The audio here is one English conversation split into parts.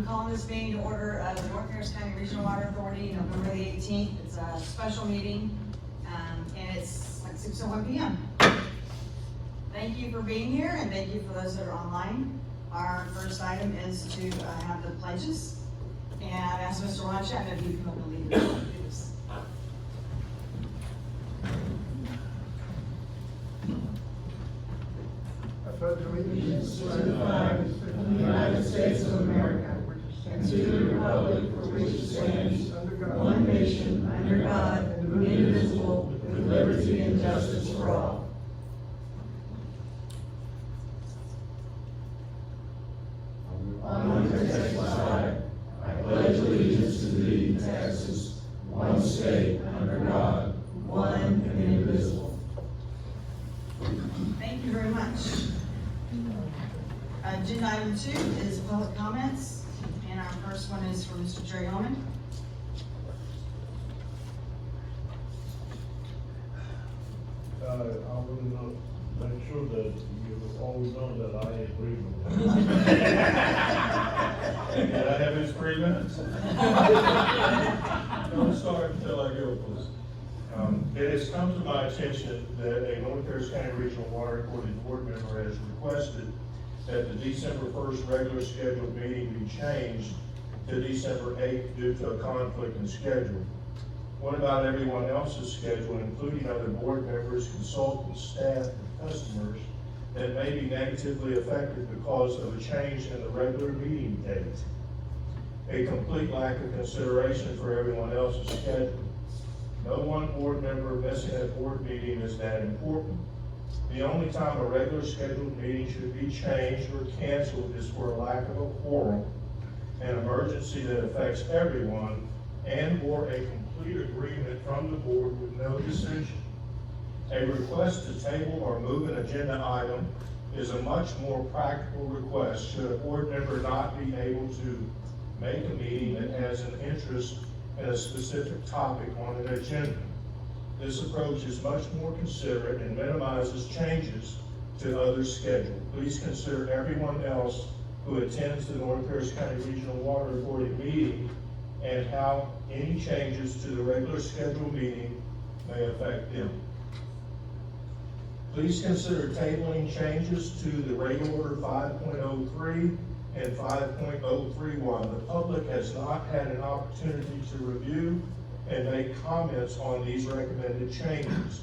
I'm calling this meeting to order of the North Harris County Regional Water Authority, November the 18th. It's a special meeting, and it's like 6:01 p.m. Thank you for being here, and thank you for those that are online. Our first item is to have the pledges, and I've asked Mr. Wanchak if you come up and lead the pledges. I pledge allegiance to the flag of the United States of America and to the republic for which it stands, one nation, under God, indivisible, with liberty and justice for all. On the Texas flag, I pledge allegiance to thee, Texas, one state, under God, one and indivisible. Thank you very much. Agenda item 2 is public comments, and our first one is from Mr. Jerry Oman. I will make sure that you always know that I agree with that. Can I have his 3 minutes? Don't start until I go, please. It has come to my attention that a North Harris County Regional Water Authority board member has requested that the December 1st regular scheduled meeting be changed to December 8th due to a conflict in schedule. What about everyone else's schedule, including other board members, consultants, staff, and customers that may be negatively affected because of a change in the regular meeting date? A complete lack of consideration for everyone else's schedule. No one board member missing a board meeting is that important. The only time a regular scheduled meeting should be changed or canceled is for a lack of a quorum, an emergency that affects everyone, and/or a complete agreement from the board with no dissension. A request to table or move an agenda item is a much more practical request should a board member not be able to make a meeting that has an interest in a specific topic on an agenda. This approach is much more considerate and minimizes changes to others' schedule. Please consider everyone else who attends the North Harris County Regional Water Authority meeting and how any changes to the regular scheduled meeting may affect them. Please consider tabling changes to the regular order 5.03 and 5.031. The public has not had an opportunity to review and make comments on these recommended changes.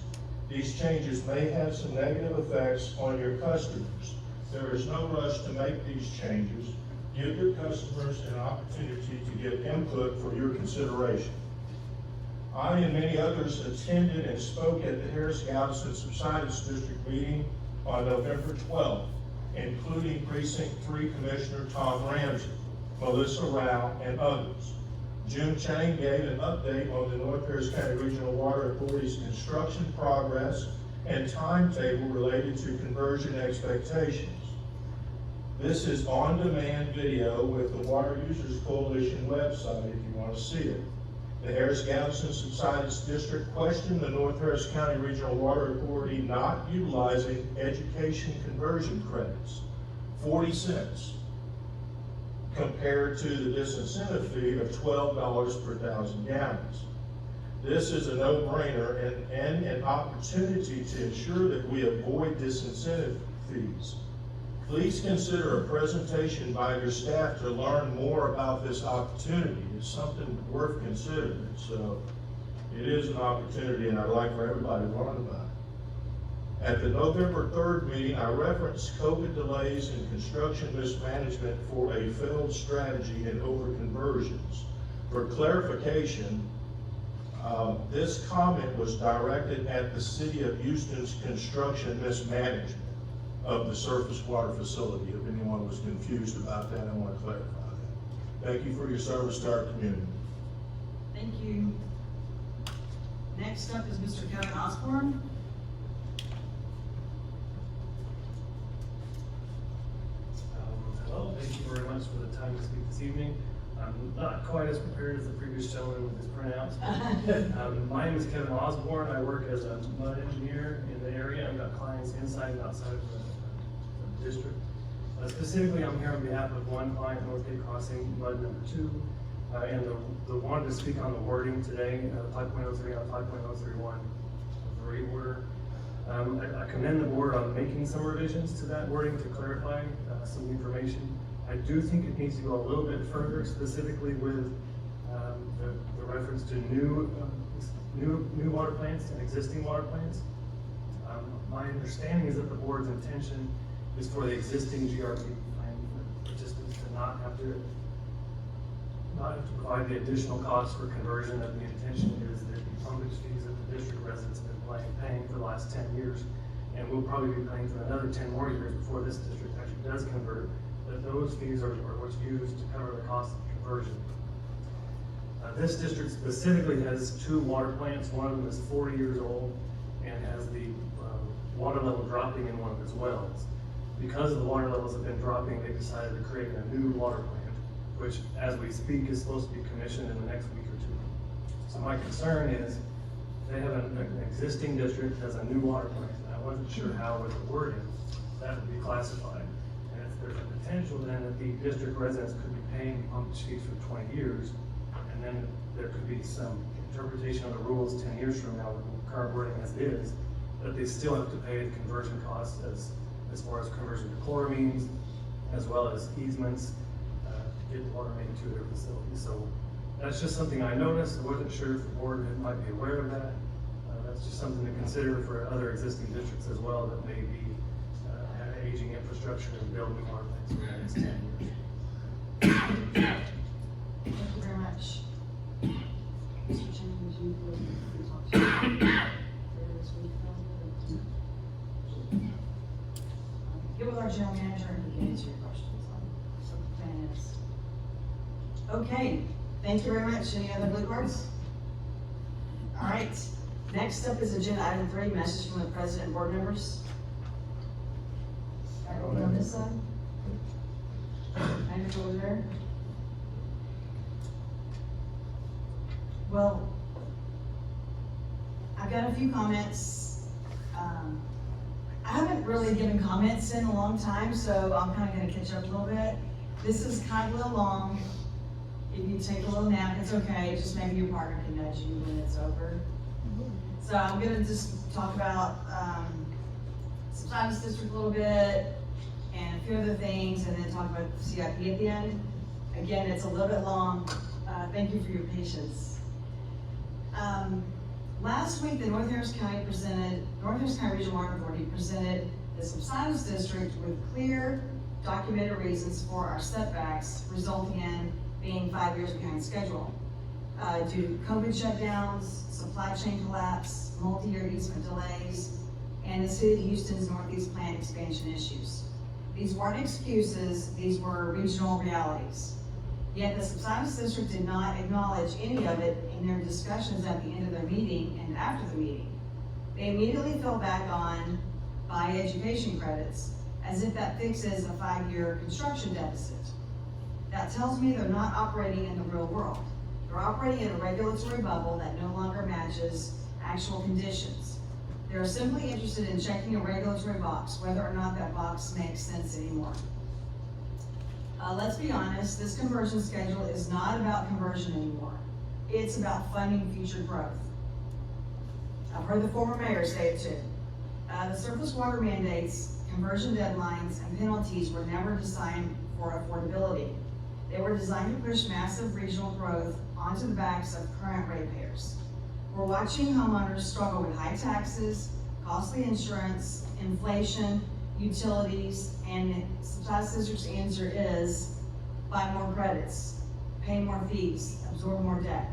These changes may have some negative effects on your customers. There is no rush to make these changes. Give your customers an opportunity to give input for your consideration. I and many others attended and spoke at the Harris-Galveston Subsidence District meeting on November 12th, including Precinct 3 Commissioner Tom Ramsey, Melissa Rao, and others. June Chang gave an update on the North Harris County Regional Water Authority's construction progress and timetable related to conversion expectations. This is on-demand video with the Water Users Coalition website if you want to see it. The Harris-Galveston Subsidence District questioned the North Harris County Regional Water Authority not utilizing education conversion credits, 40 cents, compared to the disincentive fee of $12 per 1,000 gallons. This is a no-brainer and an opportunity to ensure that we avoid disincentive fees. Please consider a presentation by your staff to learn more about this opportunity. It's something worth considering. So it is an opportunity, and I'd like for everybody to learn about it. At the November 3rd meeting, I referenced COVID delays and construction mismanagement for a failed strategy in overconversions. For clarification, this comment was directed at the City of Houston's construction mismanagement of the surface water facility. If anyone was confused about that, I want to clarify that. Thank you for your service to our community. Thank you. Next up is Mr. Kevin Osborne. Hello, thank you very much for the time to speak this evening. I'm not quite as prepared as the previous gentleman with his printouts. My name is Kevin Osborne. I work as a mud engineer in the area. I've got clients inside and outside of the district. Specifically, I'm here on behalf of one client, Northgate Crossing, Mud Number 2, and the wanted to speak on the wording today, 5.03 on 5.031 of the rate order. I commend the board on making some revisions to that wording to clarify some information. I do think it needs to go a little bit further, specifically with the reference to new water plants and existing water plants. My understanding is that the board's intention is for the existing GRP plan participants to not have to provide the additional costs for conversion. That the intention is that the pumpage fees that the district residents have been paying for the last 10 years, and will probably be paying for another 10 more years before this district actually does convert, that those fees are what's used to cover the cost of conversion. This district specifically has 2 water plants. One of them is 40 years old and has the water level dropping in one of its wells. Because the water levels have been dropping, they decided to create a new water plant, which, as we speak, is supposed to be commissioned in the next week or 2. So my concern is they have an existing district has a new water plant, and I wasn't sure how with the wording that would be classified. And if there's a potential then that the district residents could be paying pumpage fees for 20 years, and then there could be some interpretation of the rules 10 years from now with the current wording as it is, that they still have to pay the conversion costs as far as conversion to chloramines, as well as easements, to get the water main to their facility. So that's just something I noticed. I wasn't sure if the board might be aware of that. That's just something to consider for other existing districts as well that may be have aging infrastructure and building water plants for the next 10 years. Thank you very much. Mr. Chen, would you talk to this week? Get with our general manager and he can answer your questions on what the plan is. Okay, thank you very much. Any other blue cards? All right, next up is agenda item 3, message from the president and board members. Start over on this side. And over there. Well, I've got a few comments. I haven't really given comments in a long time, so I'm kind of going to catch up a little bit. This is kind of a little long. If you take a little nap, it's okay. Just maybe your partner can nudge you when it's over. So I'm going to just talk about Subsidence District a little bit and a few other things, and then talk about the CIP at the end. Again, it's a little bit long. Thank you for your patience. Last week, the North Harris County Regional Water Authority presented the Subsidence District with clear documented reasons for our setbacks, resulting in being 5 years behind schedule. Due to COVID shutdowns, supply chain collapse, multi-year easement delays, and the City of Houston's Northeast Plant expansion issues. These weren't excuses, these were regional realities. Yet the Subsidence District did not acknowledge any of it in their discussions at the end of their meeting and after the meeting. They immediately fell back on buy education credits, as if that fixes a 5-year construction deficit. That tells me they're not operating in the real world. They're operating in a regulatory bubble that no longer matches actual conditions. They're simply interested in checking a regulatory box, whether or not that box makes sense anymore. Let's be honest, this conversion schedule is not about conversion anymore. It's about funding future growth. I've heard the former mayor say it too. The surface water mandates, conversion deadlines, and penalties were never designed for affordability. They were designed to push massive regional growth onto the backs of current ratepayers. We're watching homeowners struggle with high taxes, costly insurance, inflation, utilities, and Subsidence District's answer is buy more credits, pay more fees, absorb more debt.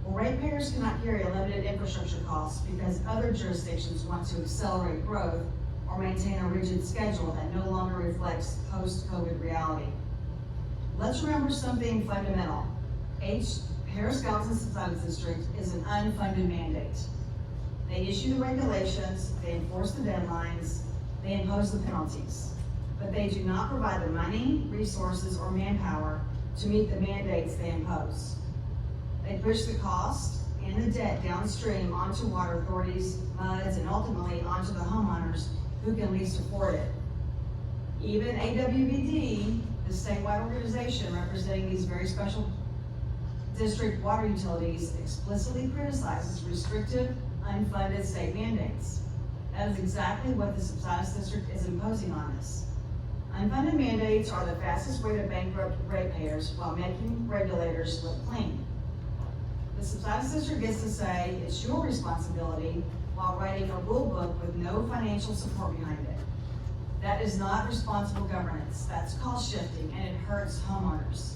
Well, ratepayers cannot carry a limited infrastructure cost because other jurisdictions want to accelerate growth or maintain a rigid schedule that no longer reflects post-COVID reality. Let's remember something fundamental. Harris-Gallatin Subsidence District is an unfunded mandate. They issue the regulations, they enforce the deadlines, they impose the penalties, but they do not provide the money, resources, or manpower to meet the mandates they impose. They push the cost and the debt downstream onto water authorities, MUDs, and ultimately onto the homeowners who can least afford it. Even AWBD, the statewide organization representing these very special district water utilities, explicitly criticizes restrictive, unfunded state mandates. That is exactly what the Subsidence District is imposing on us. Unfunded mandates are the fastest way to bankrupt ratepayers while making regulators look clean. The Subsidence District gets to say it's your responsibility while writing a rule book with no financial support behind it. That is not responsible governance. That's cost shifting, and it hurts homeowners.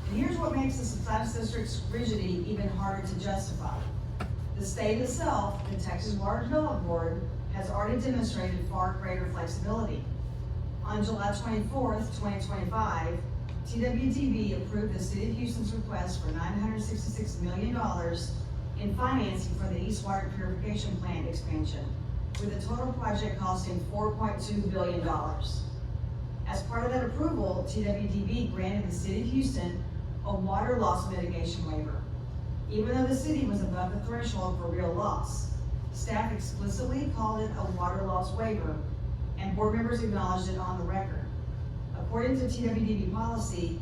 And here's what makes the Subsidence District's rigidity even harder to justify. The state itself, the Texas Water Development Board, has already demonstrated far greater flexibility. On July 24th, 2025, TWDB approved the City of Houston's request for $966 million in financing for the East Water Purification Plant expansion, with the total project costing $4.2 billion. As part of that approval, TWDB granted the City of Houston a water loss mitigation waiver, even though the city was above the threshold for real loss. Staff explicitly called it a water loss waiver, and board members acknowledged it on the record. According to TWDB policy,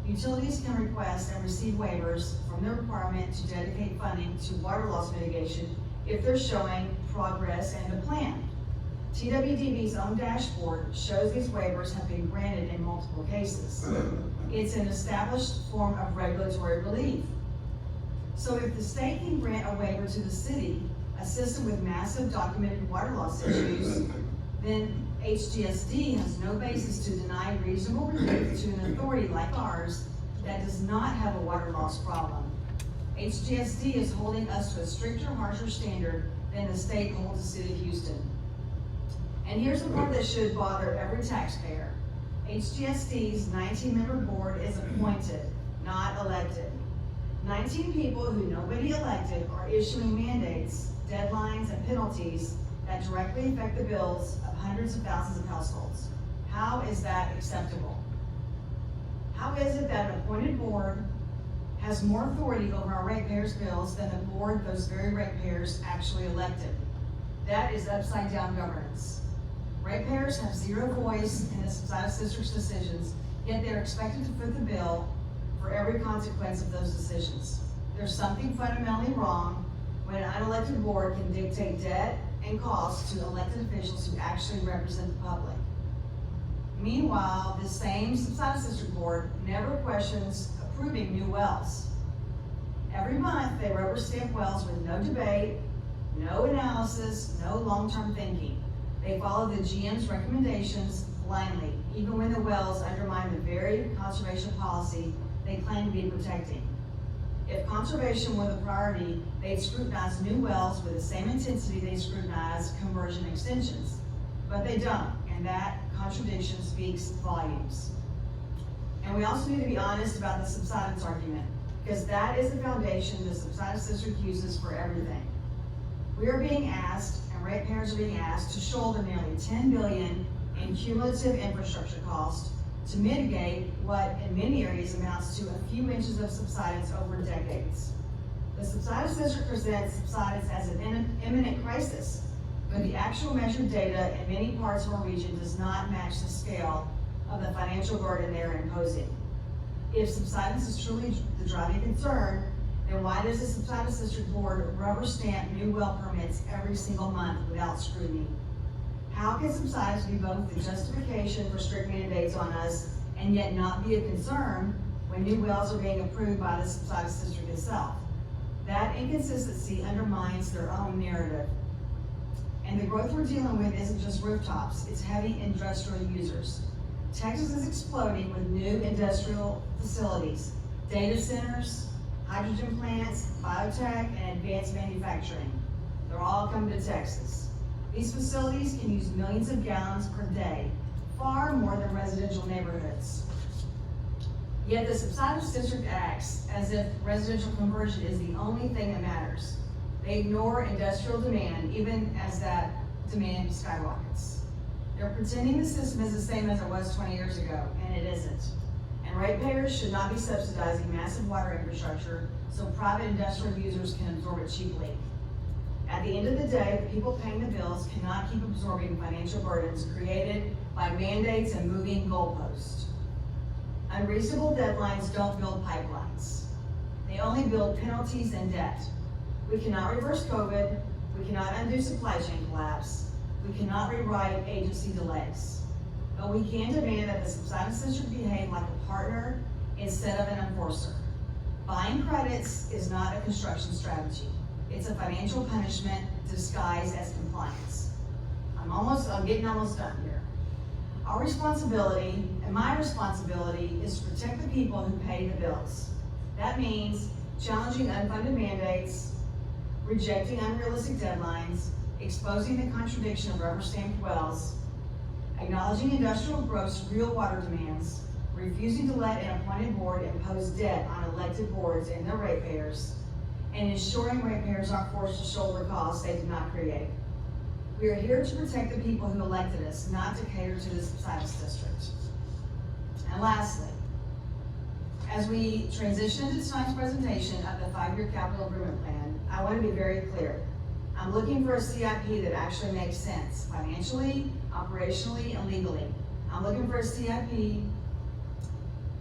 utilities can request and receive waivers from the requirement to dedicate funding to water loss mitigation if they're showing progress and a plan. TWDB's own dashboard shows these waivers have been granted in multiple cases. It's an established form of regulatory relief. So if the state can grant a waiver to the city, a system with massive documented water loss issues, then HGSD has no basis to deny reasonable relief to an authority like ours that does not have a water loss problem. HGSD is holding us to a stricter, harsher standard than the state holds the City of Houston. And here's the part that should bother every taxpayer. HGSD's 19-member board is appointed, not elected. 19 people who nobody elected are issuing mandates, deadlines, and penalties that directly affect the bills of hundreds of thousands of households. How is that acceptable? How is it that an appointed board has more authority over our ratepayers' bills than the board those very ratepayers actually elected? That is upside down governance. Ratepayers have zero voice in the Subsidence District's decisions, yet they're expected to foot the bill for every consequence of those decisions. There's something fundamentally wrong when an unelected board can dictate debt and costs to elected officials who actually represent the public. Meanwhile, the same Subsidence District board never questions approving new wells. Every month, they rubber stamp wells with no debate, no analysis, no long-term thinking. They follow the GM's recommendations blindly, even when the wells undermine the very conservation policy they claim to be protecting. If conservation were the priority, they'd scrutinize new wells with the same intensity they scrutinize conversion extensions. But they don't, and that contradiction speaks volumes. And we also need to be honest about the subsidence argument, because that is the foundation the Subsidence District uses for everything. We are being asked, and ratepayers are being asked, to shoulder nearly $10 billion in cumulative infrastructure costs to mitigate what in many areas amounts to a few inches of subsidence over decades. The Subsidence District presents subsidence as an imminent crisis, but the actual measured data in many parts of our region does not match the scale of the financial burden they are imposing. If subsidence is truly the driving concern, then why does the Subsidence District Board rubber stamp new well permits every single month without scrutiny? How can subsidence be both the justification for strict mandates on us and yet not be a concern when new wells are being approved by the Subsidence District itself? That inconsistency undermines their own narrative. And the growth we're dealing with isn't just rooftops, it's heavy industrial users. Texas is exploding with new industrial facilities, data centers, hydrogen plants, biotech, and advanced manufacturing. They're all coming to Texas. These facilities can use millions of gallons per day, far more than residential neighborhoods. Yet the Subsidence District acts as if residential conversion is the only thing that matters. They ignore industrial demand, even as that demand skyrockets. They're pretending the system is the same as it was 20 years ago, and it isn't. And ratepayers should not be subsidizing massive water infrastructure so private industrial users can absorb it cheaply. At the end of the day, the people paying the bills cannot keep keep absorbing financial burdens created by mandates and moving goalposts. Unreasonable deadlines don't build pipelines. They only build penalties and debt. We cannot reverse COVID. We cannot undo supply chain collapse. We cannot rewrite agency delays. But we can demand that the subsidence district behave like a partner instead of an enforcer. Buying credits is not a construction strategy. It's a financial punishment disguised as compliance. I'm getting almost done here. Our responsibility, and my responsibility, is to protect the people who pay the bills. That means challenging unfunded mandates, rejecting unrealistic deadlines, exposing the contradiction of rubber-stamped wells, acknowledging industrial growth's real water demands, refusing to let an appointed board impose debt on elected boards and their ratepayers, and ensuring ratepayers aren't forced to shoulder costs they did not create. We are here to protect the people who elected us, not to cater to the subsidence district. And lastly, as we transition into tonight's presentation of the 5-year capital improvement plan, I want to be very clear. I'm looking for a CIP that actually makes sense financially, operationally, and legally. I'm looking for a CIP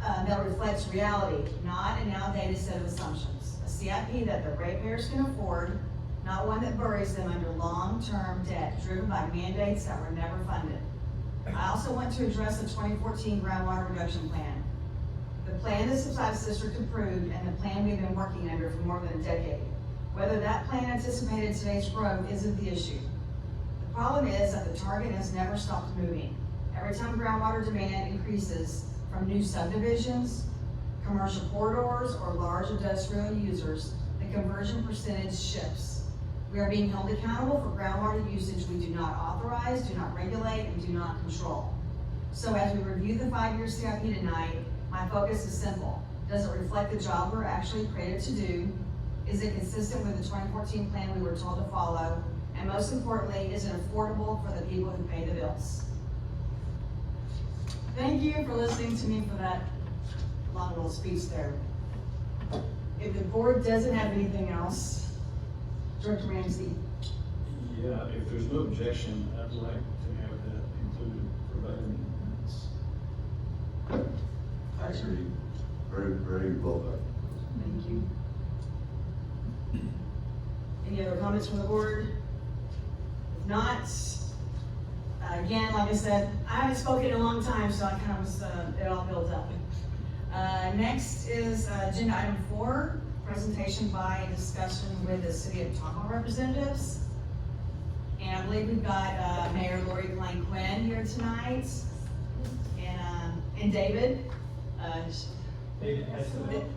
that reflects reality, not an outdated set of assumptions. A CIP that the ratepayers can afford, not one that buries them under long-term debt driven by mandates that were never funded. I also want to address the 2014 groundwater reduction plan. The plan the subsidence district approved and the plan we've been working under for more than a decade. Whether that plan anticipated today's growth isn't the issue. The problem is that the target has never stopped moving. Every time groundwater demand increases from new subdivisions, commercial corridors, or large industrial users, the conversion percentage shifts. We are being held accountable for groundwater usage we do not authorize, do not regulate, and do not control. So as we review the 5-year CIP tonight, my focus is simple. Does it reflect the job we're actually created to do? Is it consistent with the 2014 plan we were told to follow? And most importantly, is it affordable for the people who pay the bills? Thank you for listening to me for that long little speech there. If the board doesn't have anything else, Director Ramsey. Yeah, if there's no objection, I'd like to have that included for better minutes. I agree. Very, very well done. Thank you. Any other comments from the board? If not, again, like I said, I haven't spoken in a long time, so I kind of was, it all built up. Next is agenda item 4, presentation by and discussion with the City of Tomball representatives. And I believe we've got Mayor Lori Glenn Quinn here tonight, and David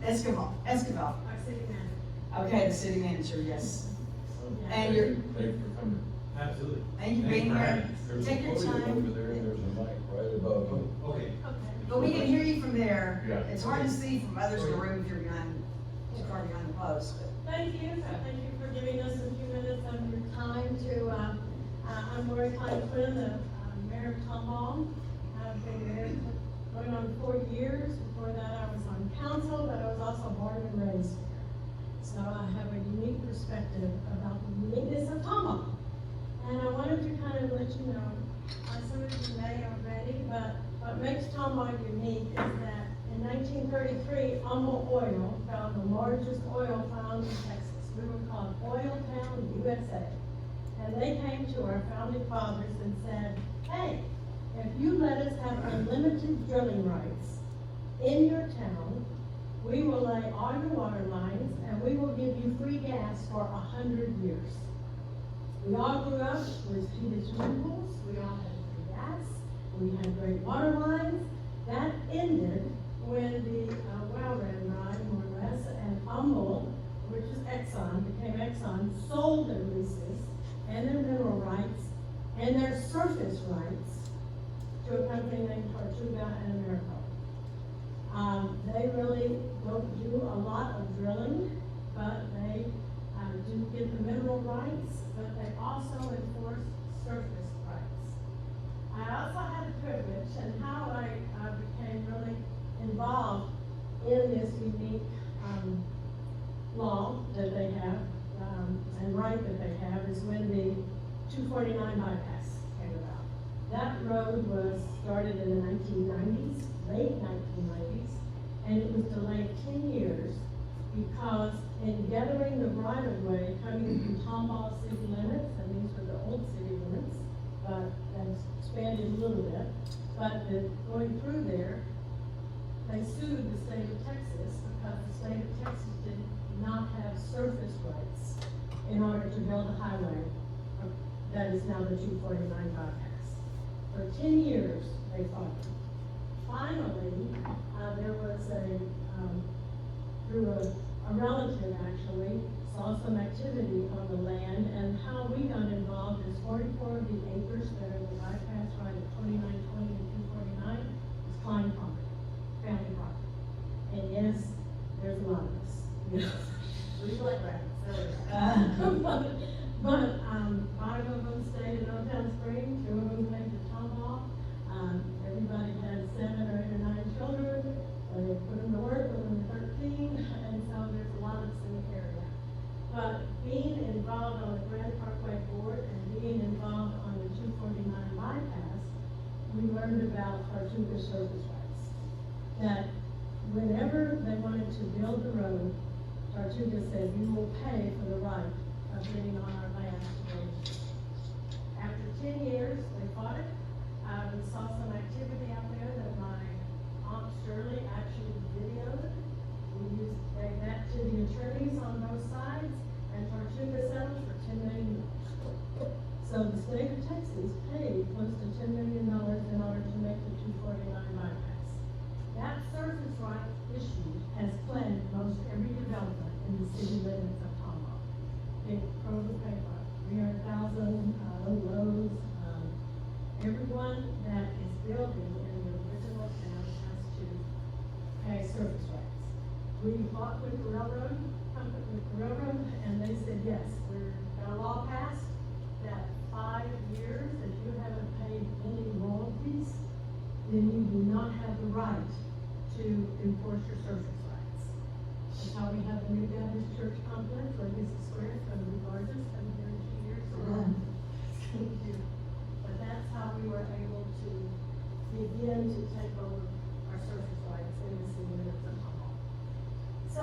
Escobar. Our city manager. Okay, the city manager, yes. And you're, Thank you for coming. Absolutely. thank you for being here. Take your Over time. there, and there's a mic right above you. Okay. Okay. But we can hear you from there. Yeah. It's hard to see from others in the room if you're too far behind the post. Thank you for giving us a few minutes of your time to, I'm Lori Klein Quinn, the mayor of Tomball. I've been mayor for going on 4 years. Before that, I was on council, but I was also born and raised here. So I have a unique perspective about the uniqueness of Tomball. And I wanted to kind of let you know, some of you may already, but what makes Tomball unique is that in 1933, Humble Oil found the largest oil found in Texas. We were called Oil Town, USA. And they came to our founding fathers and said, hey, if you let us have unlimited drilling rights in your town, we will lay all your water lines and we will give you free gas for 100 years. We all grew up with heated swimming pools, we all had free gas, we had great water lines. That ended when the well ran dry, more or less, and Humble, which is Exxon, became Exxon, sold their leases and their mineral rights and their surface rights to a company named Tortuga and Americo. They really don't do a lot of drilling, but they do get the mineral rights, but they also enforce surface rights. I also had a privilege and how I became really involved in this unique law that they have and right that they have is when the 249 bypass came about. That road was started in the 1990s, late 1990s, and it was delayed 10 years because in gathering the right-of-way coming from Tomball city limits, and these were the old city limits, but that's expanded a little bit, but going through there, they sued the state of Texas because the state of Texas did not have surface rights in order to build a highway that is now the 249 bypass. For 10 years, they fought. Finally, there was through a relative actually, saw some activity on the land, and how we got involved is 44 of the acres that are the bypass right at 2920 and 249 is Klein property, family property. And yes, there's a lot of us, you know. We like rabbits, but 5 of them stayed in Old Spring, 2 of them went to Tomball. Everybody had 7 or 8 or 9 children, they put them to work when they were 13, and so there's a lot of us in the area. But being involved on the Grand Parkway Board and being involved on the 249 bypass, we learned about Tortuga surface rights. That whenever they wanted to build the road, Tortuga said, "We will pay for the right of getting on our land to build it." After 10 years, they fought it. We saw some activity out there that my Aunt Shirley actually videoed. We gave that to the attorneys on both sides, and Tortuga settled for $10 million. So the state of Texas paid close to $10 million in order to make the 249 bypass. That surface right issue has plagued most every development in the city limits of Tomball. Big Kroger paper, 300,000, Lowe's, everyone that is building in the original town has to pay surface rights. We fought with the railroad, and they said, yes, we're got a law passed that 5 years, if you haven't paid any royalties, then you do not have the right to enforce your surface rights. That's how we have the new Baptist Church complex, or this is square, it's going to be largest, and here in 2 years. Thank you. But that's how we were able to begin to take over our surface rights in the city limits of Tomball. So,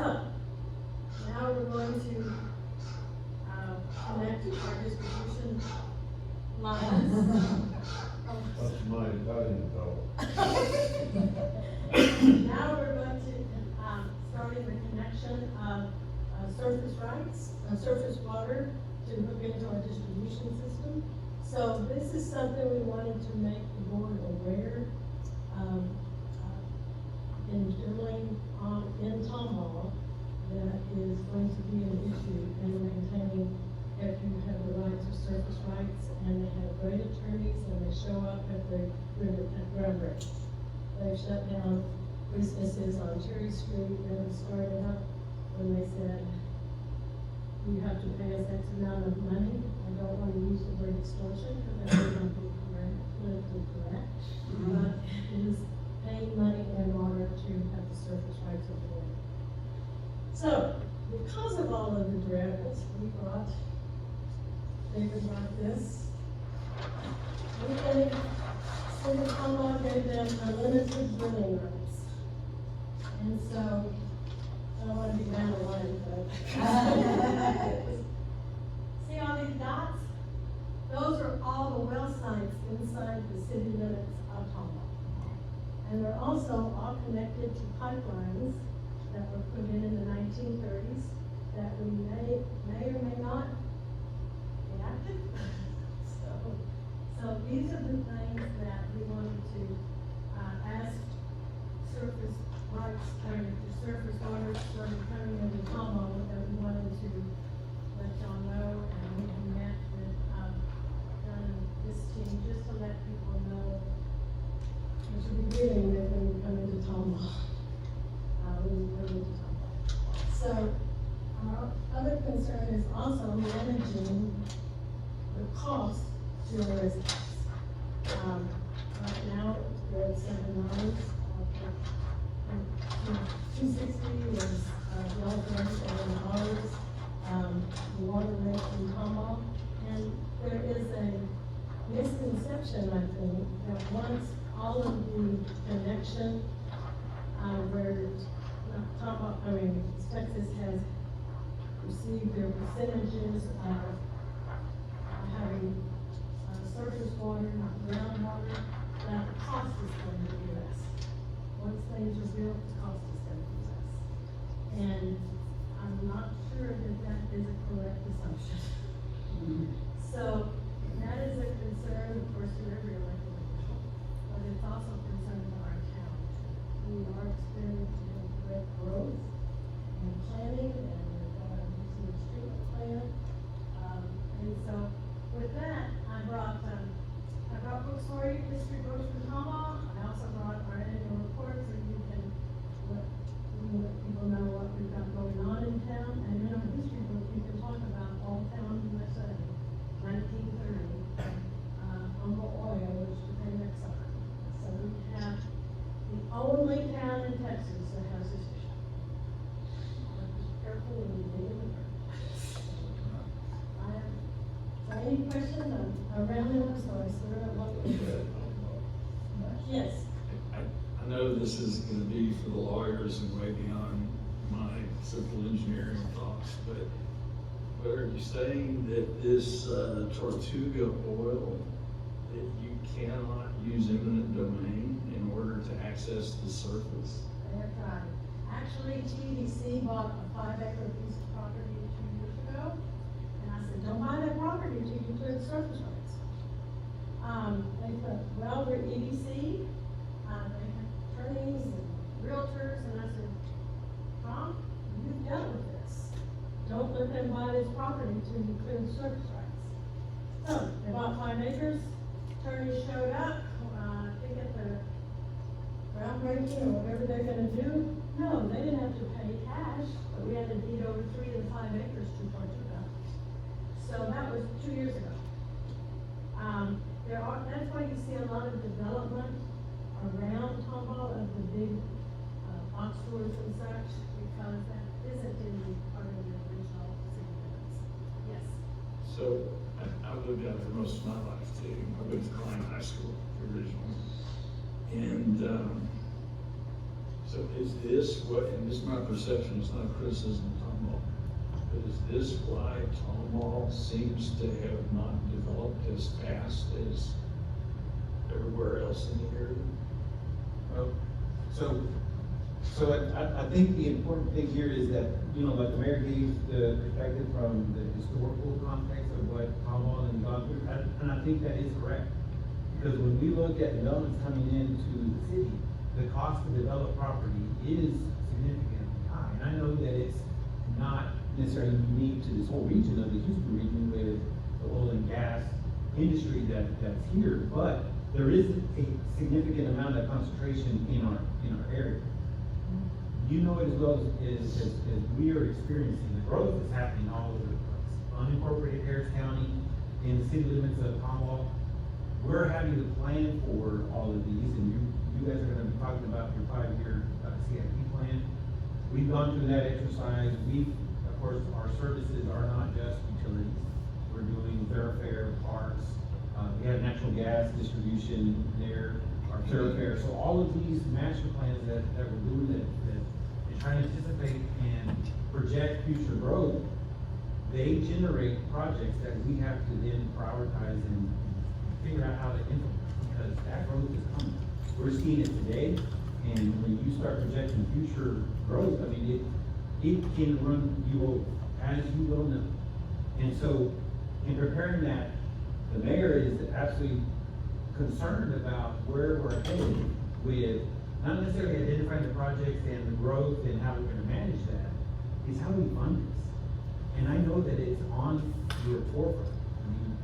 now we're going to connect our distribution lines. That's money, that ain't all. Now we're going to start in the connection of surface rights, surface water to hook into our distribution system. So this is something we wanted to make the board aware of in drilling in Tomball that is going to be an issue in maintaining if you have the rights or surface rights, and they have great attorneys and they show up at the ground break. They've shut down businesses on Cherry Street that have started up when they said, you have to pay us X amount of money. I don't want to use the word extortion because I don't want to be politically correct. But it is paying money in order to have the surface rights of the land. So, because of all of the derails, we brought papers like this. We think City of Tomball gave them unlimited drilling rights. And so, I don't want to be down the line, but. See all these dots? Those are all the well sites inside the city limits of Tomball. And they're also all connected to pipelines that were put in the 1930s that we may or may not be active. So these are the things that we wanted to ask surface rights, or the surface water started coming into Tomball, that we wanted to let y'all know, and we have met with this team just to let people know what you'll be dealing with when you come into Tomball. So our other concern is also managing the cost to our residents. Right now, we're at $7. 260 is welfare, $7. The water rate in Tomball, and there is a misconception, I think, that once all of the connection, where, Texas has received their percentages of having surface water, not groundwater, that the cost is going to be less. Once things are built, the cost is going to be less. And I'm not sure that that is a correct assumption. So, that is a concern, of course, to every elected official, but it's also a concern to our town. We are experiencing great growth in planning, and we've got a new sewage treatment plant. And so, with that, I brought books for you, history books from Tama. I also brought our annual report, so you can let people know what we've got going on in town. And in our history book, you can talk about all towns in USA. 1930, Uncle Oil, which became Exxon. So we have the only town in Texas that has this issue. Be careful when you dig in the dirt. So any questions? I'm rounding up, so I sort of want to. Yes. I know this is gonna be for the lawyers and way beyond my civil engineering thoughts, but are you saying that this Tortuga oil, that you cannot use eminent domain in order to access the surface? That's right. Actually, TDC bought a 5-acre piece of property 2 years ago, and I said, don't buy that property until you clear the surface rights. They put, well, we're EDC, they have attorneys and realtors, and I said, Tom, you've dealt with this. Don't let them buy this property until you clear the surface rights. So, they bought 5 acres, attorneys showed up, I think at the groundbreaking or whatever they're gonna do. No, they didn't have to pay cash, but we had to deed over 3 of the 5 acres to Tortuga. So that was 2 years ago. That's why you see a lot of development around Tomball of the big box stores and such, because that isn't in part of the original city limits. Yes. So, I've lived out there most of my life too. I went to Klein High School originally. And, so is this what, and this is my perception, it's not a criticism of Tomball, but is this why Tomball seems to have not developed as fast as everywhere else in the area? I think the important thing here is that, like the mayor gave the perspective from the historical context of what Tomball and gone through, and I think that is correct. Because when we look at developments coming into the city, the cost to develop property is significantly high. And I know that it's not necessarily unique to this whole region of the Houston region with the oil and gas industry that's here, but there is a significant amount of concentration in our area. You know it as well as we are experiencing, the growth is happening all over the place. Unincorporated Harris County, in the city limits of Tomball, we're having to plan for all of these, and you guys are gonna be talking about your 5-year CIP plan. We've gone through that exercise. Of course, our services are not just utilities. We're doing thoroughfare, parks, we have natural gas distribution there, our thoroughfare. So all of these master plans that we're doing that trying to anticipate and project future growth, they generate projects that we have to then prioritize and figure out how to implement, because that growth is coming. We're seeing it today, and when you start projecting future growth, I mean, it can run you over, as you well know. And so, in preparing that, the mayor is absolutely concerned about where we're headed with not necessarily identifying the projects and the growth and how we're gonna manage that, is how we fund this. And I know that it's on your forefront. I mean,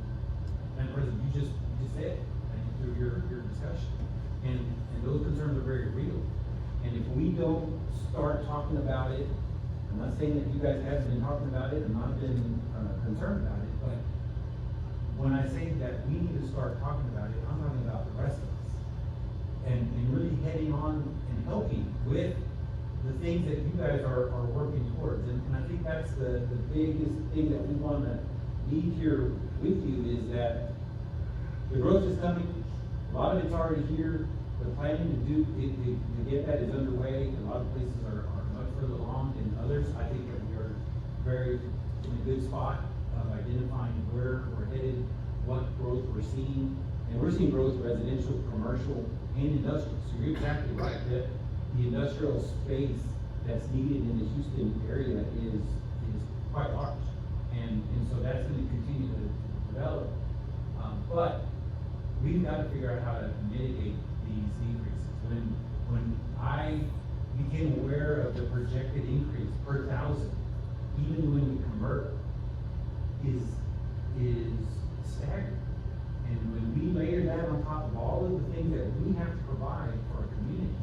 Madam President, you just said, through your discussion. And those concerns are very real. And if we don't start talking about it, I'm not saying that you guys haven't been talking about it and not been concerned about it, but when I say that we need to start talking about it, I'm talking about the rest of us. And really heading on and helping with the things that you guys are working towards. And I think that's the biggest thing that we want to leave here with you, is that the growth is coming, a lot of it's already here, the planning to get that is underway, a lot of places are much further along than others. I think that we are very in a good spot of identifying where we're headed, what growth we're seeing, and we're seeing growth residential, commercial, and industrial. So you're exactly right, that the industrial space that's needed in the Houston area is quite large. And so that's gonna continue to develop. But we've got to figure out how to mitigate these decreases. When I became aware of the projected increase per thousand, even when we convert, is staggering. And when we layer that on top of all of the things that we have to provide for our community,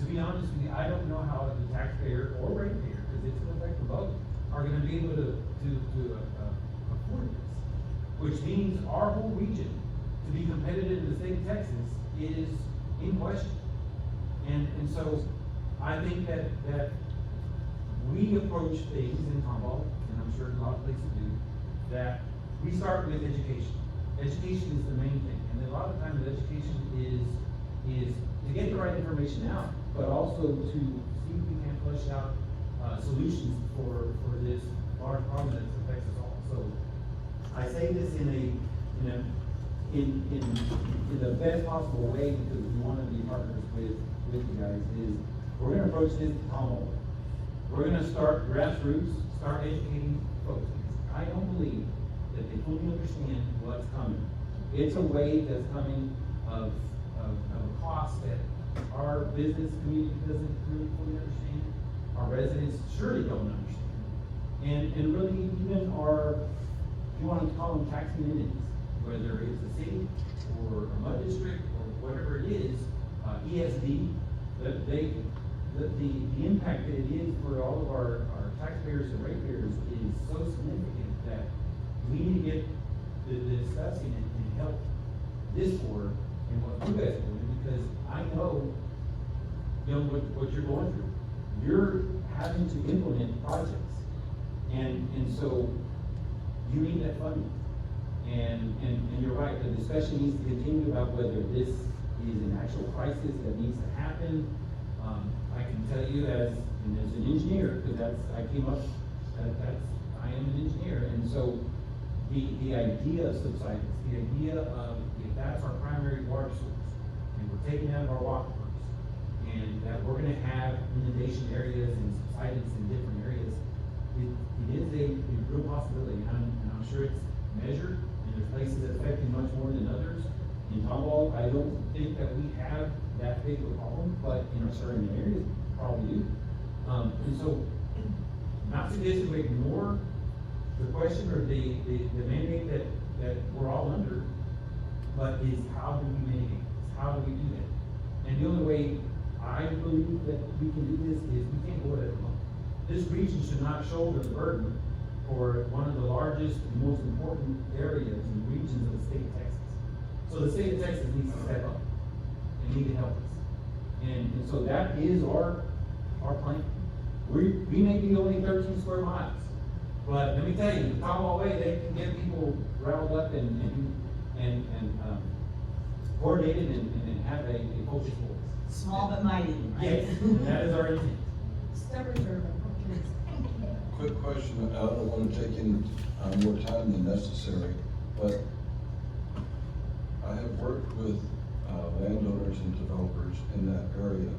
to be honest with you, I don't know how the taxpayer or ratepayer, because it's gonna affect the both, are gonna be able to afford this. Which means our whole region, to be competitive in the state of Texas, is in question. And so, I think that we approach things in Tomball, and I'm sure a lot of places do, that we start with education. Education is the main thing, and a lot of times education is to get the right information out, but also to see if we can flesh out solutions for this large problem that affects us all. So I say this in the best possible way because we want to be partners with you guys. Is we're going to approach this all. We're going to start grassroots, start educating folks. I don't believe that they fully understand what's coming. It's a wave that's coming of a cost that our business community doesn't really fully understand. Our residents surely don't understand. And really even our, if you want to call them taxing entities, whether it's a city or a mud district or whatever it is, ESD, the impact that it is for all of our taxpayers and ratepayers is so significant that we need to get the discussing and help this board and what you guys are doing, because I know, what you're going through. You're having to implement projects, and so you need that funding. And you're right, the discussion needs to continue about whether this is an actual crisis that needs to happen. I can tell you as an engineer, because I am an engineer, and so the idea of subsidence, the idea of if that's our primary water source, and we're taking out of our aquifers, and that we're gonna have inundation areas and subsidence in different areas, it is a real possibility, and I'm sure it's measured, and there's places that affect it much more than others. In Tomball, I don't think that we have that big of a problem, but in our certain areas, we probably do. And so, not suggesting we ignore the question or the mandate that we're all under, but is how do we mitigate this? How do we do that? And the only way I believe that we can do this is we can't go it alone. This region should not shoulder the burden for one of the largest and most important areas and regions of the state of Texas. So the state of Texas needs to step up and need to help us. And so that is our plan. We may be only 13 square miles, but let me tell you, the Tomball Way, they can get people riled up and coordinated and have a focused voice. Small but mighty, right? Yes, and that is our intent. Quick question, I don't want to take any more time than necessary, but I have worked with landowners and developers in that area,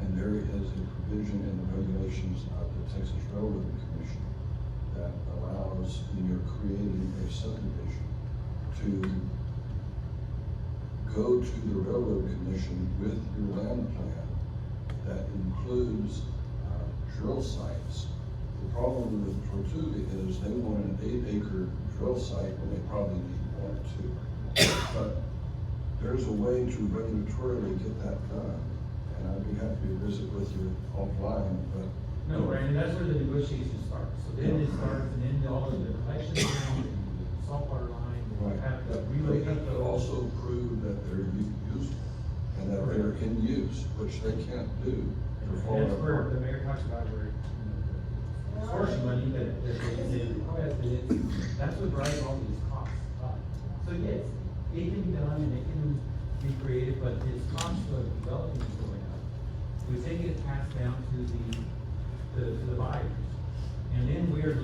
and there is a provision in the regulations of the Texas Railroad Commission that allows, when you're creating a subdivision, to go to the Railroad Commission with your land plan that includes drill sites. The problem with Tortuga is they want an 8-acre drill site when they probably need 1 or 2. But there's a way to regulatorily get that done, and I'd be happy to visit with you offline, but. No, Brandon, that's where the negotiations start. So then it starts, and then all of the collection lines and the saltwater line, we Right. have to They relocate have to those. also prove that they're useful and that they're in use, which they can't do. And They're falling that's where the apart. mayor talks about where, sourcing money that they request, and that's what drives all these costs up. So yes, it can be done and it can be created, but this cost of developing is going up. We take it passed down to the buyers. And then we're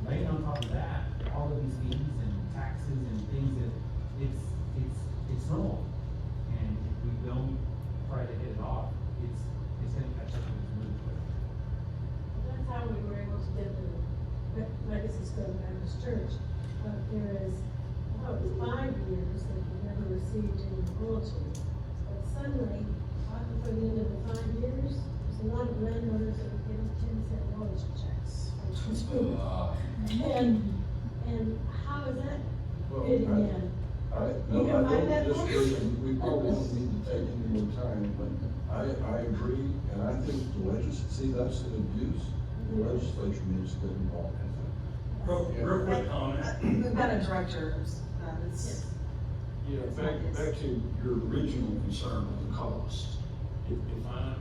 laying on top of that, all of these fees and taxes and things that it's normal. And if we don't try to hit it off, it's gonna catch up with us really quick. That's how we were able to get the Legacy School Baptist Church. But there is, oh, it was 5 years that we never received any royalties. But suddenly, right before the end of the 5 years, there's a lot of landowners that were getting 10-cent royalty checks. Which was good. And how is that fitting in? No, You I can find that don't for disagree, us? we probably don't need to take any more time, but I agree, and I think the see, that's an abuse. The legislature needs to get involved. Real quick comment. We've got a director, Yes. Yeah, back to your original concern on the cost. If I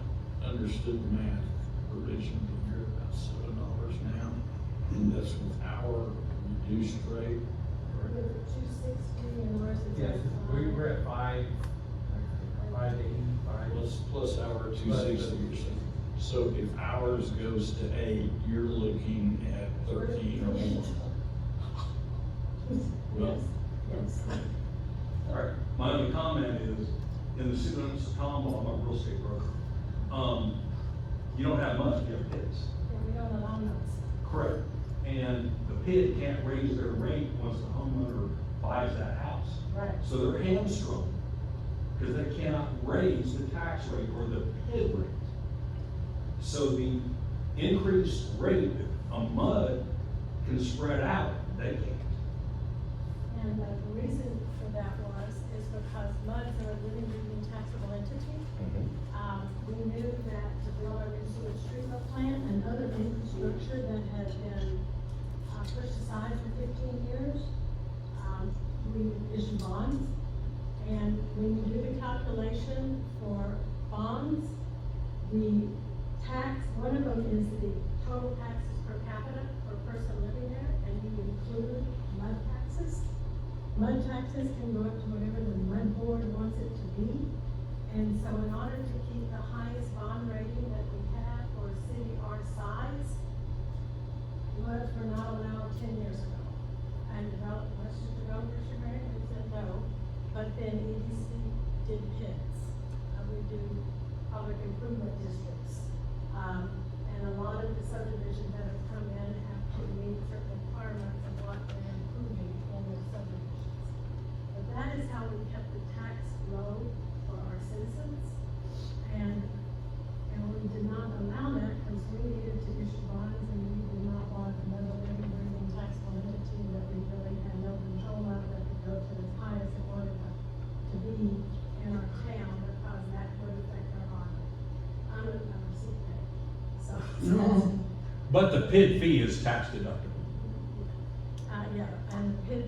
understood the math originally, you're about $7 now, and that's with our reduced rate. We're at 260 and ours is Yes, at we're at 5 Plus our 260 or so. So if ours goes to 8, you're looking at 13 or more. Well, Yes. All right, my only comment is, in the city limits of Tomball, I'm a real estate broker. You don't have much, you have PIDs. And we don't allow those. Correct. And the PID can't raise their rate once the homeowner buys that house. Right. So they're hamstrung, because they cannot raise the tax rate or the PID rate. So the increased rate, a MUD can spread out, they can't. And the reason for that is because MUDs are a living, breathing taxable entity. We knew that to build our new sewage treatment plant and other infrastructure that had been pushed aside for 15 years, we issue bonds. And when you do the calculation for bonds, the tax, one of them is the total taxes per capita per person living there, and you include MUD taxes. MUD taxes can go up to whatever the MUD board wants it to be. And so in order to keep the highest bond rating that we have for a city our size, MUDs were not allowed 10 years ago. And Western Developers Agreement said no, but then EDC did PIDs. We do public improvement districts. And a lot of the subdivisions that have come in have to meet certain requirements of what they're improving in their subdivisions. But that is how we kept the tax low for our citizens. And we did not allow that because we needed to issue bonds and we did not want another living, breathing taxable entity that we really had no control of that could go to as high as it wanted to be in our town because that would affect our bond. I'm a CPA, so. But the PID fee is tax deductible. Yeah, and PID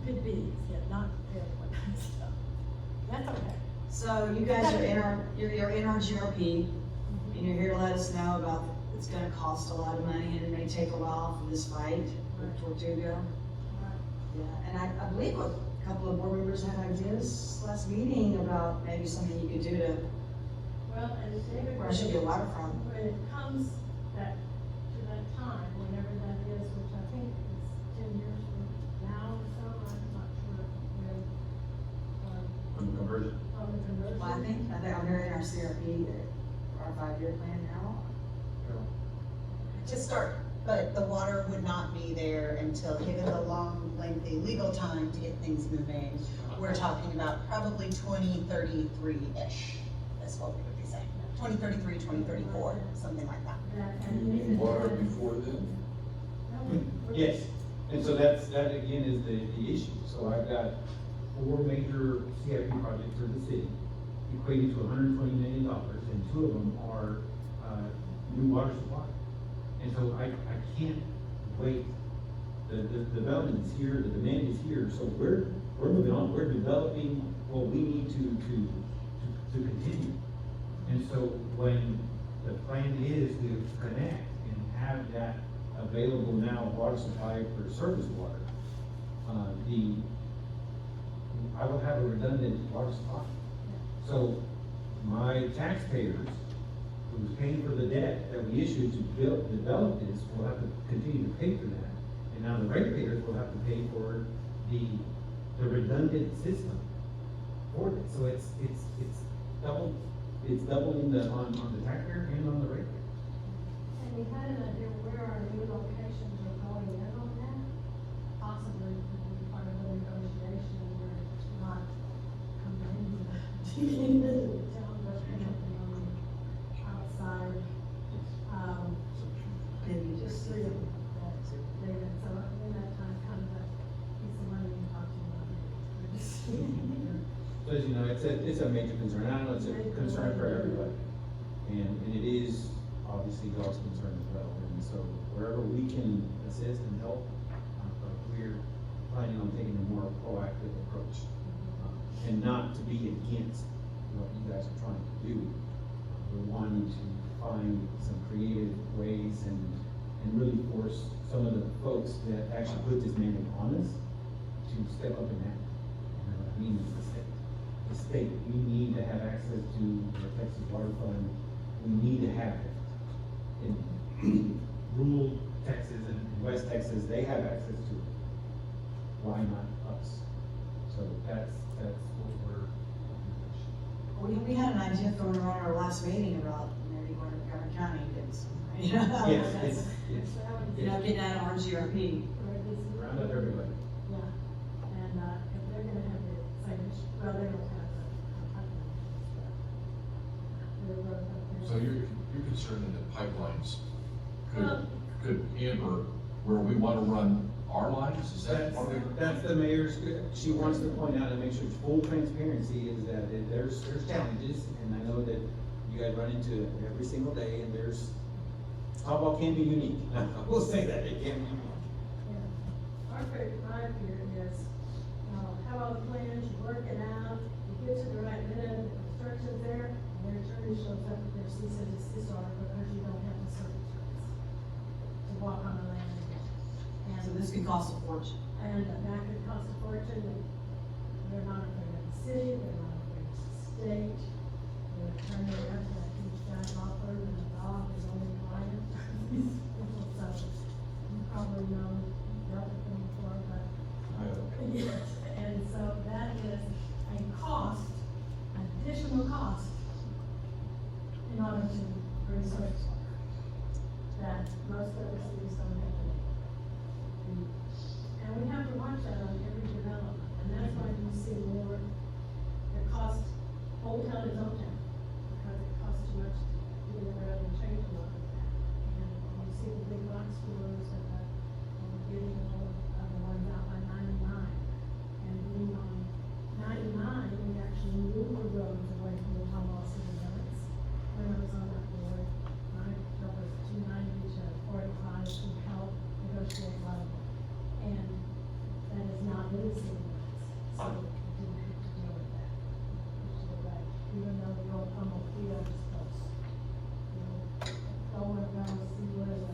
Bs, yeah, not the other one, so, that's okay. So you guys are in you're in our GRP, and you're here to let us know about, it's gonna cost a lot of money, and it may take a while for this fight with Tortuga. Yeah, and I believe a couple of board members had ideas last meeting about maybe something you could do to, Well, and David. where should be a waterfront. When it comes to that time, whenever that is, which I think is 10 years from now or so, I'm not sure when, On the conversion. on the conversion. Well, I think I'm hearing our CRP, our 5-year plan now. To start, but the water would not be there until, given the long, lengthy legal time to get things moving, we're talking about probably 2033-ish, is what we would be saying. 2033, 2034, something like that. And Water before then? Yes, and so that again is the issue. So I've got 4 major CIP projects for the city, equating to $120 million, and 2 of them are, new water supply. And so I can't wait. The development is here, the demand is here, so we're moving on, we're developing what we need to continue. And so when the plan is to connect and have that available now, water supply for surface water, I will have a redundant water supply. So my taxpayers, who's paying for the debt that we issued to develop this, will have to continue to pay for that. And now the ratepayers will have to pay for the redundant system for this. So it's doubling on the taxpayer and on the ratepayer. And we had an idea where our new locations are going in on that, possibly part of the negotiation where it's not coming in the town, but something on the outside. Maybe just three of them. David, so in that time, kind of that piece of money you talked about. So as you know, it's a major concern. I know it's a concern for everybody. And it is obviously God's concern as well. And so wherever we can assist and help, we're planning on taking a more proactive approach. And not to be against what you guys are trying to do. We're wanting to find some creative ways and really force some of the folks that actually put this mandate on us to step up and act. And what I mean is the state. The state, we need to have access to the Texas Water Fund. We need to have it. In rural Texas and West Texas, they have access to it. Why not us? So that's what we're. We had an idea throwing around our last meeting about maybe going to Montgomery County and getting some, you know? Yes. You know, getting out of RGRP. Round up everybody. Yeah, and, if they're gonna have the same issue, well, they don't have the, So you're concerned that pipelines Well- could hamper where we want to run our lines? Is that part of it? That's the mayor's, she wants to point out and make sure it's full transparency is that there's challenges, and I know that you guys run into it every single day, and Cobalt can be unique. I will say that, it can be unique. Yeah. Our fear is, have all the plans, you work it out, you get to the right minute, the construction's there, and their attorney shows up with their cease and desist order because you don't have the surface rights to walk on the land again. So And, this could cost a fortune. and that could cost a fortune, and they're not afraid of the city, they're not afraid of the state. The attorney has that huge giant law firm, and the dog is only client. So, you probably know, dealt with them before, but yes, and so that is a cost, additional cost, in order to bring surface water, that most other cities don't have to do. And we have to watch that on every development, and that's why you see more, it costs, Old Town is Old Town, because it costs too much to get around and change a lot of that. And you see the big box stores and we're getting all of the ones out by 99. And being on 99, we actually moved the roads away from the Tomball city limits. When I was on that board, that was 290 to 45 to help negotiate level. And that is not in the city limits, so we didn't have to deal with that. Which is right, even though the old Humboldt field is close. You know, don't want to go see where the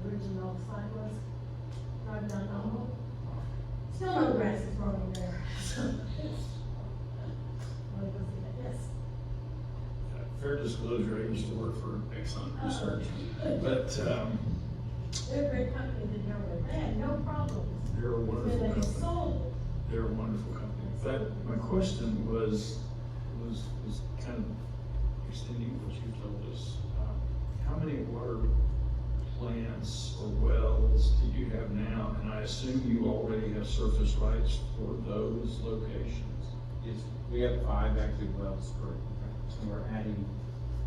original site was, drive down Humboldt. Still no grass is growing there. Yes. Fair disclosure, I used to work for Exxon Research, but, They're a great company to deal with, they had no problems. they're a wonderful When they company. sold, They're a wonderful company. But my question was kind of extending what you told us. How many water plants or wells do you have now? And I assume you already have surface rights for those locations. Yes, we have 5 active wells and we're adding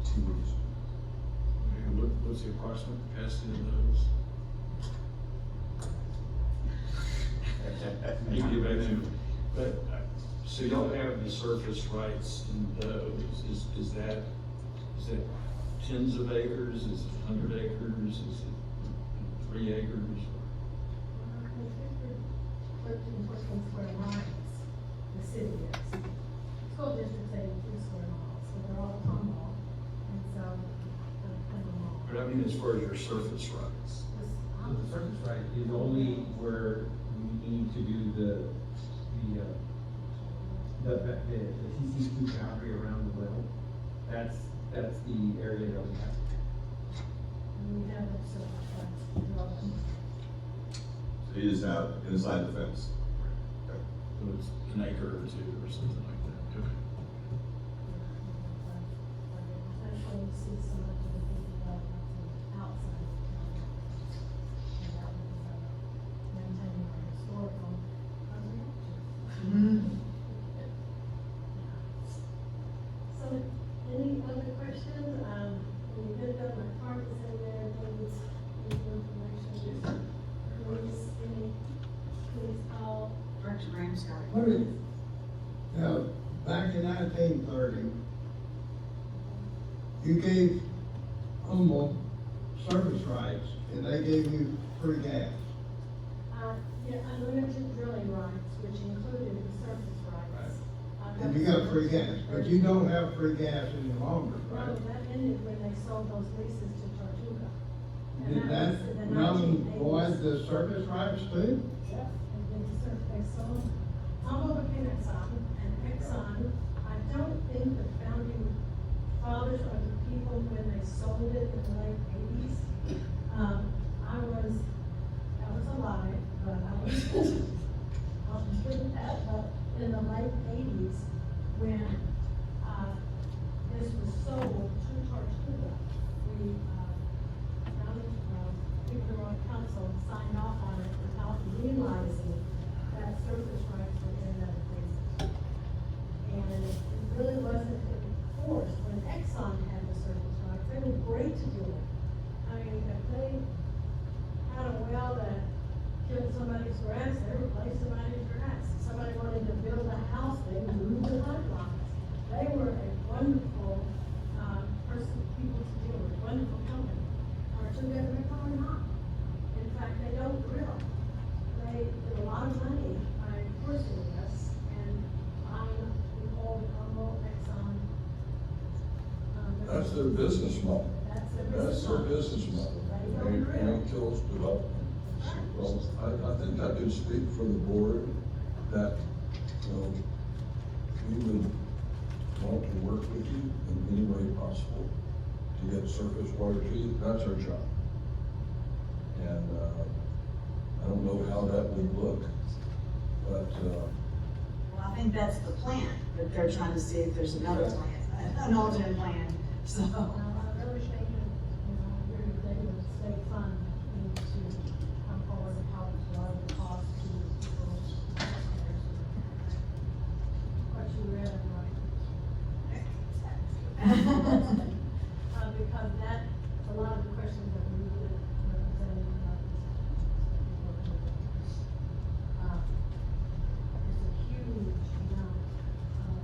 2 additional. And what's the approximate capacity of those? You can get back to, but, so y'all have the surface rights in those, is that tens of acres, is it 100 acres, is it 3 acres? 14 square miles, the city is. School district's 82 square miles, so they're all Tomball, and so, But I mean, as far as your surface rights, So the surface right is only where we need to do the the TC2 boundary around the well, that's the area that we have. We have it, so, It is out inside the fence. Okay. So it's an acre or two or something like that. Okay. Actually, you see some of the people outside. And that was, maintaining our historical. So, any other questions? When you get done, my card is in there, needs information. Please call. Director Graham's got it. What is, now, back in 1930, you gave Humboldt service rights, and they gave you free gas. Yeah, unlimited drilling rights, which included the surface rights. And you got free gas, but you don't have free gas any longer, No, right? that ended when they sold those leases to Tortuga. And Did was that in the null 1980s. void the service rights too? Yeah, and then they sold, Humboldt became Exxon, and Exxon, I don't think the founding fathers or the people when they sold it in the late eighties. I was alive, but I was, doing that, but in the late eighties, when, this was sold to Tortuga, we, people who were on council signed off on it without realizing that surface rights were in that agreement. And it really wasn't enforced when Exxon had the surface rights. They were great to do it. I mean, if they had a well that killed somebody's grass, they replaced somebody's grass. If somebody wanted to build a house, they moved the pipelines. They were a wonderful, people to deal with, wonderful company. Tortuga, they're probably not. In fact, they don't drill. They did a lot of money by enforcing this and buying the old Humboldt, Exxon. That's their business model. That's their That's their business business model. They don't And drill. kills development. Well, I think I could speak for the board that, you know, we would want to work with you in any way possible to get surface water to you. That's our job. And, I don't know how that would look, but, Well, I think that's the plan, but they're trying to see if there's another plan, an alternate plan, so. Well, I really think that, everything with state fund needs to come forward and help a lot of the cost to people. What you read, right? Because that, a lot of the questions that we would represent, it's a huge amount of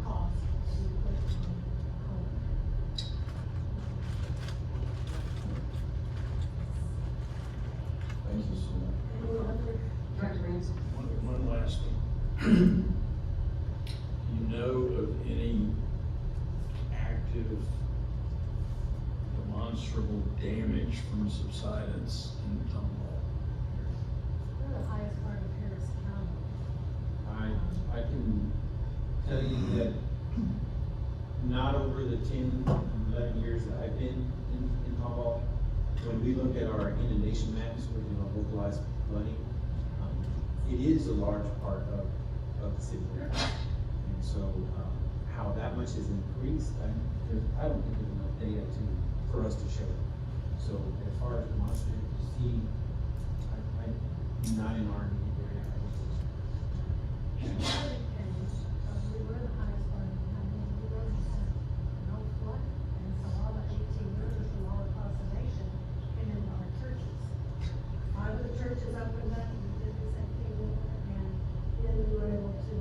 cost to be put on home. thank you so much. Any other? Director Graham. One last one. You know of any active demonstrable damage from subsidence in Humboldt? We're the highest part of Harris County. I can tell you that not over the 10, 11 years that I've been in Humboldt, when we look at our inundation maps, where, localized flooding, it is a large part of the city. And so, how that much has increased, I don't think there's enough data for us to show. So as far as demonstrative, to see, I'm not in our area. We were the highest part of the county, we were no flood, and so all the 18 rivers and all the conservation came into our churches. Five of the churches opened up, we did the same thing with it, and then we were able to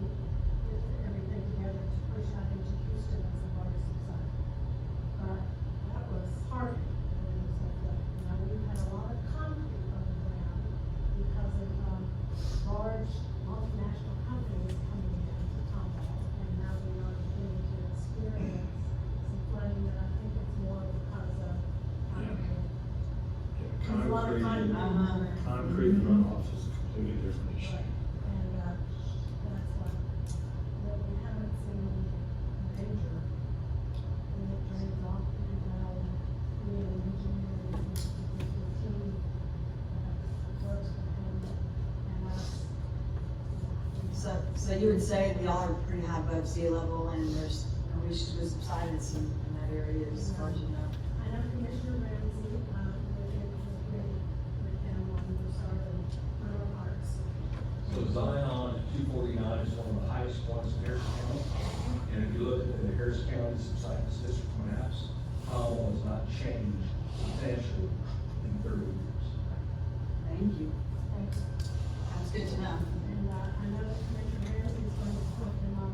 get everything together to push out into Houston as a water supply. But that was hard, and it was like, we've had a lot of concrete on the ground because of, large multinational companies coming into Tomball, and now we are beginning to experience some flooding that I think it's more because of concrete. There's a lot of Concrete runoff is a completely different issue. And, that's what, So you would say that y'all are pretty high above sea level and there's no issues with subsidence in that area as far as you know? I know Commissioner Ramsey, it was great with him on the start of rural parks. So Zion at 249 is one of the highest points in Harrison County. And if you look at the Harrison County subsidence district maps, Powell has not changed substantially in 30 years. Thank you. That's good to know. And, I know that Commissioner Ramsey is going to put in our,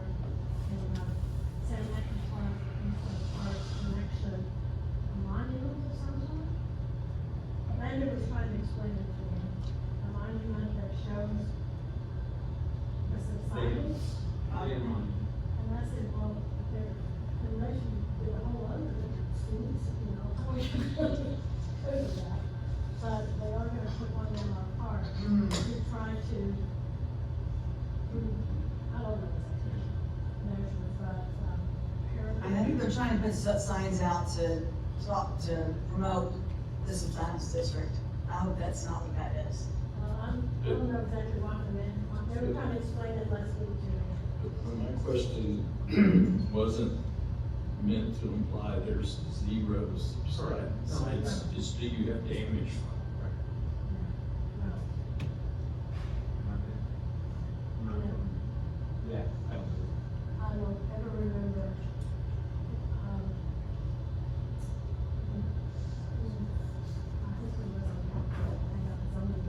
San Matthew Park, Park connection, a monument of some sort. Amanda was trying to explain it to me, a monument that shows the subsidence. And I said, well, there, unless you did a whole other students, how we can go to that. But they are gonna put one in our park to try to, I don't know exactly measure, but, I think they're trying to put signs out to promote the subsidence district. I hope that's not what that is. I don't know exactly what they meant. They were trying to explain it last week to me. But my question wasn't meant to imply there's zero subsidence. It's do you have damage from it? No. Yeah, I don't ever remember, I think it was on council, I got zoning.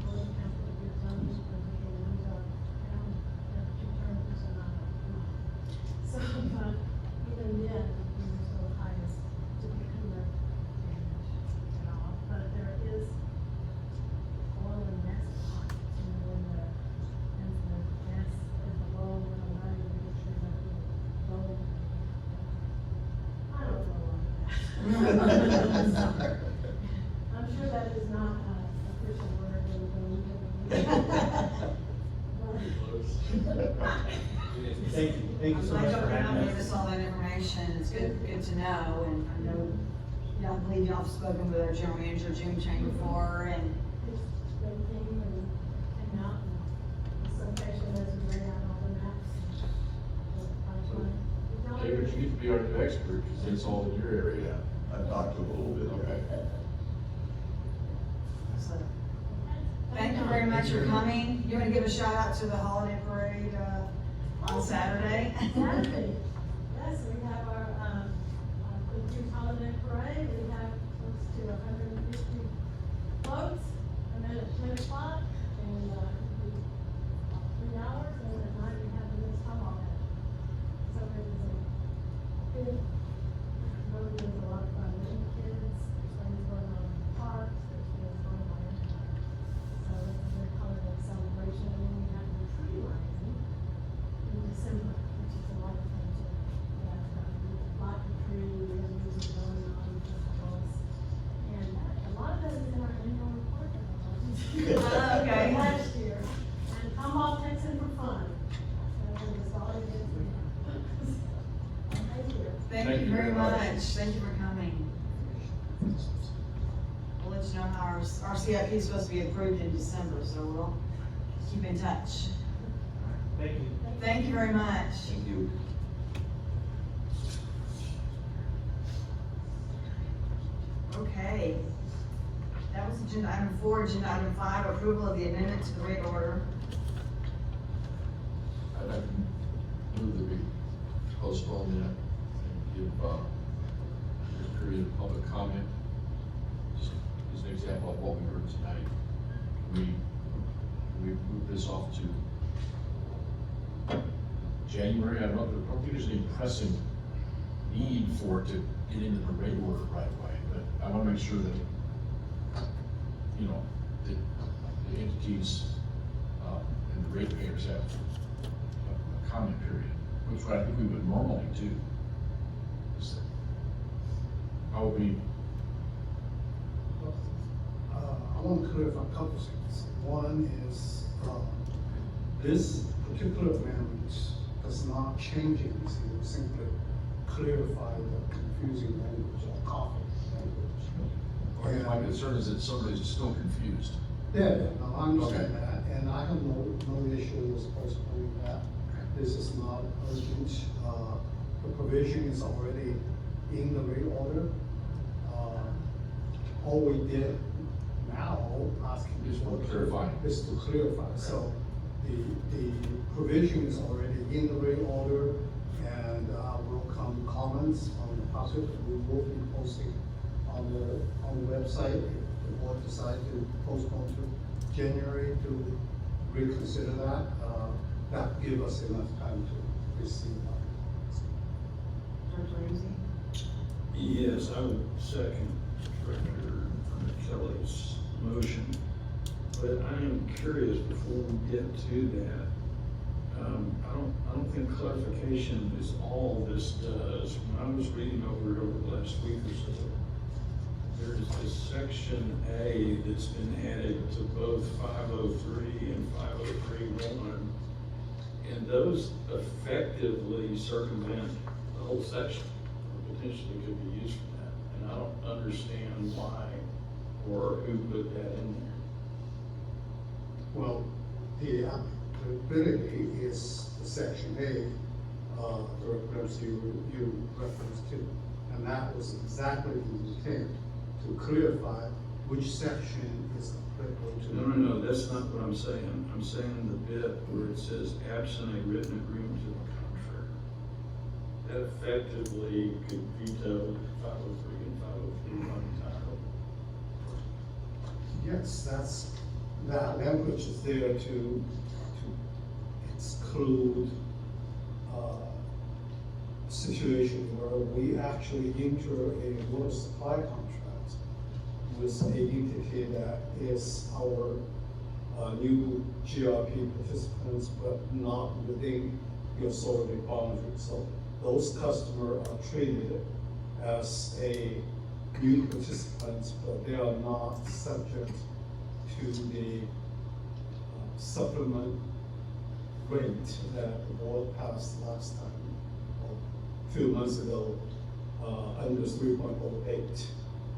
Board of council, your zoning, because we can lose our town, after 2 terms, and so, but even then, we were so high as to be cooler damage and all, but there is oil and gas pockets, in the, and the gas is low, and I'm not even sure that the low. I don't know all that. I'm sure that is not an official word that we're going to Thank you so much for having Gave us. us all that information. It's good to know, and I know, I believe y'all have spoken with our general manager, Jim Chang, before, and It's they came and came out and some patient as we ran out all the maps. David, you get to be our new expert, because it's all in your area. I've talked to him a little bit, okay? so. Thank you very much for coming. You want to give a shout out to the holiday parade, on Saturday? Saturday, yes, we have our Quincy holiday parade, we have close to 150 floats, and then at 10 o'clock, and, 3 hours, and at night we have the next tomahawk. So it is a good, really is a lot of fun, little kids, there's things going on in the parks, there's things going on everywhere. So it's a good holiday celebration, and then we have the tree lighting in December, which is a lot of fun too. We have, light the tree, and music going on, festivals, and a lot of that is in our annual report that I told you. Okay. Last year, and Tomahawk Texan for fun. And it was all it did for me. Thank you. Thank you very much. Thank you for coming. We'll let you know how our CIP is supposed to be approved in December, so we'll keep in touch. Thank you. Thank you very much. Thank you. Okay. That was agenda item 4, agenda item 5, approval of the amendment to the rate order. I'd like to move that we postpone that and give, this period of public comment. Just as an example of what we heard tonight. We move this off to January. I don't think there's any pressing need for it to get into the rate order right away, but I wanna make sure that, that the entities, and the ratepayers have a comment period, which I think we would normally do. How would we, I want to clarify a couple things. One is, this particular amendment does not change anything, it simply clarify the confusing language or conflict language. my concern is that somebody's still confused. Yeah, no, I understand Okay. that, And I have no issue with postponing that. This is not urgent. The provision is already in the rate order. All we did now, asking Is to for clarify. is to clarify. So the provision is already in the rate order, and will come comments from the public. We will be posting on the website if the board decide to postpone to January to reconsider that. That give us enough time to receive that. Director Ramsey? Yes, I would second Director Kelly's motion, but I am curious before we get to that. I don't think clarification is all this does. When I was reading over it over the last week or so, there's this section A that's been added to both 503 and 503.1, and those effectively circumvent the whole section, or potentially could be used for that. And I don't understand why or who put that in there. Well, the applicability is the section A, Director Ramsey, you referenced to, and that was exactly the intent, to clarify which section is applicable to. No, that's not what I'm saying. I'm saying the bit where it says absent a written agreement to the contrary. That effectively could veto 503 and 503 entirely. Yes, that language is there to exclude situation where we actually enter a water supply contract with a entity that is our new GRP participants, but not within the authority boundary. So those customers are treated as a new participants, but they are not subject to the supplement rate that the board passed last time, a few months ago, under 3.08.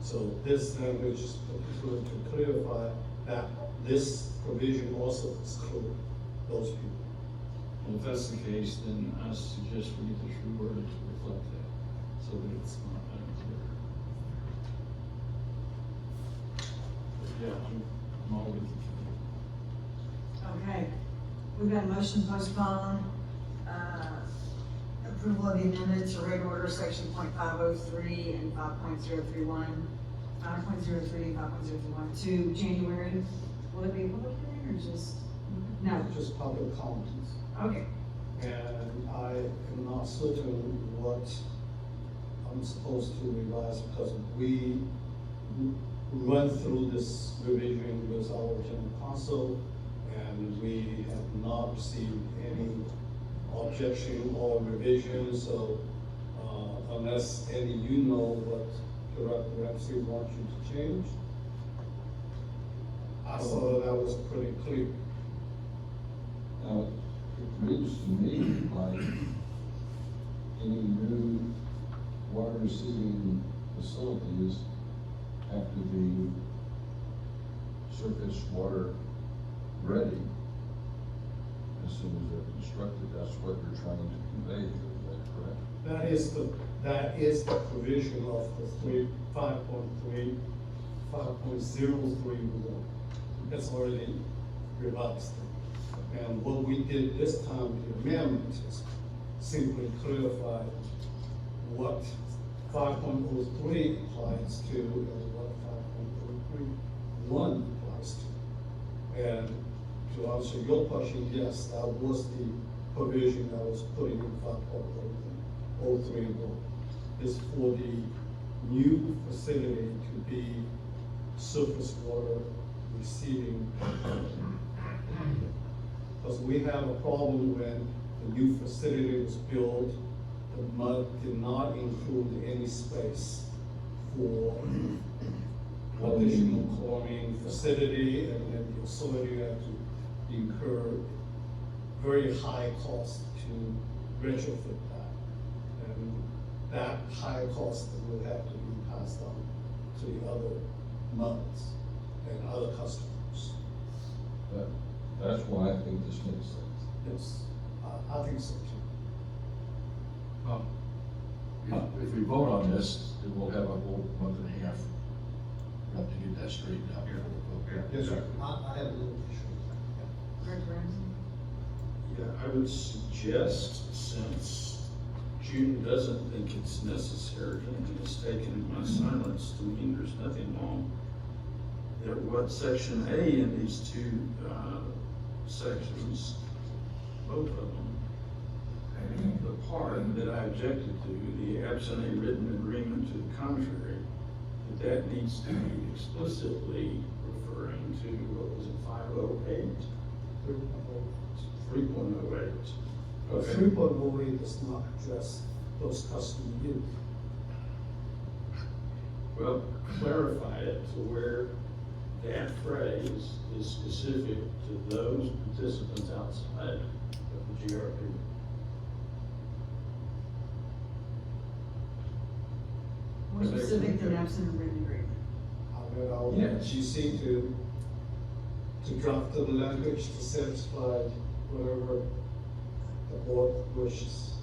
So this language is particularly to clarify that this provision also excludes those people. Well, if that's the case, then I suggest we get the true wording to reflect that, so that it's not unclear. But yeah, I'm all with you. Okay, we've got a motion to postpone, approval of the amendment to rate order section .503 and 5.031, 5.03, 5.031 to January. Will it be a public hearing or just, no? Just public comments. Okay, And I am not certain what I'm supposed to revise because we went through this revision with our general counsel and we have not received any objection or revision. So unless any you know what Director Ramsey wants you to change, I thought that was pretty clear. Now, it reads to me like any new water receiving facilities have to be surface water ready as soon as they're constructed. That's what you're trying to convey, is that correct? That is the provision of the 5.3, 5.03 rule. That's already revised. And what we did this time, the amendment is simply clarify what 5.03 applies to and what 5.3.1 applies to. And to answer your question, yes, that was the provision that was put in 5.03 rule. Is for the new facility to be surface water receiving. Because we have a problem when the new facility was built, the mud did not include any space for additional chlorine facility, and then the authority had to incur very high cost to retrofit that. And that high cost would have to be passed on to the other muds and other customers. But That's why I think this makes sense. Yes, I think so too. Well, if we vote on this, then we'll have a whole month and a half. We have to get that straightened out here. Yes, sir. I have a little issue. Greg Ramsey? Yeah, I would suggest, since June doesn't think it's necessary and has taken my silence to mean there's nothing wrong, that what section A in these two, sections, both of them, the part that I objected to, the absent a written agreement to the contrary, that needs to be explicitly referring to, what was it, 508? 3.08. But 3.08 does not address those custom use. Well, clarify it to where that phrase is specific to those participants outside of the GRP. More specific than absent a written agreement. I read all. Yes. You seem to draft the language to satisfy whatever the board wishes.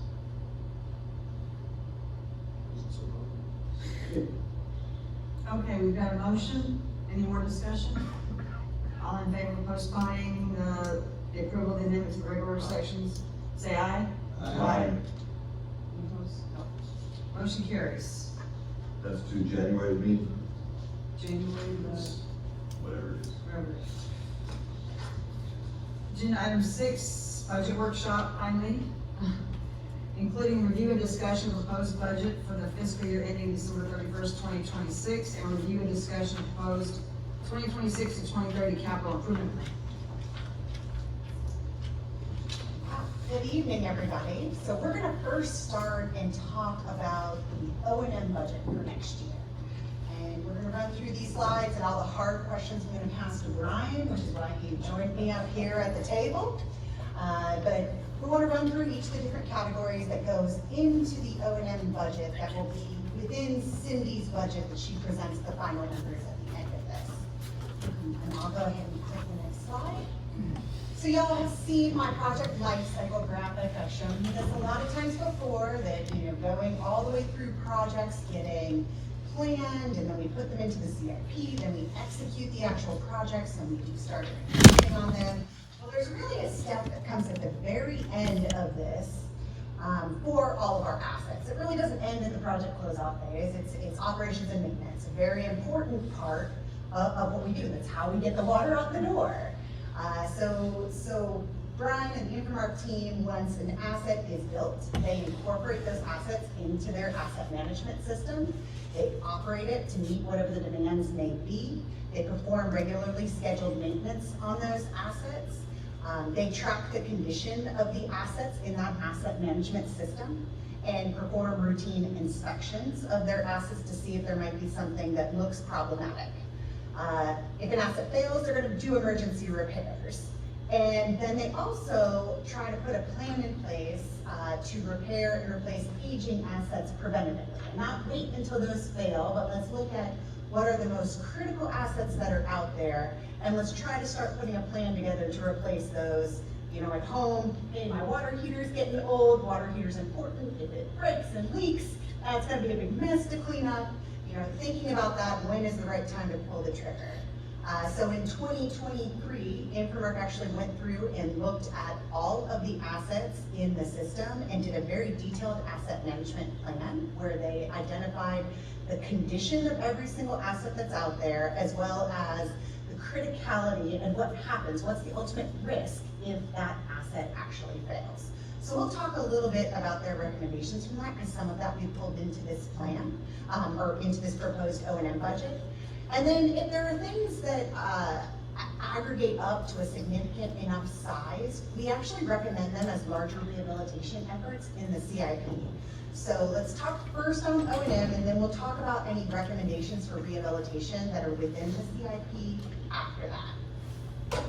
Okay, we've got a motion. Any more discussion? All in favor of postponing the approval of the amendment to the regular sections, say aye. Aye. Any opposed? No. Motion carries. That's to January meeting. January, Whatever it is. wherever it is. Agenda item 6, budget workshop finally, including review and discussion of proposed budget for the fiscal year ending December 31st, 2026, and review and discussion of proposed 2026 to 2030 capital improvement plan. Good evening, everybody. So we're gonna first start and talk about the O&M budget for next year. And we're gonna run through these slides, and all the hard questions I'm gonna pass to Brian, which is why he joined me up here at the table. But we wanna run through each of the different categories that goes into the O&M budget that will be within Cindy's budget that she presents the final numbers at the end of this. And I'll go ahead and click the next slide. So y'all have seen my project life cycle graphic. I've shown you this a lot of times before, that, you know, going all the way through projects, getting planned, and then we put them into the CIP, then we execute the actual projects, and we start working on them. Well, there's really a step that comes at the very end of this for all of our assets. It really doesn't end at the project closeout phase. It's operations and maintenance, a very important part of what we do. That's how we get the water out the door. So Brian and the Infomark team, once an asset is built, they incorporate those assets into their asset management system. They operate it to meet whatever the demands may be. They perform regularly scheduled maintenance on those assets. They track the condition of the assets in that asset management system and perform routine inspections of their assets to see if there might be something that looks problematic. If an asset fails, they're gonna do emergency repairs. And then they also try to put a plan in place to repair and replace aging assets preventatively. And not wait until those fail, but let's look at what are the most critical assets that are out there, and let's try to start putting a plan together to replace those. You know, at home, hey, my water heater's getting old, water heater's important, if it breaks and leaks, it's gonna be a big mess to clean up. You know, thinking about that, when is the right time to pull the trigger? So in 2023, Infomark actually went through and looked at all of the assets in the system and did a very detailed asset management plan where they identified the condition of every single asset that's out there, as well as the criticality and what happens, what's the ultimate risk if that asset actually fails. So we'll talk a little bit about their recommendations from that, because some of that we pulled into this plan, or into this proposed O&M budget. And then if there are things that aggregate up to a significant enough size, we actually recommend them as larger rehabilitation efforts in the CIP. So let's talk first on O&M, and then we'll talk about any recommendations for rehabilitation that are within the CIP after that.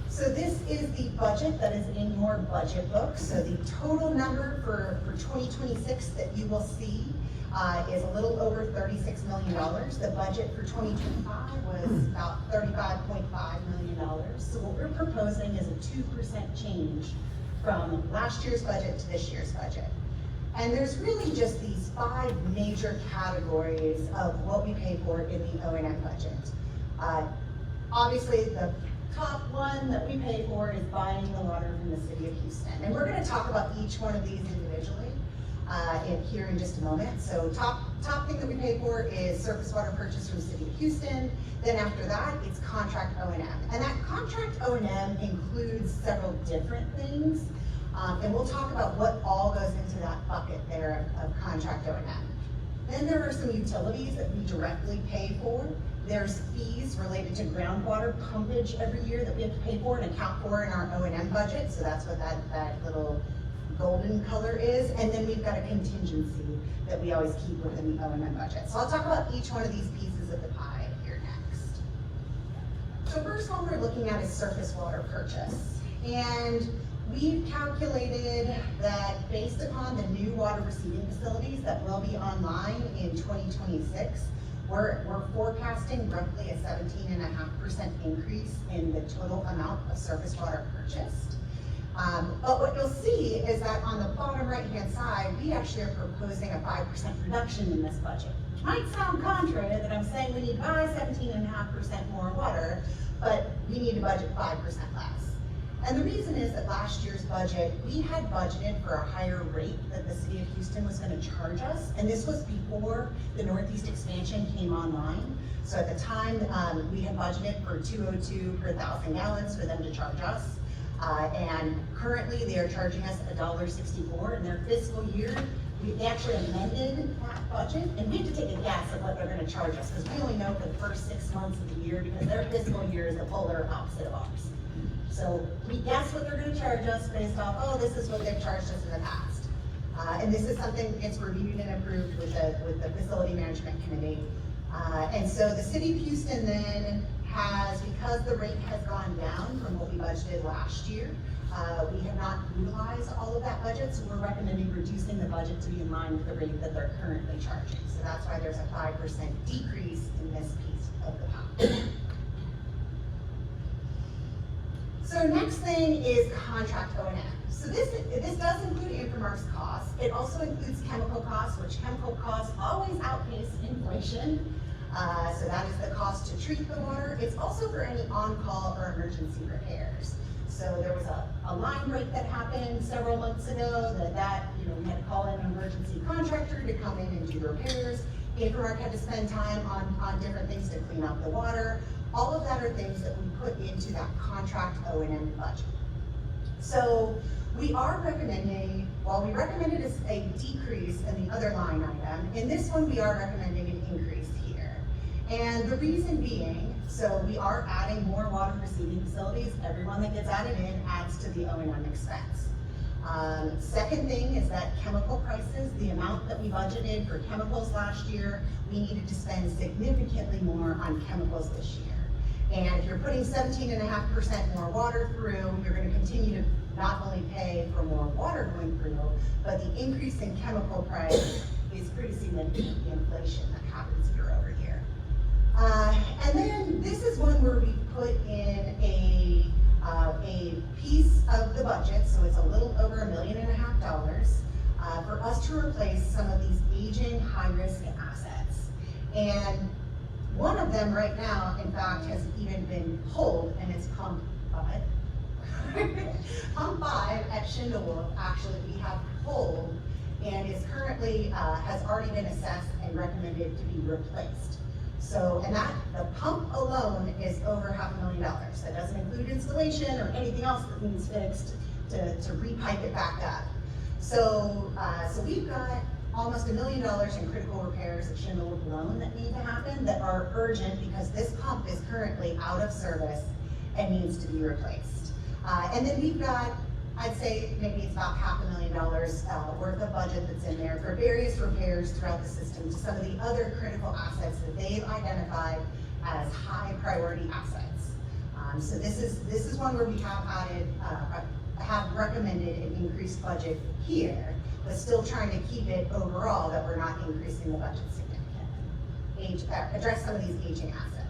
So this is the budget that is in your budget book. So the total number for 2026 that you will see is a little over $36 million. The budget for 2025 was about $35.5 million. So what we're proposing is a 2% change from last year's budget to this year's budget. And there's really just these 5 major categories of what we pay for in the O&M budget. Obviously, the top one that we pay for is buying the water from the city of Houston. And we're gonna talk about each one of these individually here in just a moment. So top thing that we pay for is surface water purchase from the city of Houston. Then after that, it's contract O&M. And that contract O&M includes several different things. And we'll talk about what all goes into that bucket there of contract O&M. Then there are some utilities that we directly pay for. There's fees related to groundwater pumpage every year that we have to pay for and account for in our O&M budget. So that's what that little golden color is. And then we've got a contingency that we always keep within the O&M budget. So I'll talk about each one of these pieces of the pie here next. So first one we're looking at is surface water purchase. And we've calculated that based upon the new water receiving facilities that will be online in 2026, we're forecasting roughly a 17.5% increase in the total amount of surface water purchased. But what you'll see is that on the bottom right-hand side, we actually are proposing a 5% reduction in this budget. Which might sound contrary that I'm saying we need to buy 17.5% more water, but we need to budget 5% less. And the reason is that last year's budget, we had budgeted for a higher rate that the city of Houston was going to charge us. And this was before the Northeast expansion came online. So at the time, we had budgeted for $2.02 per 1,000 gallons for them to charge us. And currently they are charging us $1.64 in their fiscal year. They actually amended that budget, and we have to take a guess at what they're going to charge us because we only know for the first 6 months of the year because their fiscal year is the polar opposite of ours. So we guess what they're going to charge us based off, oh, this is what they've charged us in the past. And this is something that gets reviewed and approved with the Facility Management Committee. And so the city of Houston then has, because the rate has gone down from what we budgeted last year, we have not utilized all of that budget, so we're recommending reducing the budget to be in line with the rate that they're currently charging. So that's why there's a 5% decrease in this piece of the pie. So next thing is contract O&M. So this does include Infomark's costs. It also includes chemical costs, which chemical costs always outpace inflation. So that is the cost to treat the water. It's also for any on-call or emergency repairs. So there was a line break that happened several months ago that we had to call in an emergency contractor to come in and do repairs. Infomark had to spend time on different things to clean up the water. All of that are things that we put into that contract O&M budget. So we are recommending, while we recommended a decrease in the other line item, in this one we are recommending an increase here. And the reason being, so we are adding more water receiving facilities. Everyone that gets added in adds to the O&M expense. Second thing is that chemical prices, the amount that we budgeted for chemicals last year, we needed to spend significantly more on chemicals this year. And if you're putting 17.5% more water through, you're going to continue to not only pay for more water going through, but the increase in chemical price is pretty significant, the inflation that happens year over year. And then this is one where we put in a piece of the budget, so it's a little over $1.5 million, for us to replace some of these aging high-risk assets. And one of them right now, in fact, has even been pulled, and it's pump 5. Pump 5 at Schindewolf, actually, we have pulled, and is currently, has already been assessed and recommended to be replaced. So, and the pump alone is over $500,000. That doesn't include installation or anything else that needs fixed to re-pipe it back up. So, so we've got almost $1 million in critical repairs at Schindewolf alone that need to happen that are urgent because this pump is currently out of service and needs to be replaced. And then we've got, I'd say maybe it's about $500,000 worth of budget that's in there for various repairs throughout the system to some of the other critical assets that they've identified as high priority assets. So this is one where we have added, have recommended an increased budget here. but still trying to keep it overall that we're not increasing the budget significantly. Address some of these aging assets.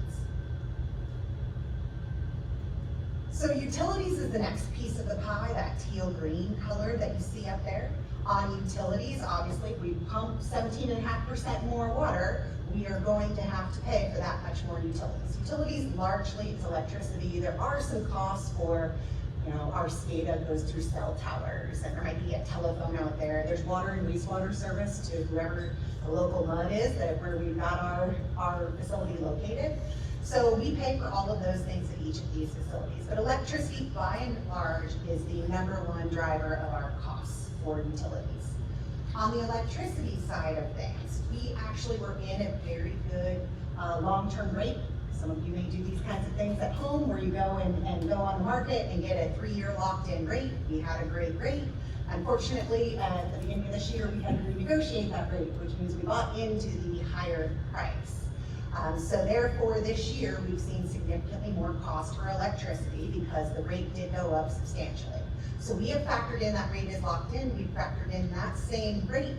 So utilities is the next piece of the pie, that teal green color that you see up there. On utilities, obviously, if we pump 17.5% more water, we are going to have to pay for that much more utilities. Utilities, largely, it's electricity. There are some costs for, our SCADA goes through cell towers, and there might be a telephone out there. There's water and wastewater service to whoever the local MUD is, where we've got our facility located. So we pay for all of those things at each of these facilities. But electricity, by and large, is the #1 driver of our costs for utilities. On the electricity side of things, we actually were in a very good long-term rate. Some of you may do these kinds of things at home where you go and go on the market and get a 3-year locked-in rate. We had a great rate. Unfortunately, at the beginning of this year, we had to renegotiate that rate, which means we bought into the higher price. So therefore, this year, we've seen significantly more cost for electricity because the rate did go up substantially. So we have factored in, that rate is locked in, we've factored in that same rate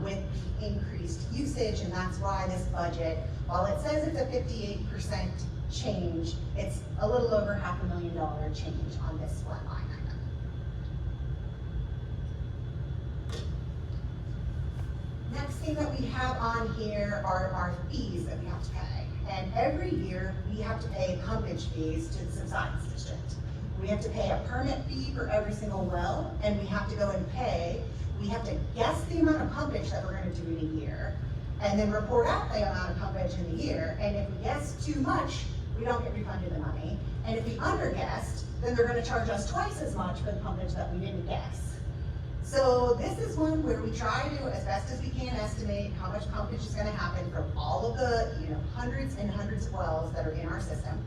with the increased usage, and that's why this budget, while it says it's a 58% change, it's a little over $500,000 change on this one line item. Next thing that we have on here are our fees that we have to pay. And every year, we have to pay pumpage fees to the subsidence district. We have to pay a permit fee for every single well, and we have to go and pay. We have to guess the amount of pumpage that we're gonna do in a year, and then report out the amount of pumpage in the year. And if we guess too much, we don't get refunded the money. And if we underguessed, then they're gonna charge us twice as much for the pumpage that we didn't guess. So this is one where we try to, as best as we can, estimate how much pumpage is gonna happen from all of the hundreds and hundreds of wells that are in our system.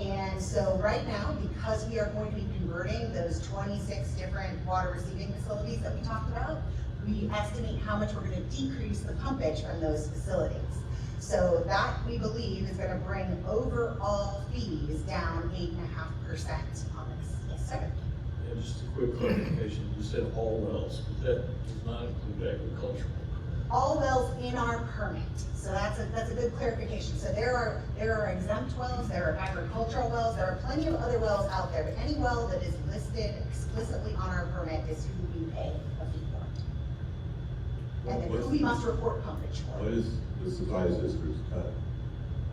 And so right now, because we are going to be converting those 26 different water receiving facilities that we talked about, we estimate how much we're gonna decrease the pumpage from those facilities. So that, we believe, is gonna bring overall fees down 8.5% on this. Yes, sir. Yeah, just a quick clarification, you said all wells, but that does not include agricultural. All wells in our permit. So that's a good clarification. So there are exempt wells, there are agricultural wells, there are plenty of other wells out there, but any well that is listed explicitly on our permit is who we pay a fee for. And then who we must report pumpage for. What is the subsidence district's cut?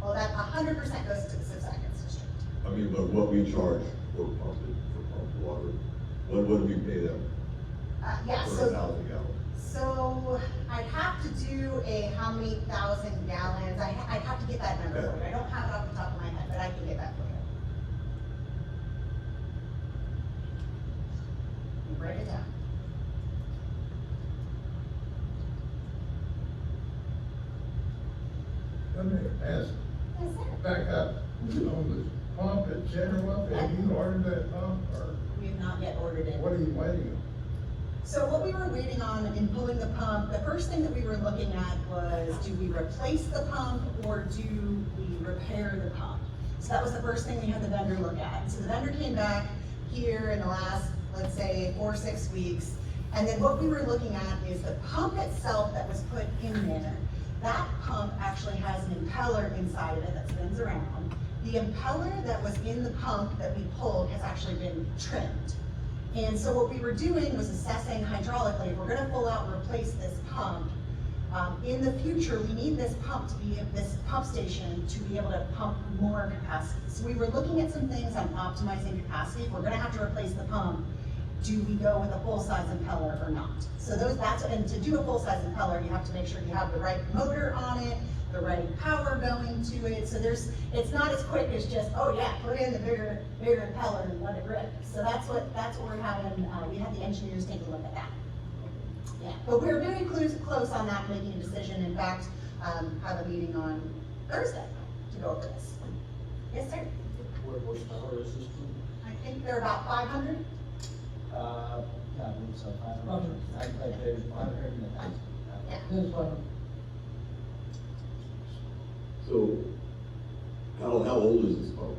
Well, that 100% goes to the subsidence district. I mean, but what we charge for pumping, for pumped water, what do we pay them? Yeah, For 1,000 gallons? So I'd have to do a how many thousand gallons, I'd have to get that number for you. I don't have it off the top of my head, but I can get that for you. You write it down. Let me ask, Yes, sir. back up, on this pump at NHCRWA, have you ordered that pump, or We have not yet ordered it. what are you waiting on? So what we were waiting on in pulling the pump, the first thing that we were looking at was, do we replace the pump or do we repair the pump? So that was the first thing we had the vendor look at. So the vendor came back here in the last, let's say, 4 or 6 weeks. And then what we were looking at is the pump itself that was put in there. That pump actually has an impeller inside of it that spins around. The impeller that was in the pump that we pulled has actually been trimmed. And so what we were doing was assessing hydraulically, if we're gonna full out replace this pump, in the future, we need this pump station to be able to pump more capacity. So we were looking at some things on optimizing capacity. If we're gonna have to replace the pump, do we go with a full-size impeller or not? So and to do a full-size impeller, you have to make sure you have the right motor on it, the right power going to it. So it's not as quick as just, oh yeah, put in the bigger impeller and let it rip. So that's what we're having, we had the engineers take a look at that. Yeah, but we're very close on that, making a decision. In fact, have a meeting on Thursday to go over this. Yes, sir. What horsepower is this one? I think they're about 500. Yeah, I believe so, 500. There's 500 in the past. Yeah. So, how old is this pump?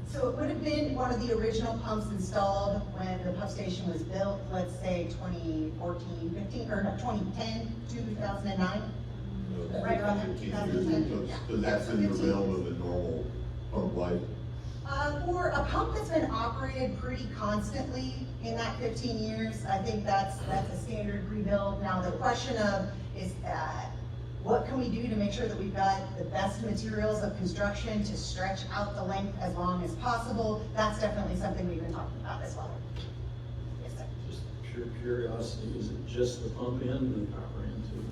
So it would have been one of the original pumps installed when the pump station was built, let's say 2014, 15, or no, 2010, 2009. Right around there, 2010, yeah. Does that in the realm of a normal pump life? For a pump that's been operated pretty constantly in that 15 years, I think that's a standard rebuild. Now, the question of is, what can we do to make sure that we've got the best materials of construction to stretch out the length as long as possible? That's definitely something we've been talking about as well. Yes, sir. Just pure curiosity, is it just the pump end and the power end too?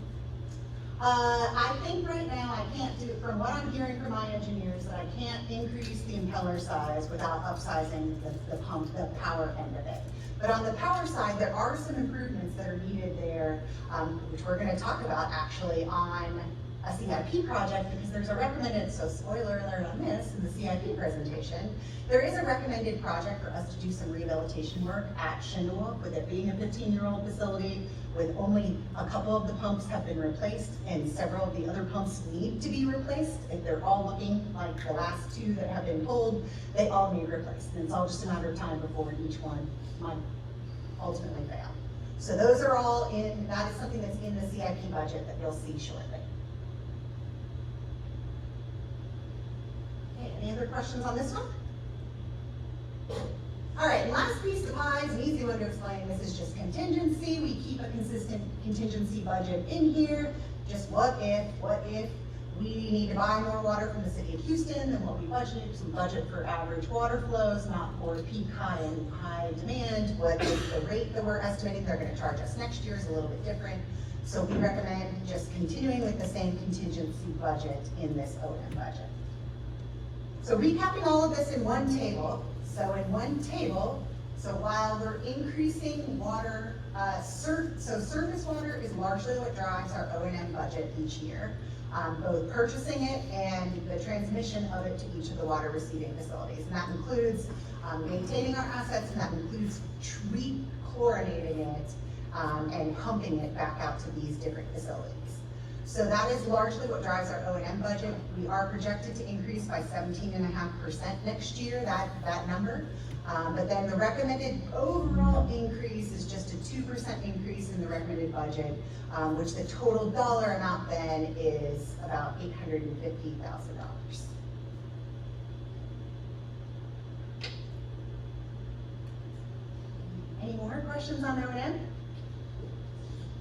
I think right now I can't do, from what I'm hearing from my engineers, that I can't increase the impeller size without upsizing the pump, the power end of it. But on the power side, there are some improvements that are needed there, which we're gonna talk about actually on a CIP project, because there's a recommended, so spoiler alert on this, in the CIP presentation, there is a recommended project for us to do some rehabilitation work at Shinnewook, with it being a 15-year-old facility, with only a couple of the pumps have been replaced, and several of the other pumps need to be replaced. If they're all looking like the last two that have been pulled, they all need replaced, and it's all just a matter of time before each one might ultimately fail. So those are all in, that is something that's in the CIP budget that you'll see shortly. Okay, any other questions on this one? All right, last piece of the pie is an easy one to explain. This is just contingency. We keep a consistent contingency budget in here. Just what if we need to buy more water from the city of Houston than what we budgeted, because we budget for average water flows, not for peak high and high demand. What is the rate that we're estimating they're gonna charge us next year is a little bit different. So we recommend just continuing with the same contingency budget in this O&M budget. So recapping all of this in one table. So in one table, so while we're increasing water, so surface water is largely what drives our O&M budget each year, both purchasing it and the transmission of it to each of the water receiving facilities. And that includes maintaining our assets, and that includes chlorinating it and pumping it back out to these different facilities. So that is largely what drives our O&M budget. We are projected to increase by 17.5% next year, that number. But then the recommended overall increase is just a 2% increase in the recommended budget, which the total dollar amount then is about $850,000. Any more questions on O&M?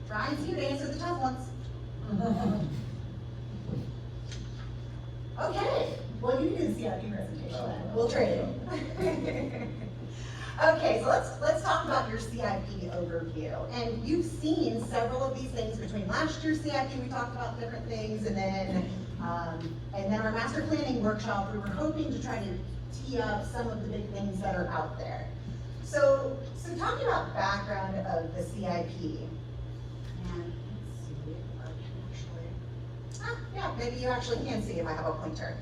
Brian's here to answer the tough ones. Okay, well, you can do the CIP presentation then. We'll trade it. Okay, so let's talk about your CIP overview. And you've seen several of these things between last year's CIP, we talked about different things, and then our master planning workshop, we were hoping to try to tee up some of the big things that are out there. So talking about background of the CIP, yeah, maybe you actually can see if I have a pointer.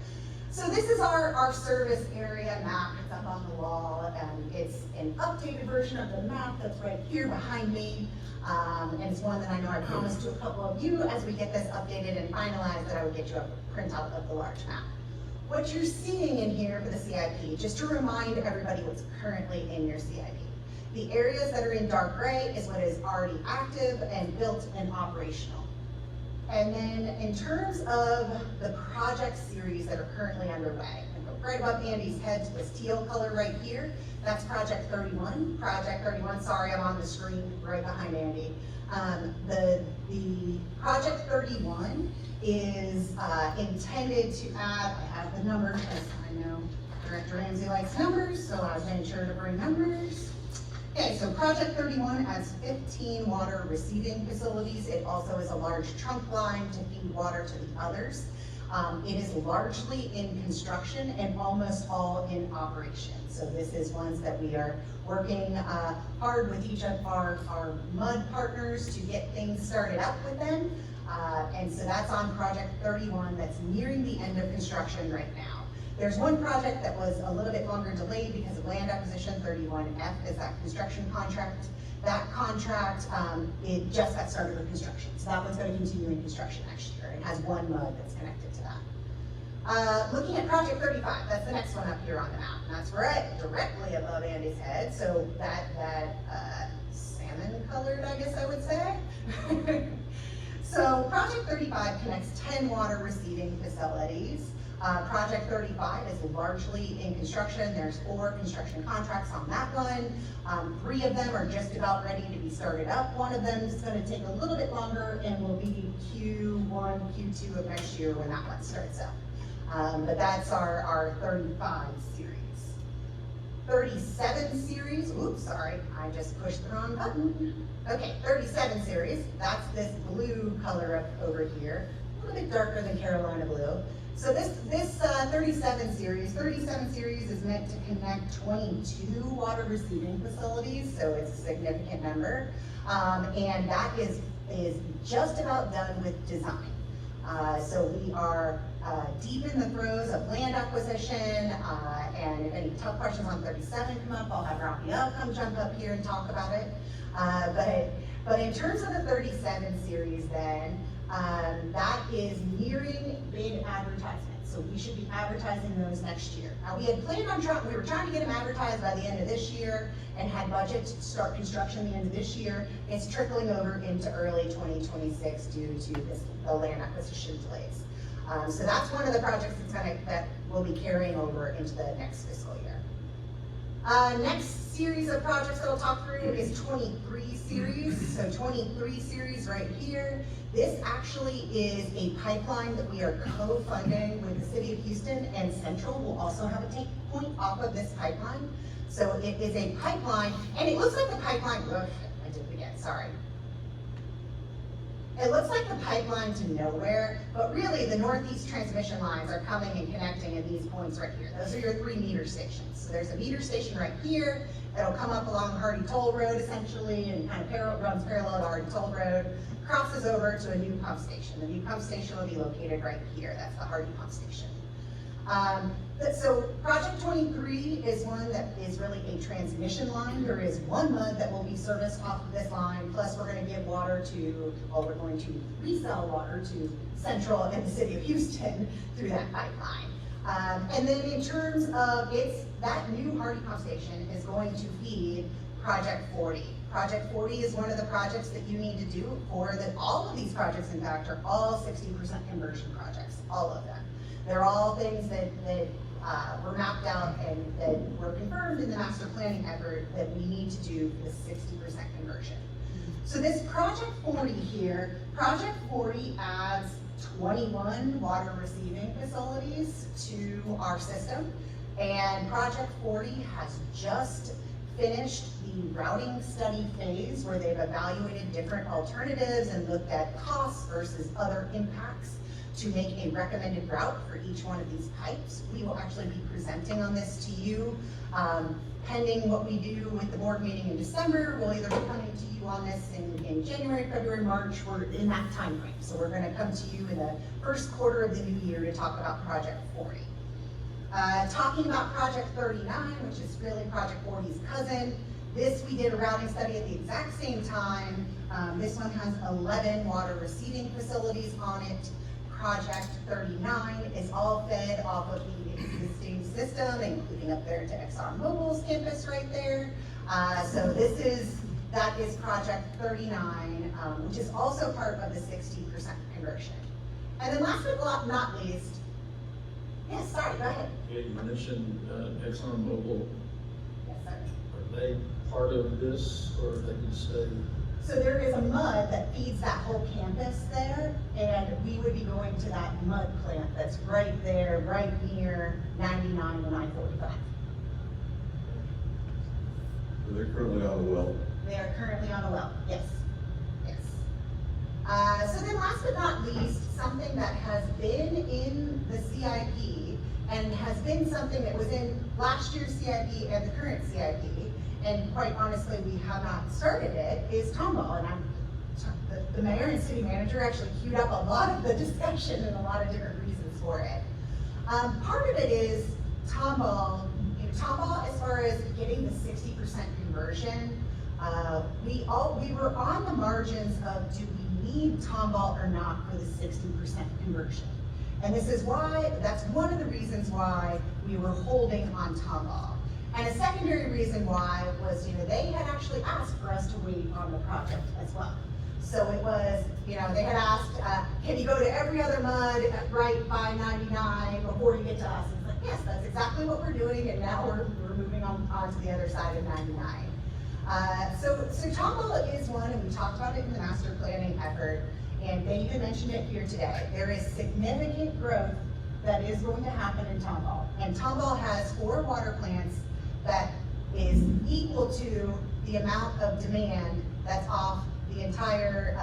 So this is our service area map. It's up on the wall, and it's an updated version of the map that's right here behind me. And it's one that I know I promised to a couple of you as we get this updated and finalized that I would get you a printout of the large map. What you're seeing in here for the CIP, just to remind everybody what's currently in your CIP. The areas that are in dark gray is what is already active and built and operational. And then in terms of the project series that are currently underway, and go right above Andy's head to this teal color right here, that's Project 31. Project 31, sorry, I'm on the screen right behind Andy. The Project 31 is intended to add, I have the numbers, because I know Director Ramsey likes numbers, so I made sure to bring numbers. Okay, so Project 31 has 15 water receiving facilities. It also is a large trunk line to feed water to the others. It is largely in construction and almost all in operation. So this is ones that we are working hard with each of our MUD partners to get things started up with them. And so that's on Project 31 that's nearing the end of construction right now. There's one project that was a little bit longer delayed because of land acquisition. 31F is that construction contract. That contract, it just got started with construction. So that one's going to continue in construction next year. It has one MUD that's connected to that. Looking at Project 35, that's the next one up here on the map, and that's right directly above Andy's head, so that salmon colored, I guess I would say. So Project 35 connects 10 water receiving facilities. Project 35 is largely in construction. There's 4 construction contracts on that one. 3 of them are just about ready to be started up. One of them is going to take a little bit longer and will be Q1, Q2 of next year when that one starts up. But that's our 35 series. 37 series, oops, sorry, I just pushed the wrong button. Okay, 37 series, that's this blue color up over here, a little bit darker than Carolina blue. So this 37 series is meant to connect 22 water receiving facilities, so it's a significant number. And that is just about done with design. So we are deep in the throes of land acquisition, and if any tough questions on 37 come up, I'll have Raphael come jump up here and talk about it. But in terms of the 37 series then, that is nearing bid advertisement. So we should be advertising those next year. Now we had planned on we were trying to get them advertised by the end of this year and had budget to start construction the end of this year. It's trickling over into early 2026 due to the land acquisition delays. So that's one of the projects that will be carrying over into the next fiscal year. Next series of projects that I'll talk through is 23 series. So 23 series right here. This actually is a pipeline that we are co-funding with the City of Houston, and Central will also have a take point off of this pipeline. So it is a pipeline, and it looks like the pipeline, I did it again, sorry. It looks like the pipeline to nowhere, but really the northeast transmission lines are coming and connecting at these points right here. Those are your 3 meter stations. So there's a meter station right here that'll come up along Hardy Toll Road essentially and kind of runs parallel to Hardy Toll Road, crosses over to a new pump station. The new pump station will be located right here. That's the Hardy pump station. So Project 23 is one that is really a transmission line. There is 1 mud that will be serviced off of this line, plus we're going to give water to, well, we're going to resell water to Central and the City of Houston through that pipeline. And then in terms of that new Hardy pump station is going to feed Project 40. Project 40 is one of the projects that you need to do all of these projects, in fact, are all 60% conversion projects, all of them. They're all things that were mapped out and that were confirmed in the master planning effort that we need to do for the 60% conversion. So this Project 40 here, Project 40 adds 21 water receiving facilities to our system, and Project 40 has just finished the routing study phase where they've evaluated different alternatives and looked at costs versus other impacts to make a recommended route for each one of these pipes. We will actually be presenting on this to you. Pending what we do with the board meeting in December, we'll either be coming to you on this in January, February, March, we're in that time frame. So we're gonna come to you in the first quarter of the new year to talk about Project 40. Talking about Project 39, which is really Project 40's cousin. This, we did a routing study at the exact same time. This one has 11 water receiving facilities on it. Project 39 is all fed off of the existing system, including up there to ExxonMobil's campus right there. So that is Project 39, which is also part of the 60% conversion. And then last but not least, yes, sorry, go ahead. Okay, you mentioned ExxonMobil. Yes, sir. Are they part of this, or they can say? So there is a mud that feeds that whole campus there, and we would be going to that mud plant that's right there, right near 99 and I-45. So they're currently on a well. They are currently on a well, yes, yes. So then last but not least, something that has been in the CIP and has been something that was in last year's CIP and the current CIP, and quite honestly, we have not started it, is Tomball. And the mayor and city manager actually queued up a lot of the discussion and a lot of different reasons for it. Part of it is Tomball, Tomball, as far as getting the 60% conversion, we were on the margins of do we need Tomball or not for the 60% conversion. And this is why, that's one of the reasons why we were holding on Tomball. And a secondary reason why was, they had actually asked for us to wait on the project as well. So it was, they had asked, can you go to every other mud right by 99 before you get to us? And it's like, yes, that's exactly what we're doing, and now we're moving on to the other side of 99. So Tomball is one, and we talked about it in the master planning effort, and they even mentioned it here today. There is significant growth that is going to happen in Tomball. And Tomball has 4 water plants that is equal to the amount of demand that's off the entire,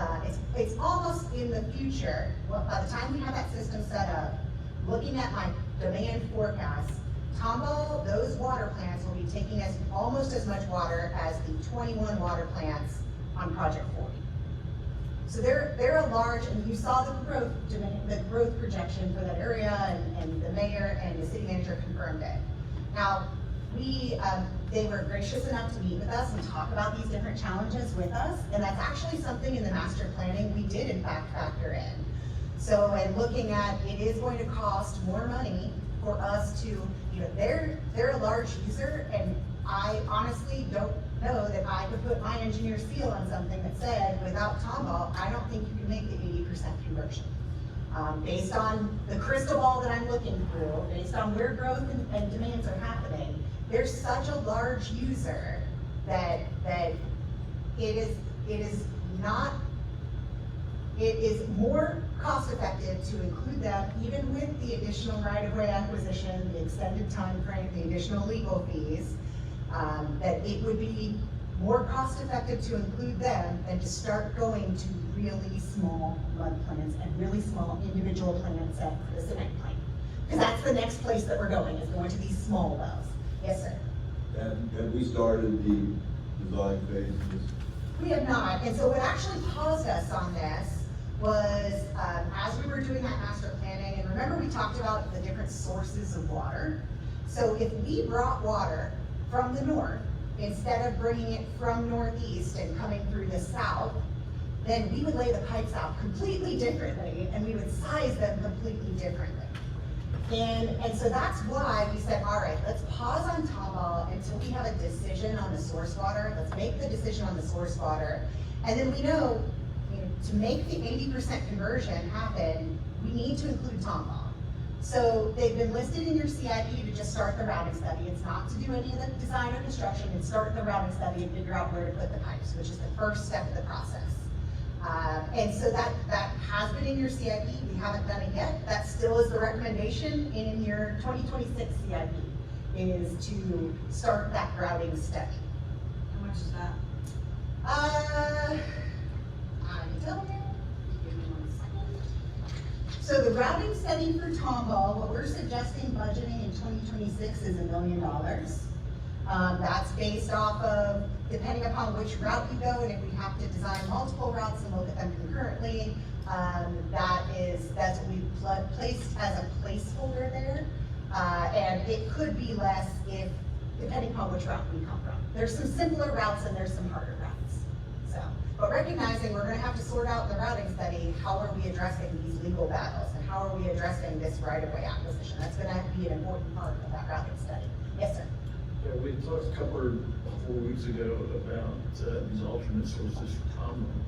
it's almost in the future. Well, by the time we have that system set up, looking at my demand forecast, Tomball, those water plants will be taking us almost as much water as the 21 water plants on Project 40. So they're a large, and you saw the growth demand, the growth projection for that area, and the mayor and the city manager confirmed it. Now, they were gracious enough to meet with us and talk about these different challenges with us, and that's actually something in the master planning we did in fact factor in. So in looking at, it is going to cost more money for us to, they're a large user, and I honestly don't know that I could put my engineer's seal on something that said, without Tomball, I don't think you can make the 80% conversion. Based on the crystal ball that I'm looking through, based on where growth and demands are happening, there's such a large user that it is more cost effective to include them, even with the additional right-of-way acquisition, the extended time frame, the additional legal fees, that it would be more cost effective to include them than to start going to really small mud plants and really small individual plants at the cement plant. Because that's the next place that we're going, is going to these small wells. Yes, sir. Have we started the design phase? We have not, and so what actually paused us on this was, as we were doing that master planning, and remember we talked about the different sources of water. So if we brought water from the north, instead of bringing it from northeast and coming through the south, then we would lay the pipes out completely differently, and we would size them completely differently. And so that's why we said, all right, let's pause on Tomball until we have a decision on the source water. Let's make the decision on the source water. And then we know, to make the 80% conversion happen, we need to include Tomball. So they've been listed in your CIP to just start the routing study. It's not to do any of the design or construction, it's start the routing study and figure out where to put the pipes, which is the first step of the process. And so that has been in your CIP. We haven't done it yet. That still is the recommendation in your 2026 CIP, is to start that routing study. How much is that? I can tell you. Give me 1 second. So the routing study for Tomball, what we're suggesting budgeting in 2026 is $1 million. That's based off of, depending upon which route you go, and if we have to design multiple routes and look at them concurrently, that's what we placed as a placeholder there. And it could be less if, depending upon which route we come from. There's some simpler routes and there's some harder routes. So, but recognizing we're gonna have to sort out in the routing study, how are we addressing these legal battles, and how are we addressing this right-of-way acquisition? That's gonna be an important part of that routing study. Yes, sir. Yeah, we talked a couple or 4 weeks ago about these alternate sources for Tomball.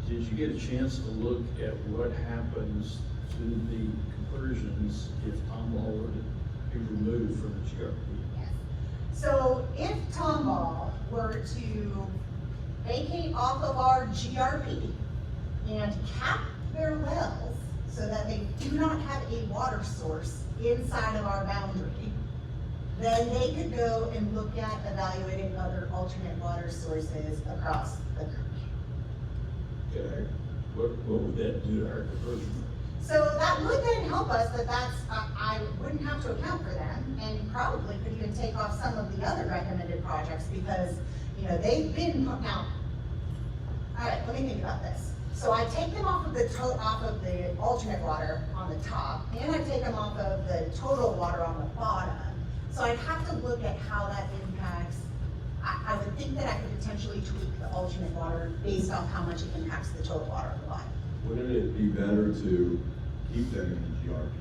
Did you get a chance to look at what happens to the conversions if Tomball were to be removed from the GRP? Yes. So if Tomball were to vacate off of our GRP and cap their wells so that they do not have a water source inside of our boundary, then they could go and look at evaluating other alternate water sources across the creek. Okay, what would that do to our conversion? So that would then help us, I wouldn't have to account for them, and probably could even take off some of the other recommended projects, because, they've been, now, all right, let me think about this. So I take them off of the alternate water on the top, and I take them off of the total water on the bottom. So I'd have to look at how that impacts. I would think that I could potentially tweak the alternate water based on how much it impacts the total water on the bottom. Wouldn't it be better to keep them in the GRP,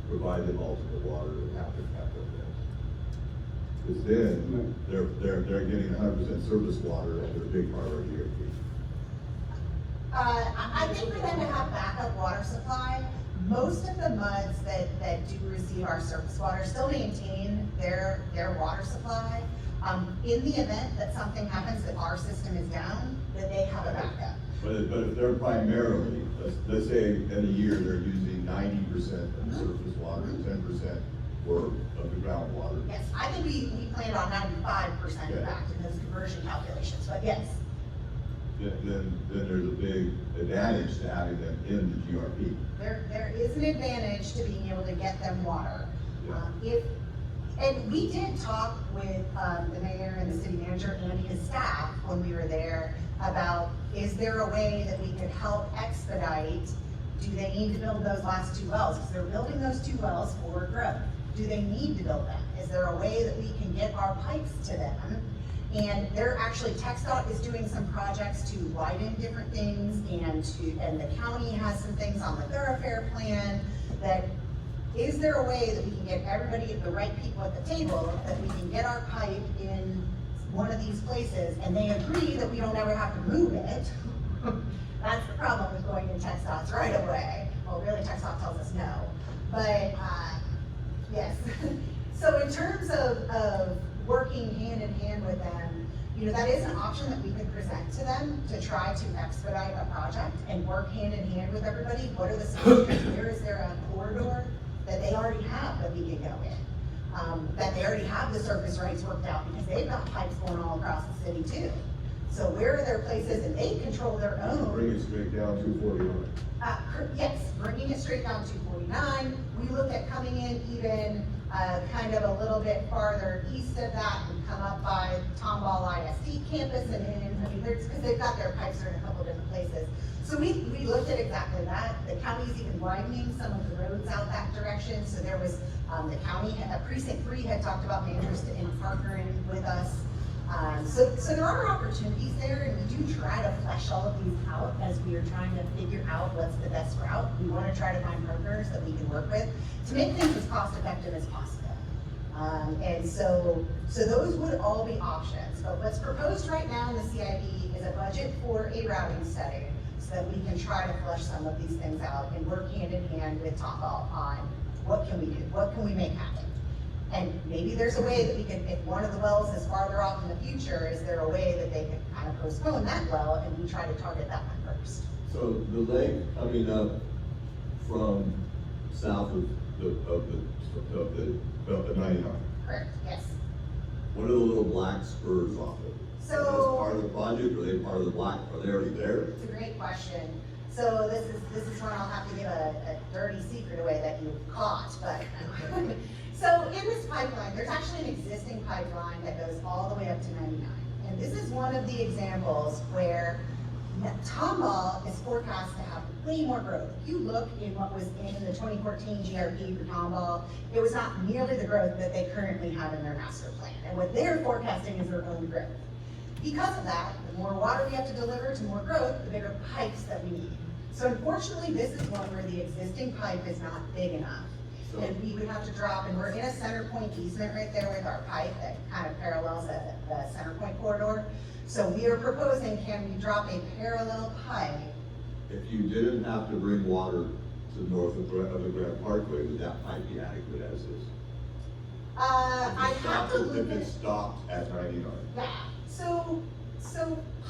provide them ultimate water and have them cap their bills? Because then, they're getting 100% surface water and they're a big part of our GRP. I think for them to have backup water supply, most of the MUDs that do receive our surface water still maintain their water supply. In the event that something happens, that our system is down, that they have a backup. But if they're primarily, let's say in a year, they're using 90% of the surface water and 10% of the groundwater. Yes, I think we planned on 95% in fact in those conversion calculations, but yes. Then there's a big advantage to having them in the GRP. There is an advantage to being able to get them water. Yeah. And we did talk with the mayor and the city manager and his staff when we were there about, is there a way that we could help expedite? Do they need to build those last 2 wells? Because they're building those 2 wells for growth. Do they need to build them? Is there a way that we can get our pipes to them? And they're actually, TxDOT is doing some projects to widen different things, and the county has some things on the thoroughfare plan. That, is there a way that we can get everybody, the right people at the table, that we can get our pipe in one of these places, and they agree that we don't ever have to move it? That's the problem with going in TxDOT's right of way. Well, really, TxDOT tells us no, but, yes. So in terms of working hand in hand with them, you know, that is an option that we could present to them to try to expedite a project and work hand in hand with everybody. What are the solutions? Where is there a corridor that they already have that we can go in? That they already have the surface rights worked out, because they've got pipes going all across the city too. So where are their places, and they control their own. Bring it straight down 249. Yes, bringing it straight down to 249. We looked at coming in even kind of a little bit farther east of that and come up by Tomball ISD campus and in, I mean, because they've got their pipes are in a couple different places. So we looked at exactly that. The county's even widening some of the roads out that direction. So there was, the county, Precinct 3 had talked about an interest in partnering with us. So there are opportunities there, and we do try to flesh all of these out as we are trying to figure out what's the best route. We want to try to find partners that we can work with to make things as cost effective as possible. And so those would all be options. But what's proposed right now in the CIP is a budget for a routing study, so that we can try to flesh some of these things out and work hand in hand with Tomball on what can we do, what can we make happen. And maybe there's a way that we can, if one of the wells is farther off in the future, is there a way that they can kind of postpone that well and we try to target that one first? So the lake coming up from south of the 99. Correct, yes. What are the little black spurs off it? So- Is this part of the project, or are they part of the black, are they already there? It's a great question. So this is one I'll have to give a dirty secret away that you caught, but. So in this pipeline, there's actually an existing pipeline that goes all the way up to 99. And this is one of the examples where Tomball is forecast to have way more growth. If you look in what was in the 2014 GRP for Tomball, it was not nearly the growth that they currently have in their master plan. And what they're forecasting is their own growth. Because of that, the more water we have to deliver to more growth, the bigger pipes that we need. So unfortunately, this is one where the existing pipe is not big enough. And we would have to drop, and we're in a center point easement right there with our pipe that kind of parallels the center point corridor. So we are proposing, can we drop a parallel pipe? If you didn't have to bring water to north of the Grand Parkway, would that pipe be adequate as is? I have to look If at. it stopped at 99? Yeah, so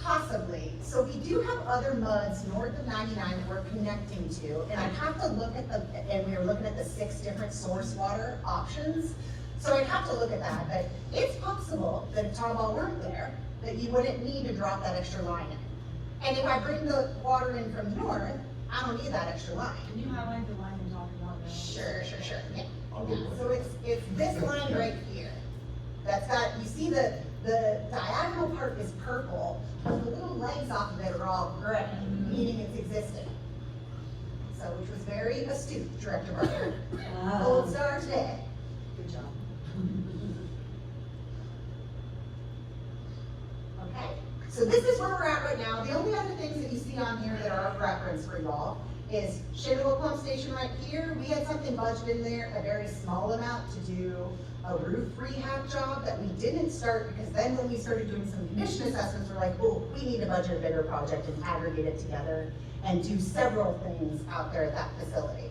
possibly. So we do have other MUDs north of 99 that we're connecting to, and I'd have to look at and we were looking at the 6 different source water options. So I'd have to look at that, but it's possible that if Tomball weren't there, that you wouldn't need to drop that extra line in. And if I bring the water in from the north, I don't need that extra line. Can you highlight the line you're talking about now? Sure, yeah. I'll go for So it's this line right here. That's got, you see the diagonal part is purple, but the little legs off of it are all gray, meaning it's existing. So, which was very astute, Director Barker. Gold star today. Good job. Okay, So this is where we're at right now. The only other things that you see on here that are of reference for y'all is Shenandoah Pump Station right here. We had something budgeted in there, a very small amount to do a roof rehab job that we didn't start, because then when we started doing some condition assessments, we're like, oh, we need to budget a bigger project and aggregate it together and do several things out there at that facility.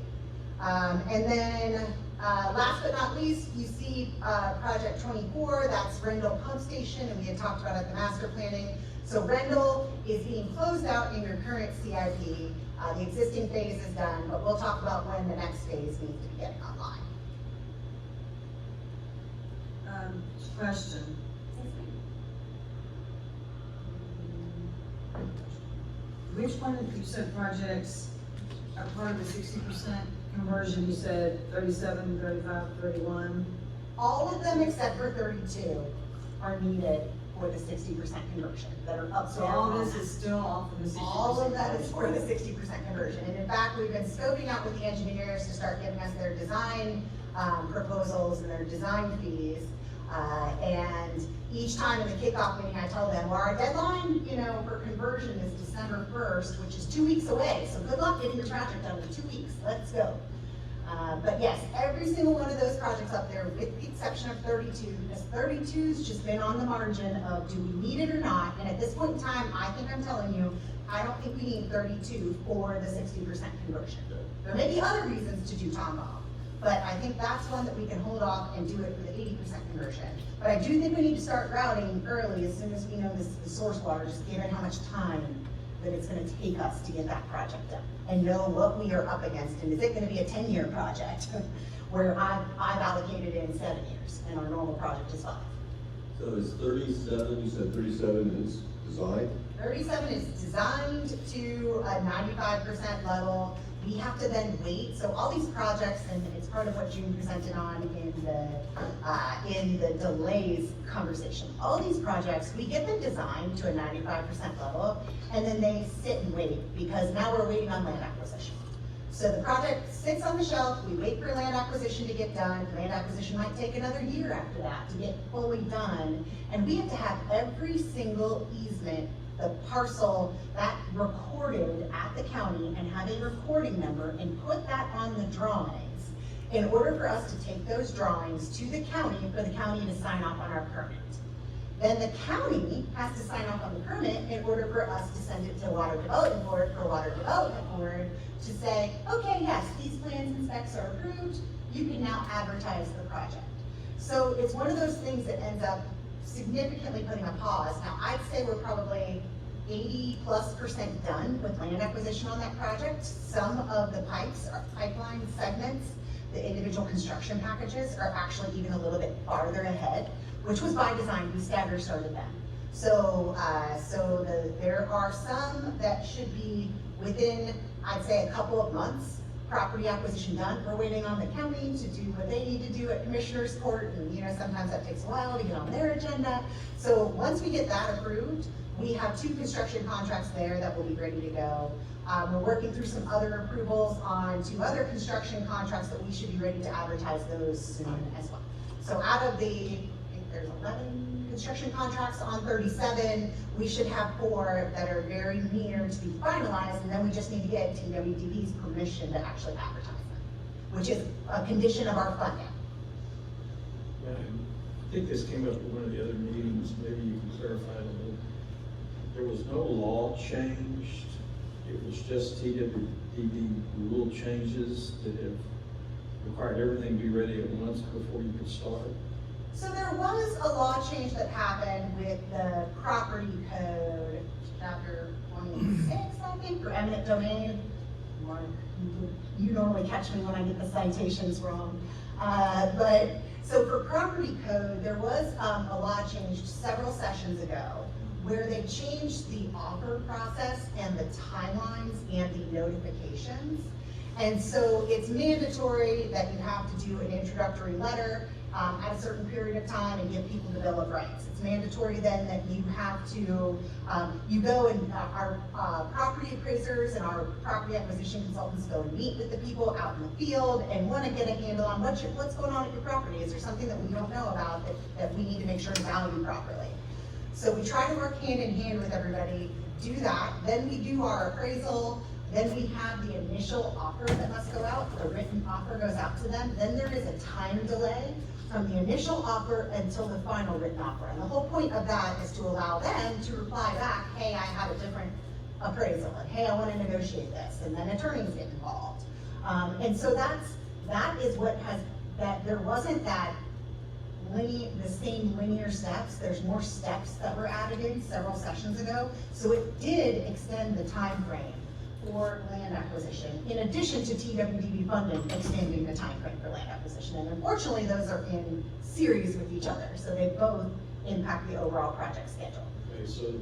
And then last but not least, you see project 24, that's Rendell Pump Station, and we had talked about at the master planning. So Rendell is being closed out in your current CIP. The existing phase is done, but we'll talk about when the next phase needs to be getting online. Question. Which one of you said projects are part of the 60% conversion? You said 37, 35, 31. All of them except for 32 are needed for the 60% conversion that are up So there. all on this that. is still off of the 60%. All of that is for the 60% conversion. And in fact, we've been scoping out with the engineers to start giving us their design proposals and their design fees. And each time in the kickoff meeting, I tell them, well, our deadline, for conversion is December 1st, which is 2 weeks away. So good luck getting your project done in 2 weeks. Let's go. But yes, every single one of those projects up there, with the exception of 32, because 32's just been on the margin of do we need it or not. And at this point in time, I think I'm telling you, I don't think we need 32 for the 60% conversion. There may be other reasons to do Tomahawk, but I think that's one that we can hold off and do it for the 80% conversion. But I do think we need to start routing early as soon as we know the source water, just given how much time that it's gonna take us to get that project done and know what we are up against. And is it gonna be a 10-year project where I've allocated in 7 years and our normal project is 5? So is 37, you said 37 is designed? 37 is designed to a 95% level. We have to then wait. So all these projects, and it's part of what June presented on in the delays conversation. All these projects, we get them designed to a 95% level, and then they sit and wait because now we're waiting on land acquisition. So the project sits on the shelf, we wait for land acquisition to get done. Land acquisition might take another year after that to get fully done. And we have to have every single easement, the parcel, that recorded at the county and have a recording number and put that on the drawings in order for us to take those drawings to the county for the county to sign off on our permit. Then the county has to sign off on the permit in order for us to send it to Water Development Board for Water Development Board to say, okay, yes, these plans and specs are approved, you can now advertise the project. So it's one of those things that ends up significantly putting a pause. Now, I'd say we're probably 80+% done with land acquisition on that project. Some of the pipes or pipeline segments, the individual construction packages are actually even a little bit farther ahead, which was by design. We stagger started them. So, there are some that should be within, I'd say, a couple of months, property acquisition done. We're waiting on the county to do what they need to do at Commissioner's Court, and sometimes that takes a while to get on their agenda. So once we get that approved, we have 2 construction contracts there that will be ready to go. We're working through some other approvals on 2 other construction contracts that we should be ready to advertise those soon as well. So out of the, I think there's 11 construction contracts on 37, we should have 4 that are very near to be finalized, and then we just need to get TWDB's permission to actually advertise them, which is a condition of our funding. Yeah, I think this came up at one of the other meetings, maybe you can clarify it a little. There was no law changed, it was just TWDB rule changes that have required everything to be ready at once before you could start. So there was a law change that happened with the property code, chapter 26, I think, for eminent domain. You normally catch me when I get the citations wrong. But so for property code, there was a law changed several sessions ago where they changed the offer process and the timelines and the notifications. And so it's mandatory that you have to do an introductory letter at a certain period of time and give people the Bill of Rights. It's mandatory then that you have to, you go and our property appraisers and our property acquisition consultants go and meet with the people out in the field and want to get a handle on what's going on at your property. Is there something that we don't know about that we need to make sure to value properly? So we try to work hand in hand with everybody, do that, then we do our appraisal, then we have the initial offer that must go out, the written offer goes out to them, then there is a time delay from the initial offer until the final written offer. And the whole point of that is to allow them to reply back, hey, I have a different appraisal, and hey, I wanna negotiate this, and then attorneys get involved. And so that is what has, that there wasn't the same linear steps. There's more steps that were added in several sessions ago. So it did extend the time frame for land acquisition, in addition to TWDB funding extending the time frame for land acquisition. And unfortunately, those are in series with each other, so they both impact the overall project schedule. Okay, so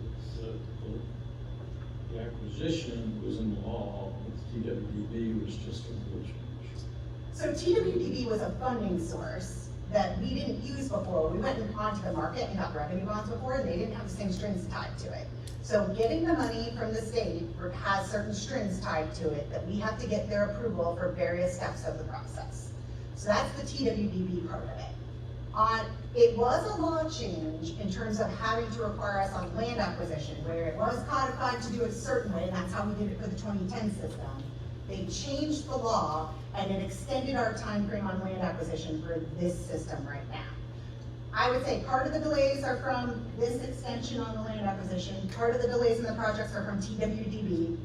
the acquisition was in the law, but TWDB was just a rule change. So TWDB was a funding source that we didn't use before. We went onto the market and got revenue bonds before, and they didn't have the same strings tied to it. So getting the money from the state has certain strings tied to it that we have to get their approval for various steps of the process. So that's the TWDB part of it. It was a law change in terms of having to require us on land acquisition, where it was codified to do it a certain way, and that's how we did it for the 2010 system. They changed the law, and it extended our time frame on land acquisition for this system right now. I would say part of the delays are from this extension on the land acquisition, part of the delays in the projects are from TWDB.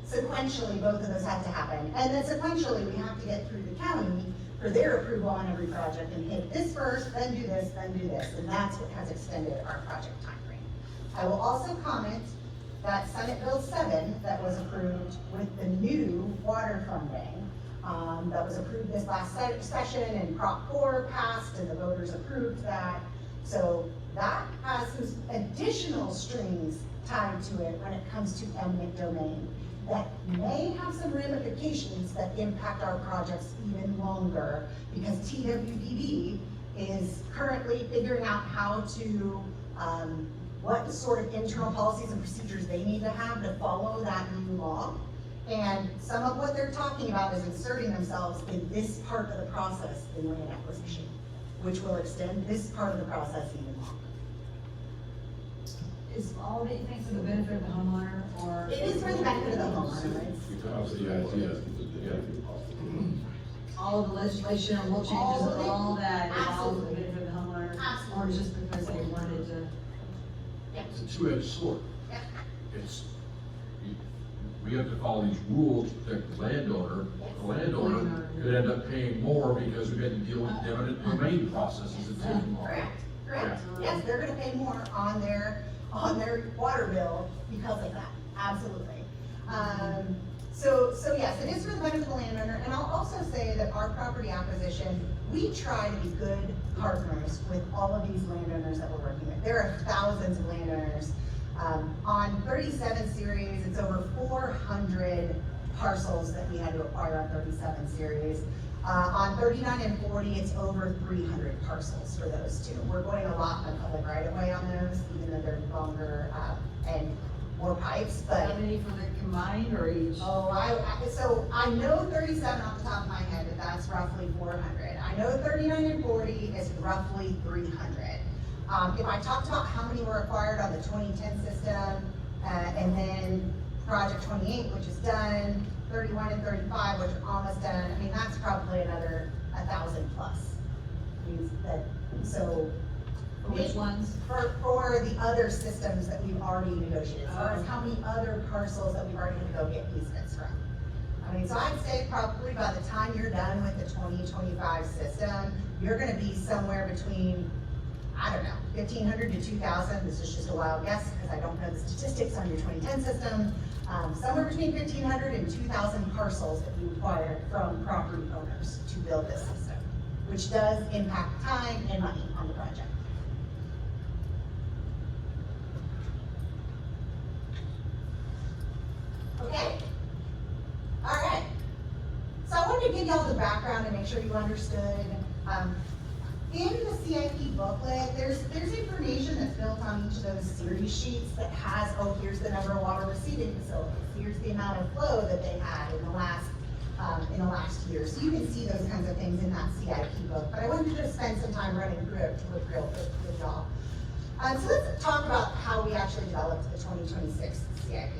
Sequentially, both of those had to happen, and then sequentially, we have to get through the county for their approval on every project, and hit this first, then do this, and that's what has extended our project timeframe. I will also comment that Senate Bill 7 that was approved with the new water funding, that was approved this last session, and Prop 4 passed and the voters approved that. So that has some additional strings tied to it when it comes to eminent domain that may have some ramifications that impact our projects even longer, because TWDB is currently figuring out how to, what sort of internal policies and procedures they need to have to follow that new law. And some of what they're talking about is inserting themselves in this part of the process in land acquisition, which will extend this part of the process even longer. Is all of it, you think, for the benefit of the homeowner, or? It is for the benefit of the homeowner, right? All of the legislation and rule changes, All of it? all that, is all for the Absolutely. benefit of the homeowner? Absolutely. Or just because they wanted to? It's a two-edged sword. Yeah. We have to follow these rules to protect the landowner. The landowner could end up paying more because we had to deal with the eminent domain processes that take long. Correct. Yes, they're gonna pay more on their water bill because of that, absolutely. So yes, it is for the benefit of the landowner, and I'll also say that our property acquisition, we try to be good partners with all of these landowners that we're working with. There are thousands of landowners. On 37 series, it's over 400 parcels that we had to acquire on 37 series. On 39 and 40, it's over 300 parcels for those two. We're going a lot on public right-of-way on those, even though they're longer and more pipes, but. How many for the combined or each? So I know 37 off the top of my head, that that's roughly 400. I know 39 and 40 is roughly 300. If I talked about how many were acquired on the 2010 system, and then project 28, which is done, 31 and 35, which are almost done, I mean, that's probably another 1,000 plus. So. For which ones? For the other systems that we've already negotiated, as far as how many other parcels that we've already had to go get easements from. I mean, so I'd say probably by the time you're done with the 2025 system, you're gonna be somewhere between, I don't know, 1,500 to 2,000, this is just a wild guess, because I don't know the statistics on your 2010 system, somewhere between 1,500 and 2,000 parcels that we acquired from property owners to build this system, which does impact time and money on the project. Okay? All right. So I wanted to give y'all the background and make sure you understood. In the CIP booklet, there's information that's built on each of those series sheets that has, oh, here's the number of water receiving facilities, here's the amount of flow that they had in the last year. So you can see those kinds of things in that CIP book. But I wanted to just spend some time running through it with y'all. So let's talk about how we actually developed the 2026 CIP.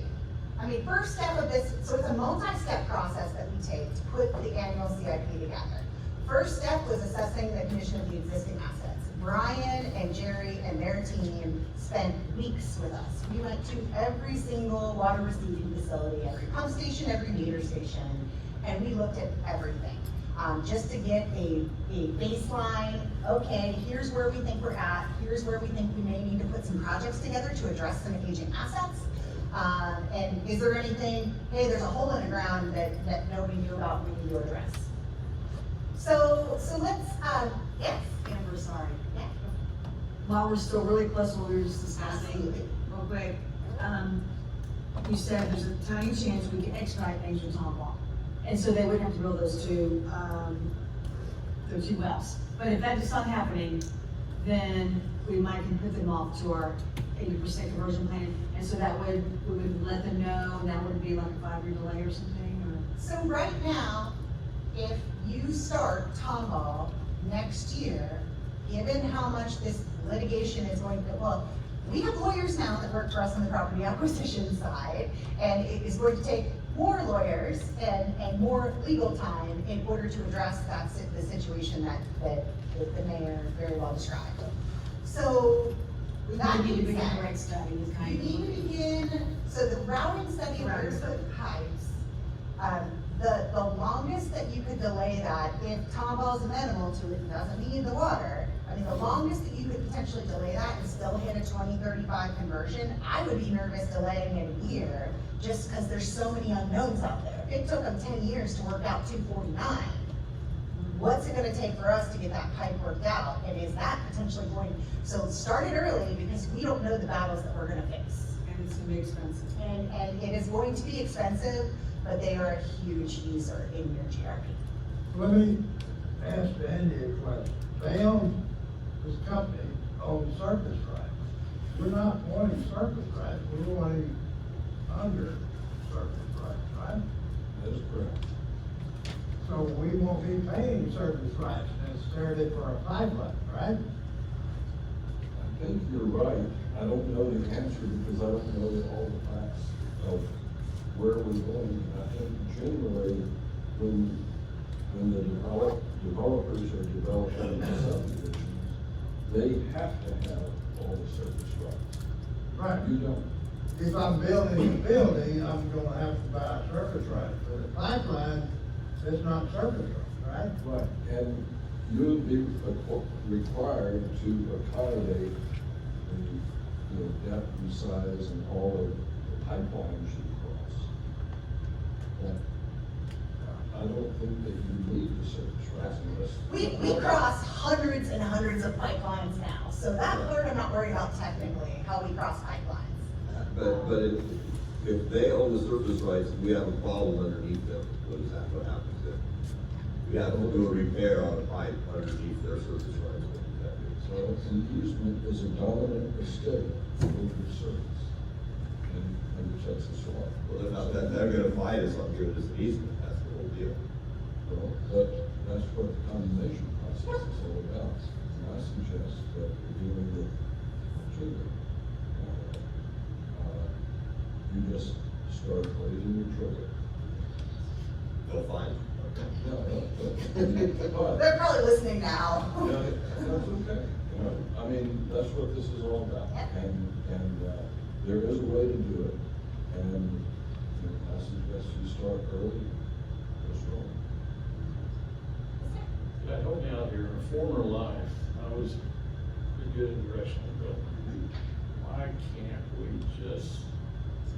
I mean, first step of this, so it's a multi-step process that we take to put the annual CIP together. First step was assessing the condition of the existing assets. Brian and Jerry and their team spent weeks with us. We went to every single water receiving facility, every pump station, every meter station, and we looked at everything. Just to get a baseline, okay, here's where we think we're at, here's where we think we may need to put some projects together to address some aging assets. And is there anything, hey, there's a hole in the ground that nobody knew about, we need to address. So let's, yes, Amber, sorry. yeah. While we're still really close, what we were just discussing, Absolutely. real quick, you said there's a tiny chance we can expedite things with Tom Law. And so they wouldn't have to build those two wells. But if that is not happening, then we might can put them off to our 80% conversion plan. And so that would, we would let them know, and that would be like a 5-year delay or something, or? So right now, if you start Tomball next year, given how much this litigation is going to, well, we have lawyers now that work for us on the property acquisition side, and it is going to take more lawyers and more legal time in order to address the situation that the mayor very well described. So that We need to being begin the said, right study, is you kind need to begin, so the routing study of where to put pipes, the longest that you could delay that, if Tomball's amenable to it, doesn't need the water, I mean, the longest that you could potentially delay that and still hit a 2035 conversion, I would be nervous delaying it a year, just because there's so many unknowns out there. If it took them 10 years to work out 249, what's it gonna take for us to get that pipe worked out? And is that potentially going, so start it early, because we don't know the battles that we're gonna face. And it's gonna be expensive. And it is going to be expensive, but they are a huge user in your GRP. Let me ask Andy a question. They own, this company owns surface rights. We're not wanting surface rights, we're wanting under surface rights, right? That is correct. So we won't be paying surface rights necessarily for a pipeline, right? I think you're right. I don't know the answer because I don't know all the facts of where we're going. I think generally, when the developers are developing subdivisions, they have to have all the surface rights. Right. You don't. If I'm building a building, I'm gonna have to buy surface rights. But a pipeline, it's not surface rights, right? Right. And you would be required to accommodate the depth and size and all of the pipelines you cross. But I don't think that you need the surface rights unless. We cross hundreds and hundreds of pipelines now, so that part I'm not worried about technically, how we cross pipelines. But if they own the surface rights, we have a problem underneath them, what happens then? We have to do a repair on a pipe underneath their surface rights. What does that mean? So an easement is a dominant estate over the surface under Texas law. Well, they're gonna fight us on giving us an easement, that's the whole deal. Well, but that's what the condemnation process is all about. And I suggest that we're dealing with children. You just start raising your children. Go find. But, They're probably listening now. you know, that's okay. You know, I mean, that's what this is all about. And there is a way to do it. And you know, I suggest you start early, go strong. Yeah, help me out here. In a former life, I was pretty good in directional drilling. Why can't we just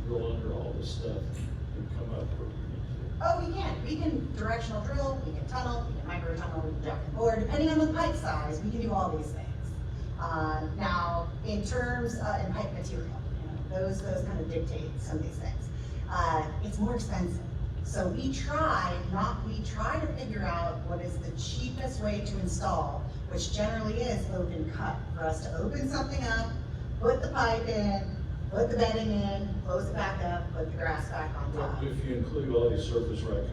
drill under all this stuff and come up where we need to? Oh, we can directional drill, we can tunnel, we can micro tunnel, we can jack and bore, depending on the pipe size, we can do all these things. Now, in terms, and pipe material, those kind of dictate some of these things. It's more expensive. So we try to figure out what is the cheapest way to install, which generally is open cut, for us to open something up, put the pipe in, put the bedding in, close it back up, put the grass back on Well, top. if you include all these surface right,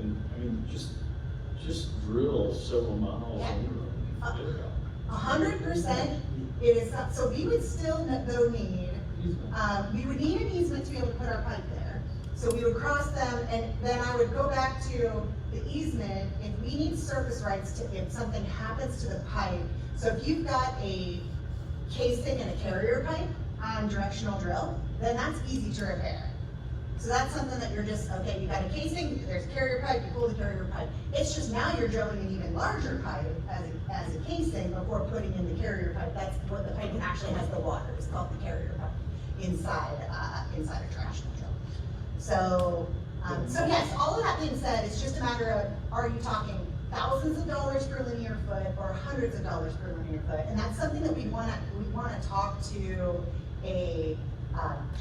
just drill several miles Yeah. under them. 100%, it is not, so we would still though need, we would need an easement to be able to put our pipe there. So we would cross them, and then I would go back to the easement, if we need surface rights to, if something happens to the pipe. So if you've got a casing and a carrier pipe on directional drill, then that's easy to repair. So that's something that you're just, okay, you got a casing, there's a carrier pipe, you pull the carrier pipe. It's just now you're drilling an even larger pipe as a casing before putting in the carrier pipe. That's what the pipe actually has the water, it's called the carrier pipe inside a directional drill. So yes, all of that being said, it's just a matter of, are you talking thousands of dollars per linear foot or hundreds of dollars per linear foot? And that's something that we wanna talk to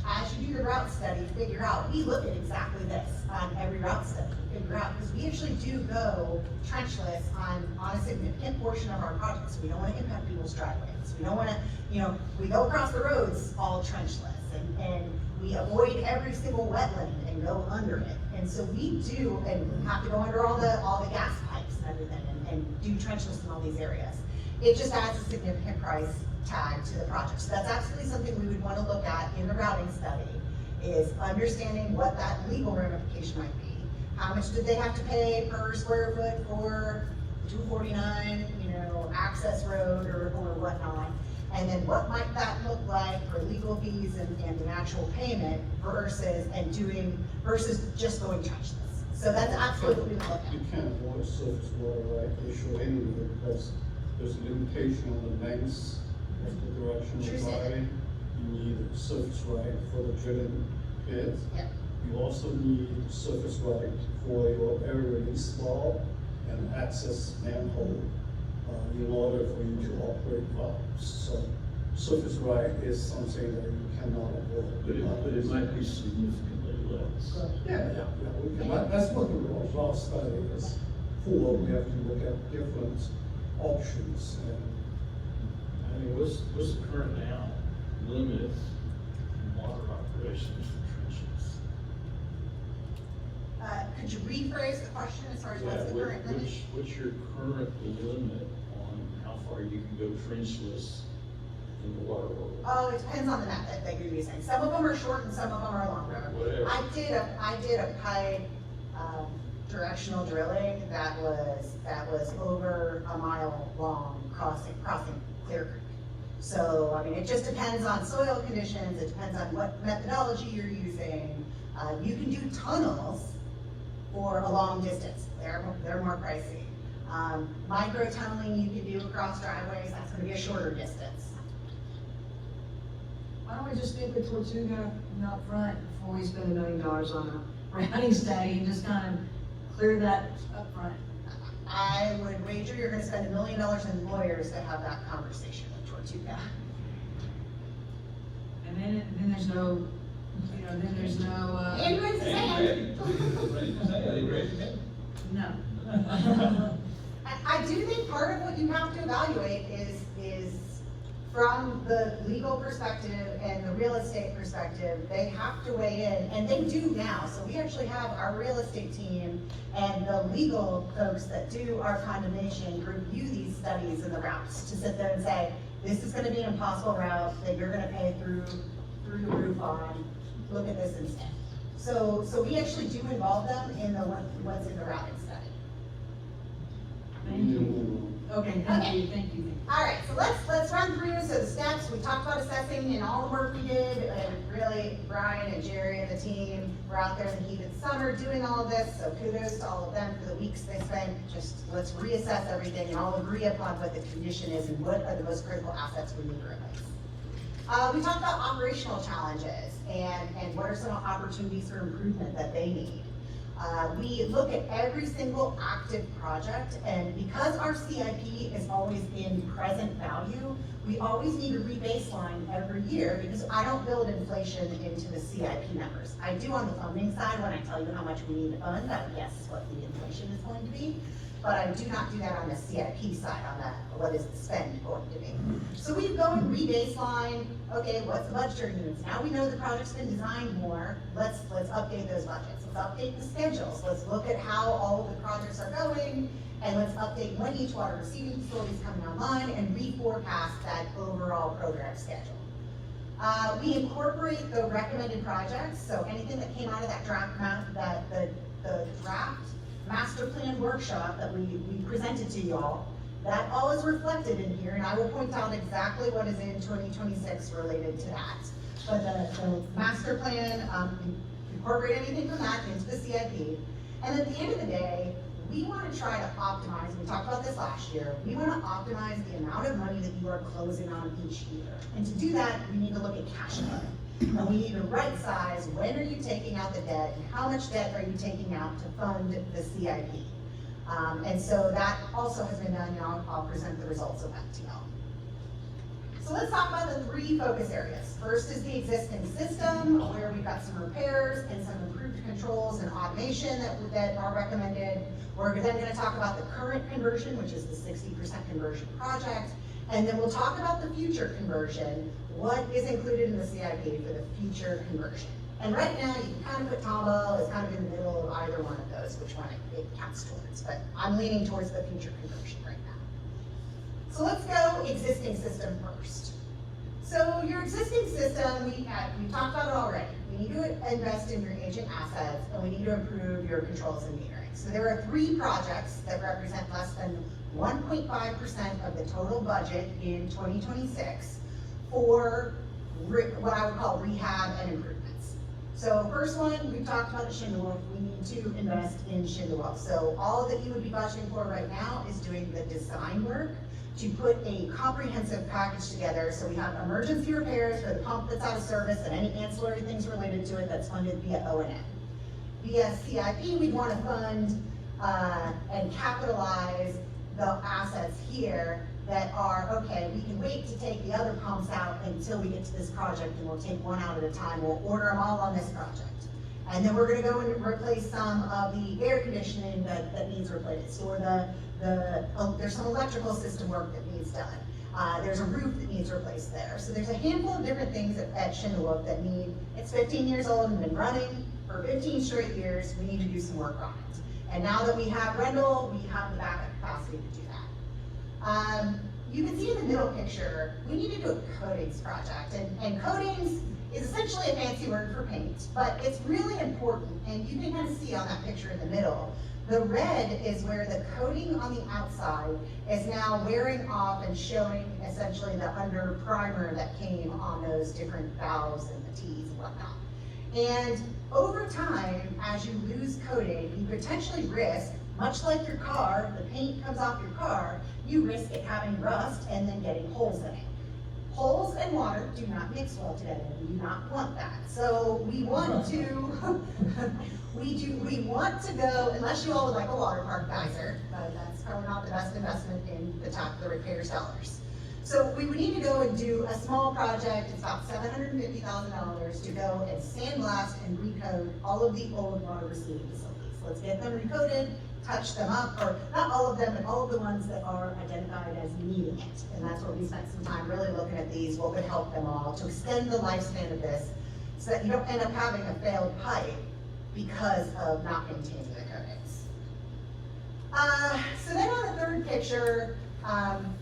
as you do the route study, figure out, we look at exactly this on every route study, figure out, because we actually do go trenchless on a significant portion of our projects. We don't wanna impact people's driveways. We don't wanna, we go across the roads all trenchless, and we avoid every single wetland and go under it. And so we do, and have to go under all the gas pipes and everything, and do trenchless in all these areas. It just adds a significant price tag to the project. So that's absolutely something we would want to look at in the routing study, is understanding what that legal ramification might be. How much did they have to pay per square foot for 249, access road or whatnot? And then what might that look like for legal fees and the actual payment versus just going trenchless? So that's absolutely what we would look at. You can't avoid surface water right issue anyway, because there's a limitation on the lengths of the direction True of driving. You need a surface right for the drilling pits. Yeah. You also need surface right for your area release valve and access manhole in order for you to operate valves. So surface right is something that you cannot avoid. But it might be significantly less. Yeah. That's what the law study is for. We have to look at different options. I mean, what's the current now limit in water operations for trenches? Could you rephrase the question as far as what's the current limit? What's your current limit on how far you can go trenchless in the water world? Oh, it depends on the method that you're using. Some of them are short and some of them are longer. Whatever. I did a pipe directional drilling that was over a mile long, crossing Clear Creek. So, I mean, it just depends on soil conditions, it depends on what methodology you're using. You can do tunnels for a long distance, they're more pricey. Micro tunneling you can do across driveways, that's gonna be a shorter distance. Why don't we just stick with Tortuga up front before we spend $1 million on a routing study and just kind of clear that up front? I would wager you're gonna spend $1 million in lawyers to have that conversation with Tortuga. And then there's no, And you ready to say it? no. I do think part of what you have to evaluate is from the legal perspective and the real estate perspective, they have to weigh in, and they do now. So we actually have our real estate team and the legal folks that do our condemnation review these studies and the routes to sit there and say, this is gonna be an impossible route that you're gonna pay through the roof on, look at this instead. So we actually do involve them in what's in the routing study. Thank you. Okay, thank you. All right, so let's run through, so the steps, we talked about assessing and all the work we did, and really Brian and Jerry and the team were out there in the heat of the summer doing all of this, so kudos to all of them for the weeks they spent. Just let's reassess everything and all agree upon what the condition is and what are the most critical assets we need to replace. We talked about operational challenges and what are some opportunities for improvement that they need. We look at every single active project, and because our CIP is always in present value, we always need to re-baseline every year, because I don't build inflation into the CIP numbers. I do on the funding side. When I tell you how much we need to fund, I would guess what the inflation is going to be, but I do not do that on the CIP side, on the what is the spend going to be. So we go and re-baseline, okay, what's the budgetary needs? Now we know the project's been designed more, let's update those budgets. Let's update the schedules. Let's look at how all of the projects are going and let's update when each water receiving facility is coming online and reforecast that overall program schedule. We incorporate the recommended projects, so anything that came out of that draft the draft master plan workshop that we presented to you all, that all is reflected in here, and I will point out exactly what is in 2026 related to that. But the master plan, incorporate anything from that into the CIP, and at the end of the day, we want to try to optimize, we talked about this last year, we want to optimize the amount of money that you are closing on each year. And to do that, we need to look at cash flow. And we need to right size, when are you taking out the debt, and how much debt are you taking out to fund the CIP? And so that also has been done, and I'll present the results of that to y'all. So let's talk about the 3 focus areas. First is the existing system, where we've got some repairs and some improved controls and automation that are recommended. We're then going to talk about the current conversion, which is the 60% conversion project. And then we'll talk about the future conversion, what is included in the CIP for the future conversion. And right now, you can kind of put Tomball as kind of in the middle of either one of those, which one it counts towards. But I'm leaning towards the future conversion right now. So let's go existing system first. So your existing system, we talked about it already. We need to invest in your aging assets, and we need to improve your controls and metering. So there are 3 projects that represent less than 1.5% of the total budget in 2026 for what I would call rehab and improvements. So first one, we've talked about at Shindelwolf, we need to invest in Shindelwolf. So all that you would be budgeting for right now is doing the design work to put a comprehensive package together. So we have emergency repairs for the pump that's out of service and any ancillary things related to it that's funded via O&M. Via CIP, we'd want to fund and capitalize the assets here that are, okay, we can wait to take the other pumps out until we get to this project, and we'll take one out at a time. We'll order them all on this project. And then we're gonna go and replace some of the air conditioning that needs replaced, or there's some electrical system work that needs done. There's a roof that needs replaced there. So there's a handful of different things at Shindelwolf that it's 15 years old and been running for 15 straight years. We need to do some work on it. And now that we have Rendell, we have the backup capacity to do that. You can see in the middle picture, we need to do a coatings project. And coatings is essentially a fancy word for paint, but it's really important. And you can kind of see on that picture in the middle, the red is where the coating on the outside is now wearing off and showing essentially the under primer that came on those different valves and the T's and whatnot. And over time, as you lose coating, you potentially risk, much like your car, the paint comes off your car, you risk it having rust and then getting holes in it. Holes and water do not mix well together. We do not want that. So we want to, we want to go, unless you all would like a water park geyser, but that's probably not the best investment in the repairs dollars. So we would need to go and do a small project. It's about $750,000 to go and sandblast and recode all of the old water receiving facilities. Let's get them recoded, touch them up, or not all of them, but all of the ones that are identified as needing it. And that's what we spent some time really looking at these, what would help them all to extend the lifespan of this so that you don't end up having a failed pipe because of not maintaining the coatings. So then on the third picture,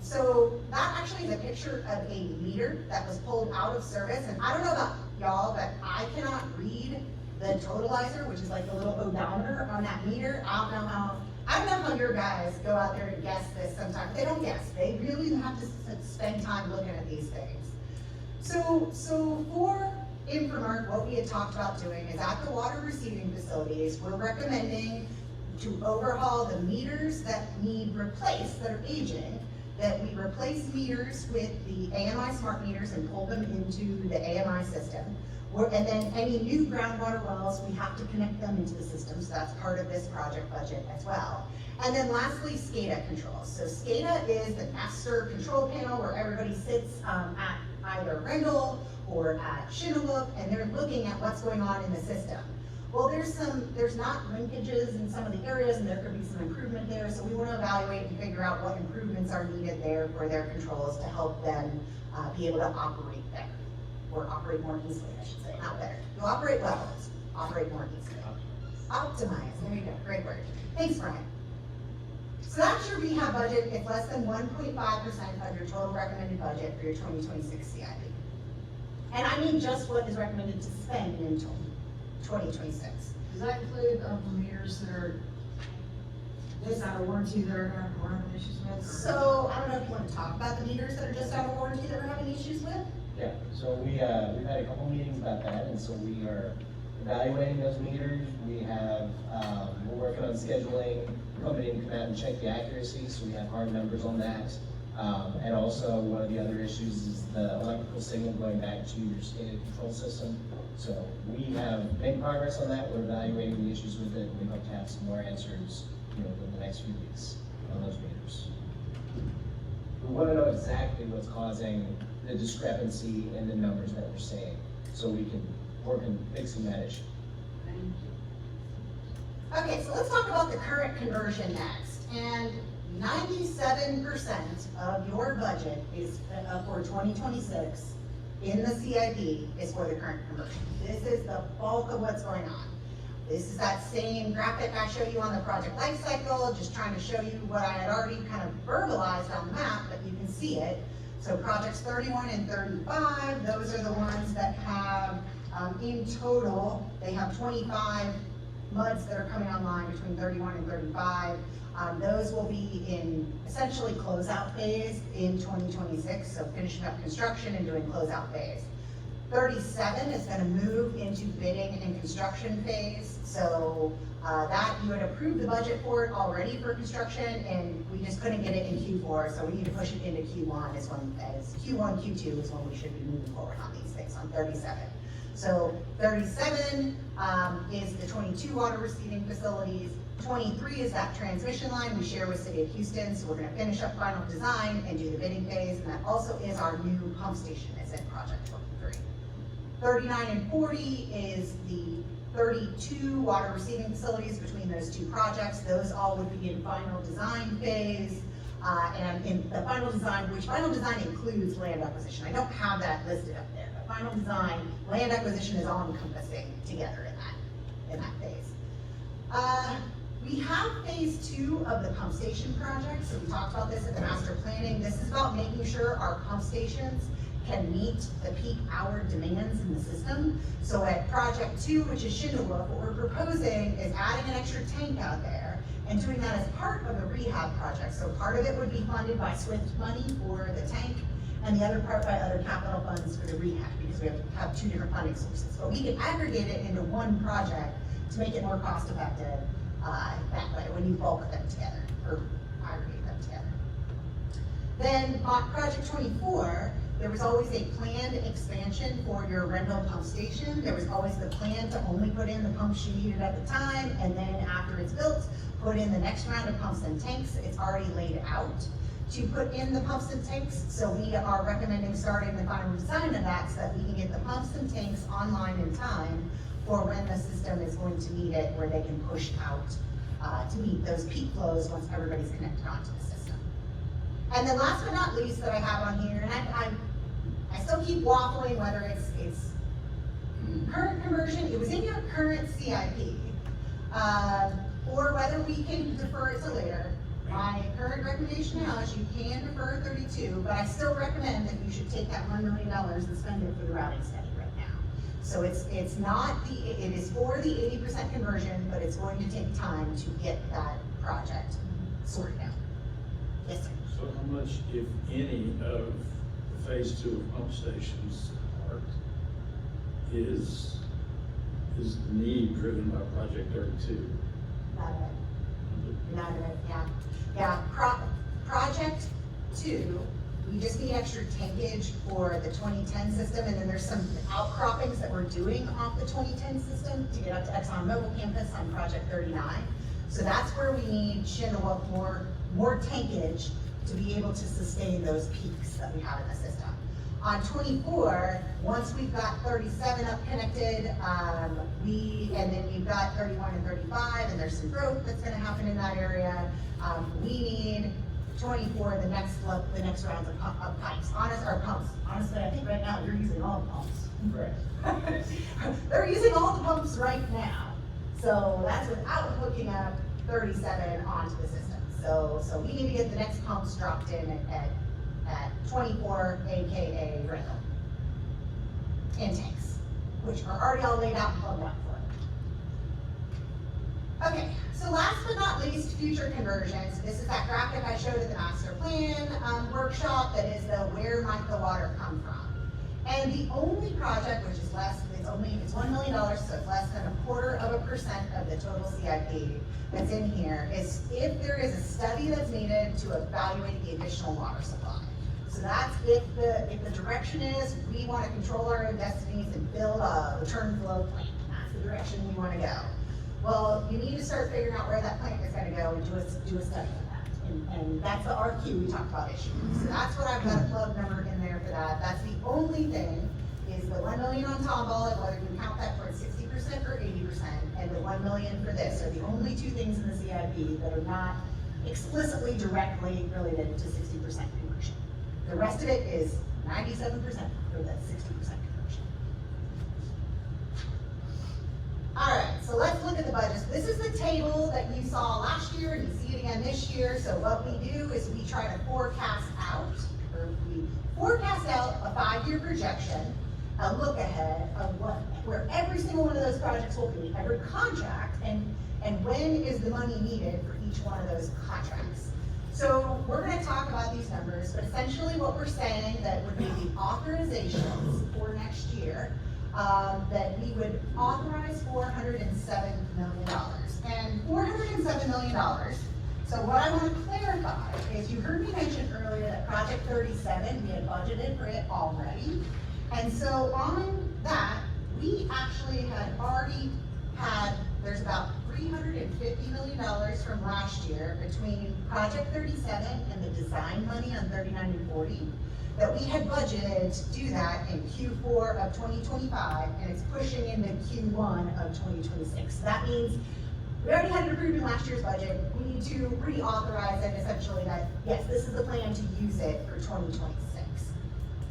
so that actually is a picture of a meter that was pulled out of service. And I don't know about y'all, but I cannot read the totalizer, which is like the little odometer on that meter. I don't know how your guys go out there and guess this sometimes. They don't guess. They really have to spend time looking at these things. So for Infomark, what we had talked about doing is at the water receiving facilities, we're recommending to overhaul the meters that need replaced, that are aging, that we replace meters with the AMI smart meters and pull them into the AMI system. And then any new groundwater wells, we have to connect them into the system, so that's part of this project budget as well. And then lastly, SCADA controls. So SCADA is the master control panel where everybody sits at either Rendell or at Shindelwolf, and they're looking at what's going on in the system. Well, there's not linkages in some of the areas, and there could be some improvement there, so we want to evaluate and figure out what improvements are needed there for their controls to help them be able to operate better, or operate more easily, I should say, not better. You operate well, operate more easily. Optimize, there you go, great word. Thanks, Brian. So that's your rehab budget. It's less than 1.5% of your total recommended budget for your 2026 CIP. And I mean just what is recommended to spend in 2026. Does that include, the meters that are just out of warranty that are gonna, we're having issues with? or- So I don't know if you want to talk about the meters that are just out of warranty that we're having issues with? Yeah, so we've had a couple meetings about that, and so we are evaluating those meters. We have, we're working on scheduling, company to come out and check the accuracy, so we have hard numbers on that. And also, one of the other issues is the electrical signal going back to your SCADA control system. So we have made progress on that, we're evaluating the issues with it, and we hope to have some more answers, in the next few weeks on those meters. We want to know exactly what's causing the discrepancy in the numbers that we're seeing, so we can work on fixing that issue. Thank you. Okay, so let's talk about the current conversion next. And 97% of your budget is for 2026 in the CIP is for the current conversion. This is the bulk of what's going on. This is that same graphic I showed you on the project life cycle, just trying to show you what I had already kind of verbalized on the map, but you can see it. So projects 31 and 35, those are the ones that have, in total, they have 25 MUDs that are coming online between 31 and 35. Those will be in essentially closeout phase in 2026, so finishing up construction and doing closeout phase. 37 is gonna move into bidding and construction phase, so that you had approved the budget for it already for construction, and we just couldn't get it in Q4, so we need to push it into Q1 is when, Q1, Q2 is when we should be moving forward on these things, on 37. So 37 is the 22 water receiving facilities. 23 is that transmission line we share with City of Houston, so we're gonna finish up final design and do the bidding phase, and that also is our new pump station is in project 23. 39 and 40 is the 32 water receiving facilities between those two projects. Those all would be in final design phase, and in the final design, which final design includes land acquisition. I don't have that listed up there, but final design, land acquisition is all encompassing together in that phase. We have phase 2 of the pump station project, so we talked about this at the master planning. This is about making sure our pump stations can meet the peak hour demands in the system. So at project 2, which is Shindelwood, what we're proposing is adding an extra tank out there and doing that as part of the rehab project. So part of it would be funded by SWIFT money for the tank, and the other part by other capital funds for the rehab, because we have 2 different funding sources. But we can aggregate it into one project to make it more cost effective that way, when you bulk them together, or aggregate them together. Then on project 24, there was always a planned expansion for your Rendell pump station. There was always the plan to only put in the pumps you needed at the time, and then after it's built, put in the next round of pumps and tanks. It's already laid out to put in the pumps and tanks, so we are recommending starting the final design of that so that we can get the pumps and tanks online in time for when the system is going to need it, where they can push out to meet those peak flows once everybody's connected onto the system. And then last but not least that I have on here, and I still keep waffling whether it's current conversion, it was in your current CIP, or whether we can defer it to later. My current recommendation now is you can defer 32, but I still recommend that you should take that $1 million and spend it for the routing study right now. So it is for the 80% conversion, but it's going to take time to get that project sorted out. Yes, sir. So how much, if any, of the phase 2 of pump stations part is the need driven by project 32? None of it, yeah. Yeah, project 2, we just need extra tankage for the 2010 system, and then there's some outcroppings that we're doing off the 2010 system to get up to ExxonMobil campus on project 39. So that's where we need Shindelwood more tankage to be able to sustain those peaks that we have in the system. On 24, once we've got 37 up connected, and then we've got 31 and 35, and there's some growth that's gonna happen in that area, we need 24, the next rounds of pipes. Honestly, I think right now you're using all the pumps. Correct. They're using all the pumps right now. So that's without hooking up 37 onto the system. So we need to get the next pumps dropped in at 24 AKA rental. And tanks, which are already all laid out and plugged out for. Okay, so last but not least, future conversions. This is that graphic I showed at the master plan workshop that is the where might the water come from. And the only project, which is less, it's $1 million, so it's less than 0.25% of the total CIP that's in here, is if there is a study that's needed to evaluate the additional water supply. So that's if the direction is, we want to control our own destinies and build a return flow plant. That's the direction we want to go. Well, you need to start figuring out where that plant is going to go and do a study on that. And that's the RQ we talked about issues. So that's what I've got a plug number in there for that. That's the only thing, is the $1 million on Tomball, whether you count that for 60% or 80%, and the $1 million for this are the only two things in the CIP that are not explicitly directly related to 60% conversion. The rest of it is 97% for the 60% conversion. All right, so let's look at the budgets. This is the table that you saw last year and you see it again this year. So what we do is we try to forecast out, or we forecast out a 5-year projection, a look ahead of where every single one of those projects will be, every contract, and when is the money needed for each one of those contracts. So we're going to talk about these numbers, but essentially what we're saying that would be the authorizations for next year, that we would authorize $407 million. And $407 million, so what I want to clarify is you heard me mention earlier that Project 37, we had budgeted for it already. And so on that, we actually had already had, there's about $350 million from last year between Project 37 and the design money on 39 and 40 that we had budgeted to do that in Q4 of 2025, and it's pushing into Q1 of 2026. So that means we already had it approved in last year's budget. We need to reauthorize it essentially that, yes, this is the plan to use it for 2026.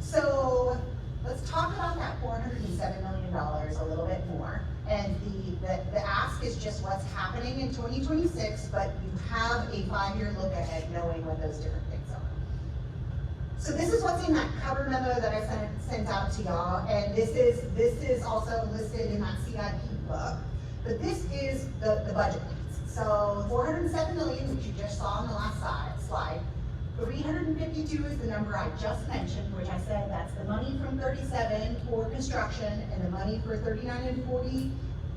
So let's talk about that $407 million a little bit more. And the ask is just what's happening in 2026, but you have a 5-year look ahead knowing what those different things are. So this is what's in that cover memo that I sent out to y'all, and this is also listed in that CIP book. But this is the budget needs. So $407 million, which you just saw on the last slide. 352 is the number I just mentioned, which I said that's the money from 37 for construction and the money for 39 and 40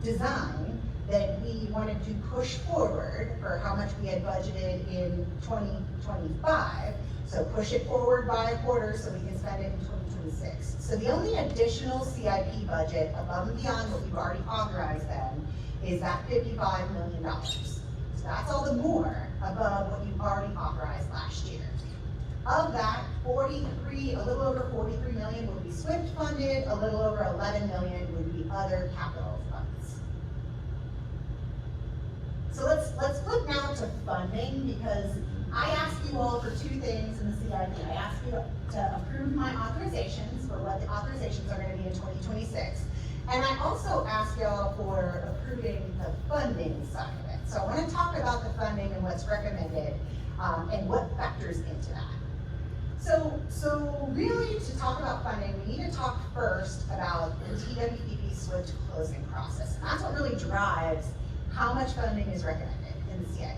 design that we wanted to push forward for how much we had budgeted in 2025. So push it forward by a quarter so we can spend it in 2026. So the only additional CIP budget above and beyond what we've already authorized then is that $55 million. So that's all the more above what you've already authorized last year. Of that, a little over 43 million would be SWIFT funded, a little over 11 million would be other capital funds. So let's flip now to funding, because I asked you all for 2 things in the CIP. I asked you to approve my authorizations for what the authorizations are going to be in 2026. And I also asked y'all for approving the funding side of it. So I want to talk about the funding and what's recommended and what factors into that. So really, to talk about funding, we need to talk first about the TWPP SWIFT closing process. And that's what really drives how much funding is recommended in the CIP.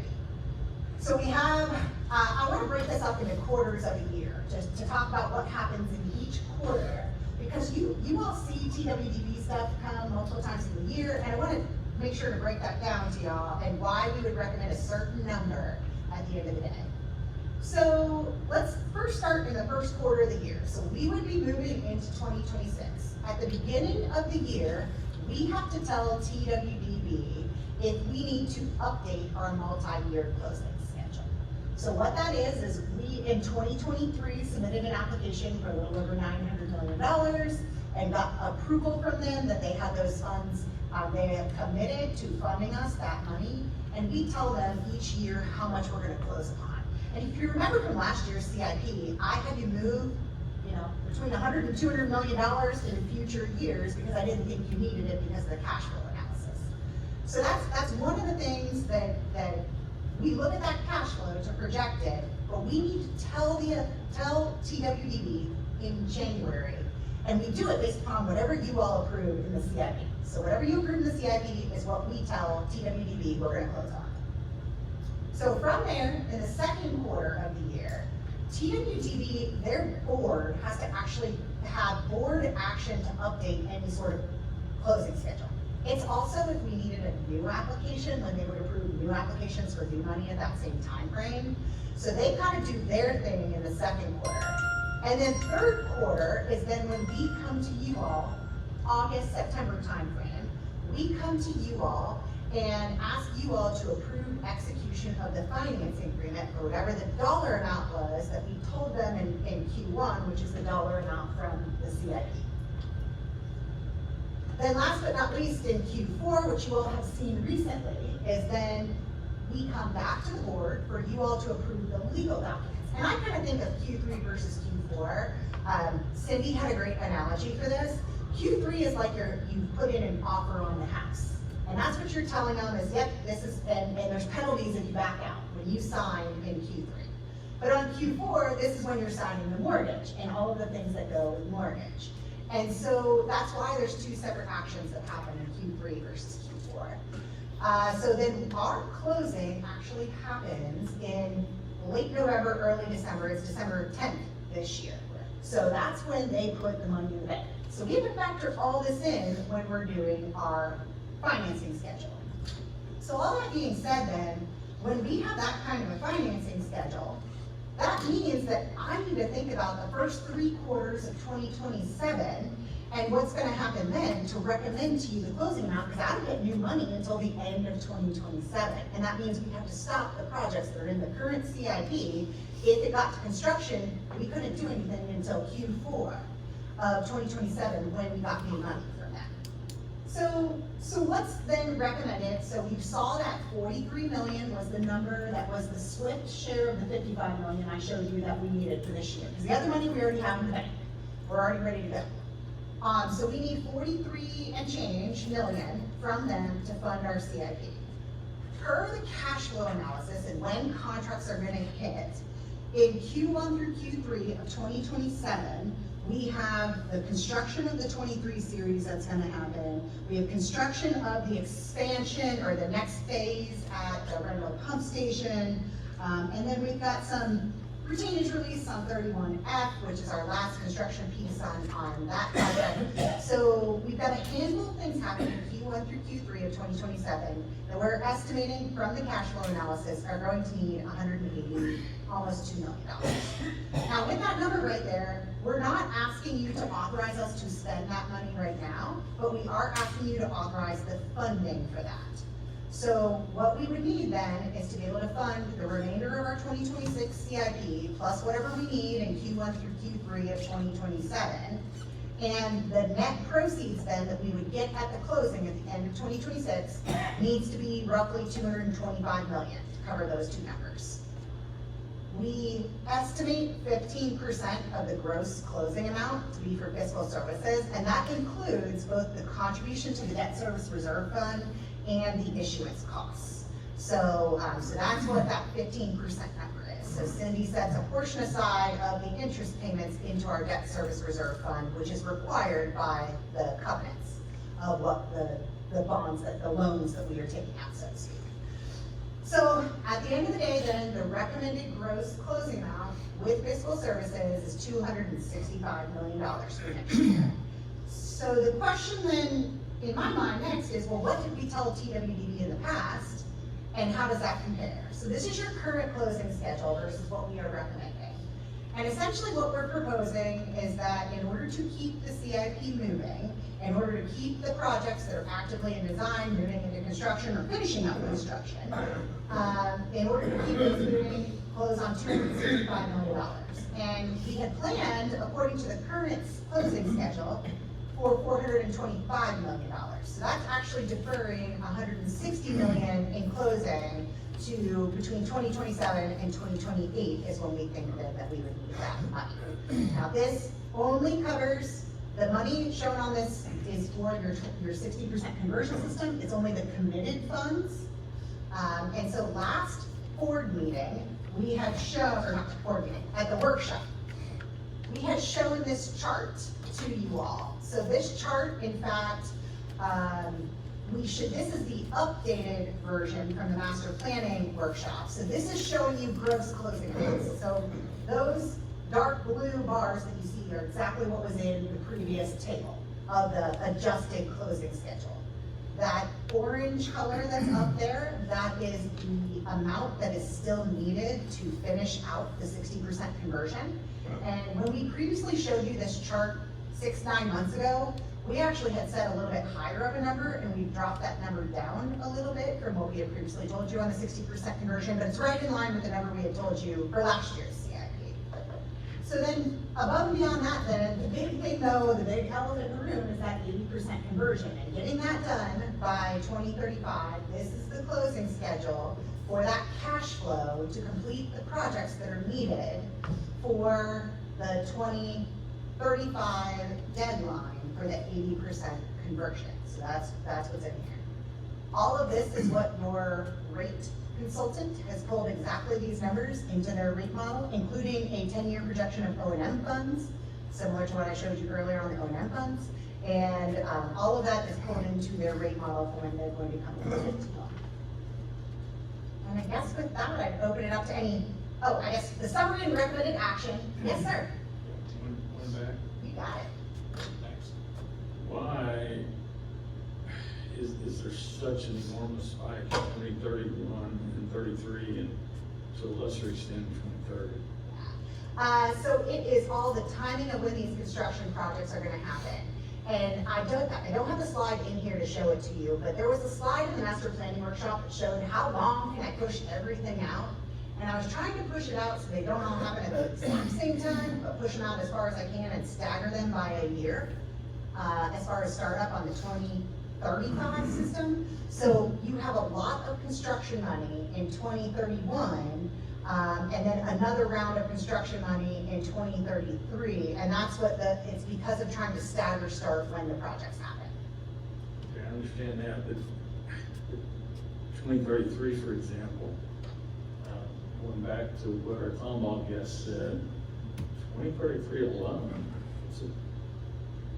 So we have, I want to break this up into quarters of a year, just to talk about what happens in each quarter, because you all see TWDP stuff come multiple times in the year, and I want to make sure to break that down to y'all and why we would recommend a certain number at the end of the day. So let's first start in the first quarter of the year. So we would be moving into 2026. At the beginning of the year, we have to tell TWDB if we need to update our multi-year closing schedule. So what that is we in 2023 submitted an application for a little over $900 million and got approval from them that they had those funds. They have committed to funding us that money, and we tell them each year how much we're going to close upon. And if you remember from last year's CIP, I had you move, between $100 and $200 million in future years because I didn't think you needed it because of the cash flow analysis. So that's one of the things that we look at that cash flow to project it, but we need to tell TWDB in January, and we do it based upon whatever you all approve in the CIP. So whatever you approve in the CIP is what we tell TWDB we're gonna close on. So from there, in the second quarter of the year, TWDB, their board has to actually have board action to update any sort of closing schedule. It's also if we needed a new application, when they would approve new applications for new money at that same time frame. So they kind of do their thing in the second quarter. And then third quarter is then when we come to you all, August, September timeframe, we come to you all and ask you all to approve execution of the financing agreement for whatever the dollar amount was that we told them in Q1, which is the dollar amount from the CIP. Then last but not least, in Q4, which you all have seen recently, is then we come back to the board for you all to approve the legal documents. And I kind of think of Q3 versus Q4. Cindy had a great analogy for this. Q3 is like you put in an offer on the house. And that's what you're telling them is, yep, this is, and there's penalties if you back out when you sign in Q3. But on Q4, this is when you're signing the mortgage and all of the things that go with mortgage. And so that's why there's two separate actions that happen in Q3 versus Q4. So then our closing actually happens in late November, early December. It's December 10th this year. So that's when they put the money in the bank. So we have to factor all this in when we're doing our financing schedule. So all that being said then, when we have that kind of a financing schedule, that means that I need to think about the first 3 quarters of 2027 and what's gonna happen then to recommend to you the closing amount, because I don't get new money until the end of 2027. And that means we have to stop the projects that are in the current CIP. If it got to construction, we couldn't do anything until Q4 of 2027 when we got new money from that. So what's then recommended? So we saw that 43 million was the number that was the SWIFT share of the 55 million I showed you that we needed for this year. Because the other money we already have in the bank. We're already ready to go. So we need 43 and change million from them to fund our CIP. Per the cash flow analysis and when contracts are gonna hit, in Q1 through Q3 of 2027, we have the construction of the 23 series that's gonna happen. We have construction of the expansion or the next phase at the Rendell Pump Station. And then we've got some retainage release on 31F, which is our last construction piece on that project. So we've got a handful of things happening in Q1 through Q3 of 2027 that we're estimating from the cash flow analysis are going to need almost $2 million. Now with that number right there, we're not asking you to authorize us to spend that money right now, but we are asking you to authorize the funding for that. So what we would need then is to be able to fund the remainder of our 2026 CIP plus whatever we need in Q1 through Q3 of 2027. And the net proceeds then that we would get at the closing at the end of 2026 needs to be roughly 225 million to cover those two numbers. We estimate 15% of the gross closing amount to be for fiscal services, and that includes both the contribution to the debt service reserve fund and the issuance costs. So that's what that 15% number is. So Cindy sets a portion aside of the interest payments into our debt service reserve fund, which is required by the covenants of what the bonds, the loans that we are taking out, so to speak. So at the end of the day then, the recommended gross closing amount with fiscal services is $265 million for next year. So the question then in my mind next is, well, what did we tell TWDB in the past and how does that compare? So this is your current closing schedule versus what we are recommending. And essentially what we're proposing is that in order to keep the CIP moving, in order to keep the projects that are actively in design, moving into construction or finishing up construction, in order to keep those moving, close on $265 million. And we had planned, according to the current closing schedule, for $425 million. So that's actually deferring $160 million in closing to between 2027 and 2028 is when we think that we would need that money. Now this only covers, the money shown on this is for your 60% conversion system. It's only the committed funds. And so last board meeting, we had shown, or not the board meeting, at the workshop, we had shown this chart to you all. So this chart, in fact, this is the updated version from the master planning workshop. So this is showing you gross closing costs. So those dark blue bars that you see are exactly what was in the previous table of the adjusted closing schedule. That orange color that's up there, that is the amount that is still needed to finish out the 60% conversion. And when we previously showed you this chart 6-9 months ago, we actually had set a little bit higher of a number, and we've dropped that number down a little bit from what we had previously told you on the 60% conversion, but it's right in line with the number we had told you for last year's CIP. So then, above and beyond that, then, the big thing though, the big elephant in the room is that 80% conversion, and getting that done by 2035, this is the closing schedule for that cash flow to complete the projects that are needed for the 2035 deadline for the 80% conversion. So that's what's in here. All of this is what your rate consultant has pulled exactly these numbers into their rate model, including a 10-year projection of O&M funds, similar to what I showed you earlier on the O&M funds. And all of that is pulled into their rate model for when they're going to come into it. And I guess with that, I'd open it up to any, I guess the summary and recommended action. Yes, sir. One back. You got it. Thanks. Why is there such an enormous spike in 2031 and 33 and to a lesser extent 2030? So it is all the timing of when these construction projects are gonna happen. And I don't have the slide in here to show it to you, but there was a slide in the master planning workshop that showed how long can I push everything out. And I was trying to push it out so they don't all happen at the exact same time, but push them out as far as I can and stagger them by a year, as far as startup on the 2035 system. So you have a lot of construction money in 2031, and then another round of construction money in 2033, and that's what it's because of trying to stagger start when the projects happen. Okay, I understand that, but 2033, for example, going back to what our Tomball guest said, 2033 alone, it's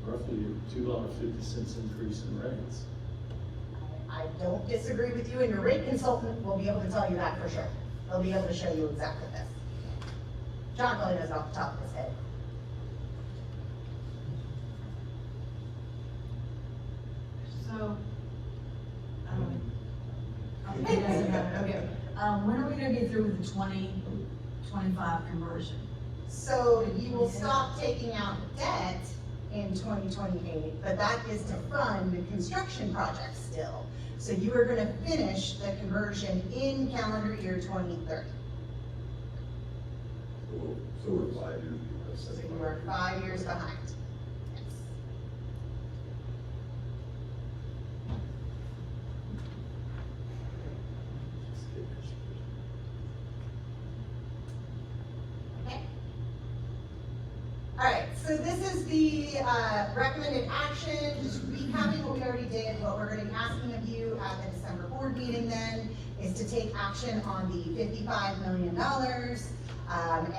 roughly a $2.50 increase in rates. I don't disagree with you, and your rate consultant will be able to tell you that for sure. They'll be able to show you exactly this. John probably knows off the top of his head. So, okay, doesn't matter, okay. When are we gonna get through with the 2025 conversion? So you will stop taking out debt in 2028, but that is to fund the construction projects still. So you are gonna finish the conversion in calendar year 2030. So we're 5 years behind. So you are 5 years behind. Yes. Okay. All right, so this is the recommended action, just recapping what we already did. What we're gonna be asking of you at the December board meeting then is to take action on the $55 million.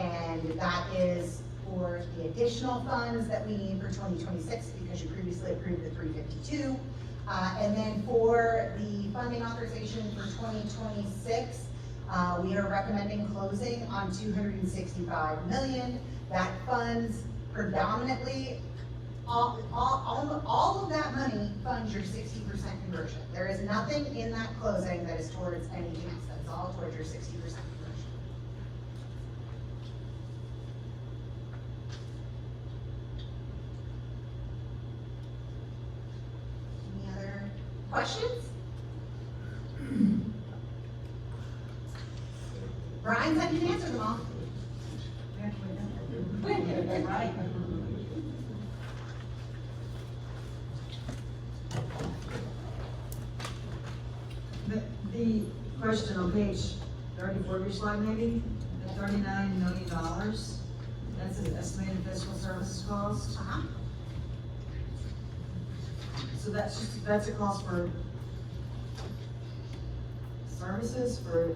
And that is for the additional funds that we need for 2026 because you previously approved the 352. And then for the funding authorization for 2026, we are recommending closing on $265 million. That funds predominantly, all of that money funds your 60% conversion. There is nothing in that closing that is towards anything else. That's all towards your 60% conversion. Any other questions? Brian said you can answer them all. Right. The question on page 34 of your slide maybe, the $39 million, that's an estimated fiscal services cost. So that's a cost for services, for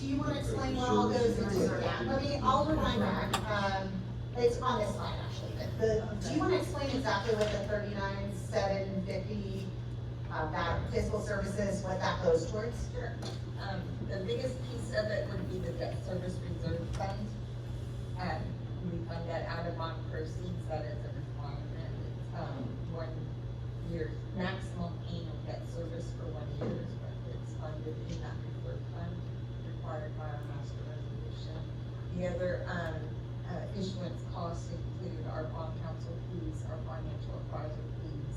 Do you wanna explain what all goes into, yeah, I'll rewind back, it's on this slide actually, but do you wanna explain exactly what the 39,750, that fiscal services, what that goes towards? Sure. The biggest piece of it would be the debt service reserve fund. We fund that out of bond proceeds, that is a requirement. It's, 1 year maximum annual debt service for 1 year, but it's funded in that preferred fund required by our master resolution. The other, issuance costs include our bond counsel fees, our financial advisor fees,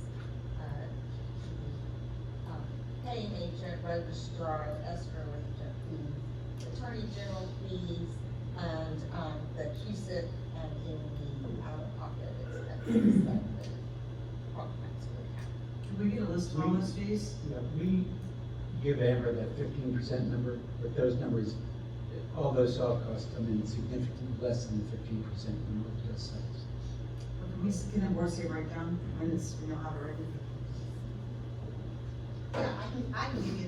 paying agent, registrar, escrow agent fees, attorney general fees, and, the QSIP and any out-of-pocket expenses that the departments would have. Can we get a list of all those fees? Yeah, we give Amber that 15% number, but those numbers, all those soft costs come in significantly less than the 15% when we're just sites. Can the board see a breakdown when it's, we don't have it ready? Yeah, I can give you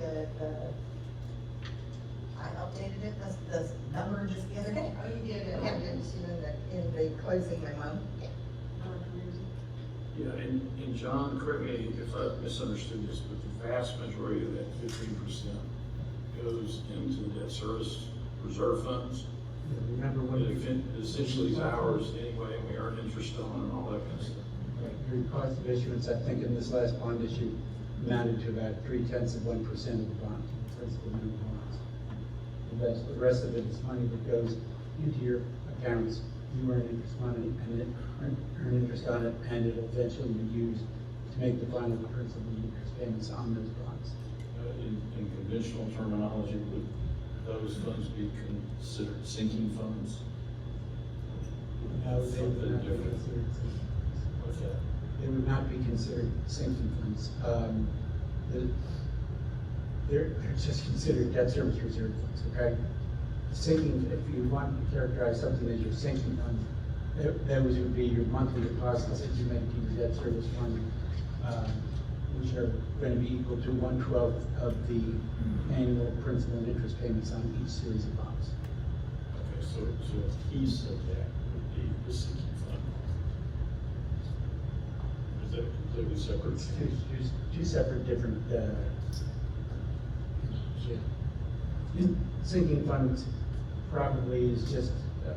I updated it, the number just the other day. Oh, you did it, yeah, in the closing memo. Yeah, and John, correct me if I misunderstood this, but the vast majority of that 15% goes into the debt service reserve funds. Remember when It essentially is ours anyway, and we earn interest on and all that kind of stuff. your cost of issuance, I think in this last bond issue, amounted to about 0.3% of the bond, principal amount of bonds. The rest of it is money that goes into your accounts, you earn interest money, and then earn interest on it, and it'll eventually be used to make the final principal and interest payments on those bonds. In conventional terminology, would those funds be considered sinking funds? No, they would Something not be different. considered sinking funds. What's that? They would not be considered sinking funds. They're just considered debt service reserve funds, okay? Sinking, if you want to characterize something as your sinking fund, those would be your monthly deposits that you make to your debt service fund, which are going to be equal to 1/12 of the annual principal and interest payments on each series of bonds. Okay, so a piece of that would be the sinking fund. Is that completely separate? It's two separate different, sinking funds probably is just the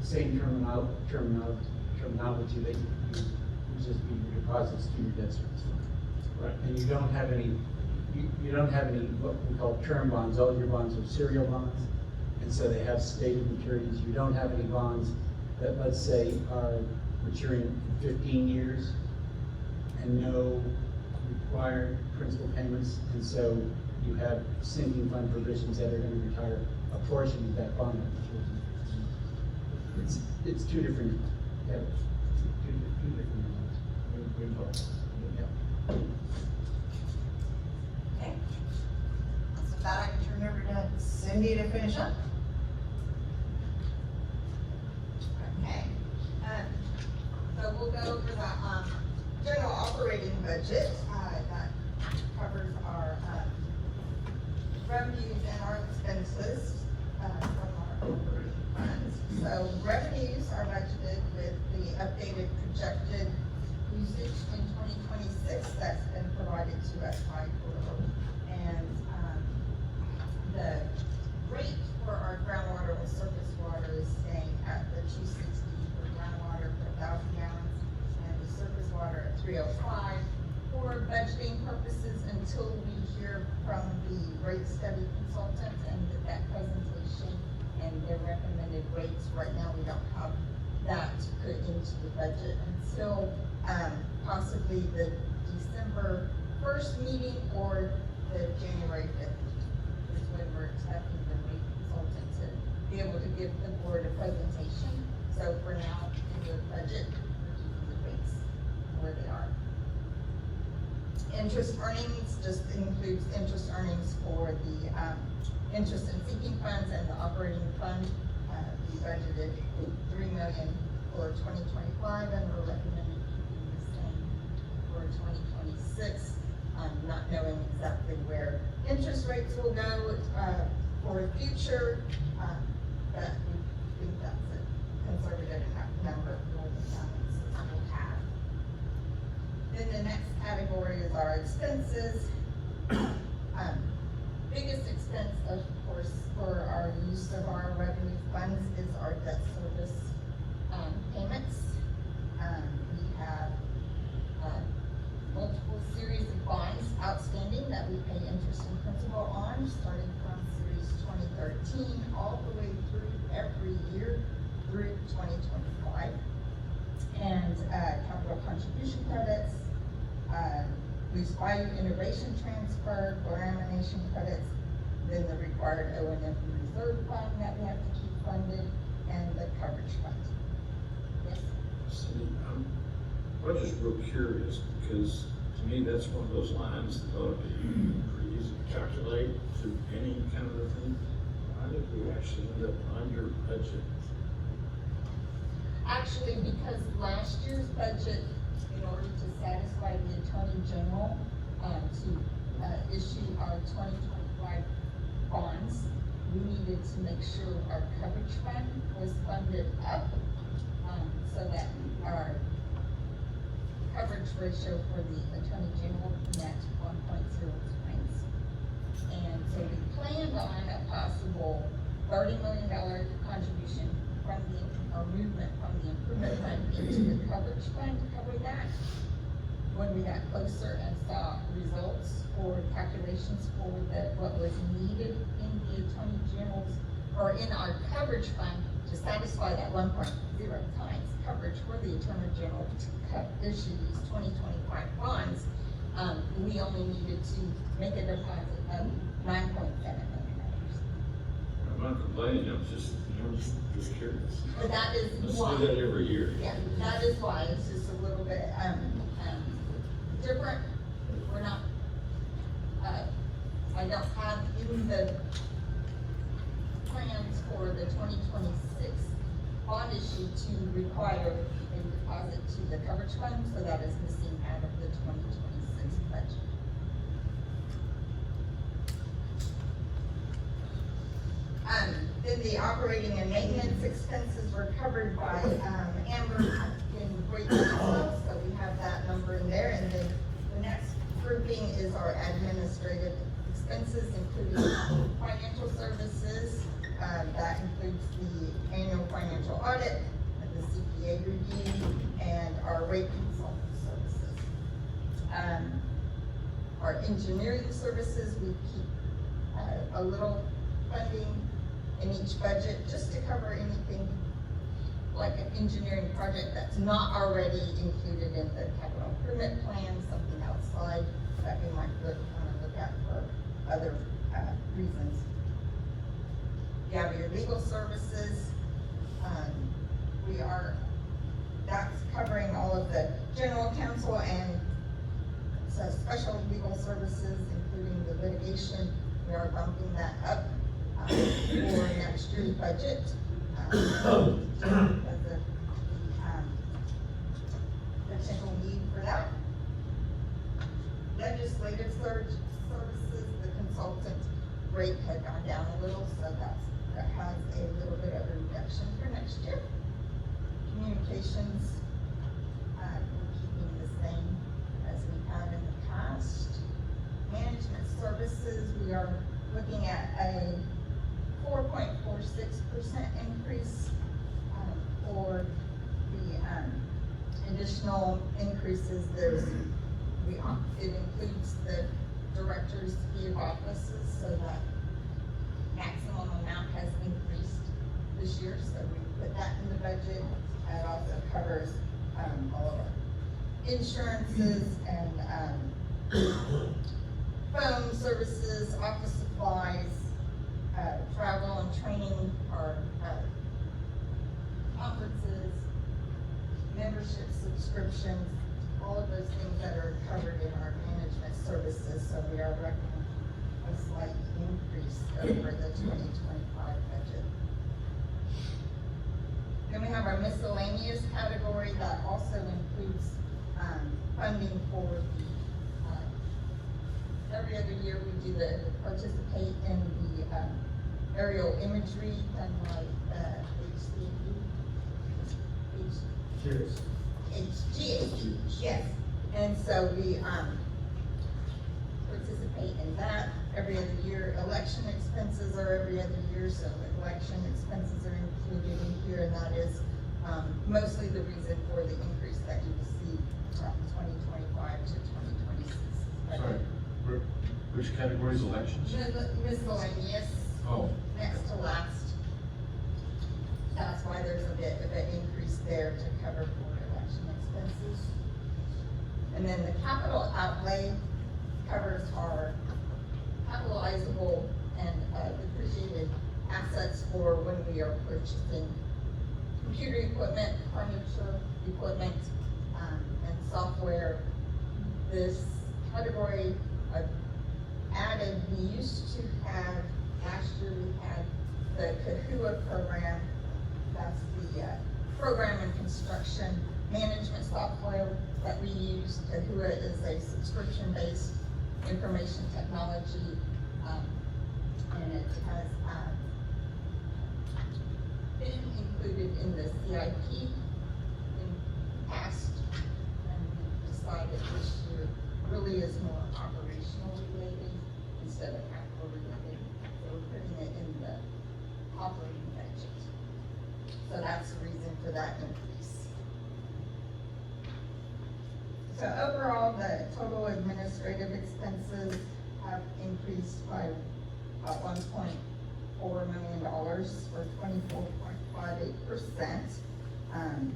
same terminology that you use, would just be your deposits to your debt service fund. Right. And you don't have any, you don't have any what we call term bonds. All your bonds are serial bonds, and so they have stated maturities. You don't have any bonds that, let's say, are maturing in 15 years and no required principal payments, and so you have sinking fund provisions that are going to retire a portion of that bond that matures in 15 years. It's two different, two different ones. Yeah. Okay. So with that, I can turn it over to Cindy to finish up. Okay, so we'll go over the, general operating budget, that covers our, revenues and our expenses, from our operating funds. So revenues are budgeted with the updated projected usage in 2026 that's been provided to us by Portable. And, the rate for our groundwater and surface water is staying at the 260 for groundwater per 1,000 gallons, and the surface water at 305 for budgeting purposes until we hear from the rate study consultant and get that presentation and their recommended rates. Right now, we don't have that to put into the budget until, possibly the December 1st meeting or the January 5th is when we're expecting the rate consultant to be able to give the board a presentation. So for now, in the budget, we're keeping the rates where they are. Interest earnings just includes interest earnings for the, interest and sinking funds and the operating fund. We budgeted $3 million for 2025, and we're recommending keeping the same for 2026. Not knowing exactly where interest rates will go, for the future, but we think that's a conservative number for the funds that we'll have. Then the next category is our expenses. Biggest expense, of course, for our use of our revenue funds is our debt service payments. We have multiple series of bonds outstanding that we pay interest and principal on, starting from series 2013 all the way through every year through 2025. And capital contribution credits, lease value integration transfer, lamination credits, then the required O&M reserve fund that we have to keep funded, and the coverage fund. Yes? Cindy, I'm just real curious, because to me, that's one of those lines that ought to be pretty easy to calculate to any kind of a thing. Why did we actually end up under budget? Actually, because last year's budget, in order to satisfy the Attorney General, to issue our 2025 bonds, we needed to make sure our coverage fund was funded up, so that our coverage ratio for the Attorney General met 1.0 times. And so we planned on a possible $30 million contribution from or movement from the improvement fund into the coverage fund to cover that. When we got closer and saw results for calculations for what was needed in the Attorney General's, or in our coverage fund to satisfy that 1.0 times coverage for the Attorney General to issue these 2025 bonds, we only needed to make a deposit of $9.7 million. I'm not complaining, I'm just curious. But that is why. Let's do that every year. Yeah, that is why it's just a little bit, different. We're not, I don't have in the plans for the 2026 bond issue to require a deposit to the coverage fund, so that is missing out of the 2026 budget. Then the operating and maintenance expenses were covered by Amber in great detail, so we have that number in there. And then the next grouping is our administrative expenses, including financial services. That includes the annual financial audit, the CPA review, and our rate consultant services. Our engineering services, we keep a little funding in each budget just to cover anything like an engineering project that's not already included in the capital improvement plan, something outside that we might look at for other reasons. You have your legal services. That's covering all of the general counsel and special legal services, including the litigation. We are bumping that up for next year's budget. Potential need for that. Legislative services, the consultant rate had gone down a little, so that has a little bit of a reduction for next year. Communications, we're keeping the same as we have in the past. Management services, we are looking at a 4.46% increase for the additional increases. It includes the director's fee of offices, so that maximum amount has increased this year, so we put that in the budget. It also covers all of our insurances and phone services, office supplies, travel and training, or conferences, membership subscriptions, all of those things that are covered in our management services. So we are recommending a slight increase over the 2025 budget. Then we have our miscellaneous category that also includes funding for the every other year we do participate in the aerial imagery done by, HGH, yes. And so we, participate in that every other year. Election expenses are every other year, so election expenses are included in here, and that is, mostly the reason for the increase that you see from 2025 to 2026. Sorry, which categories, elections? Miscellaneous, Oh. next to last. That's why there's a bit of an increase there to cover for election expenses. And then the capital outlay covers our capitalizable and depreciated assets for when we are purchasing computer equipment, furniture, equipment, and software. This category added, we used to have, last year we had the CAHUA program. That's the program and construction management software that we use. CAHUA is a subscription-based information technology, and it has been included in the CIP in past, and we decided this year really is more operational related instead of capital related. So we're putting it in the operating budget. So that's the reason for that increase. So overall, the total administrative expenses have increased by about $1.4 million or 24.58%.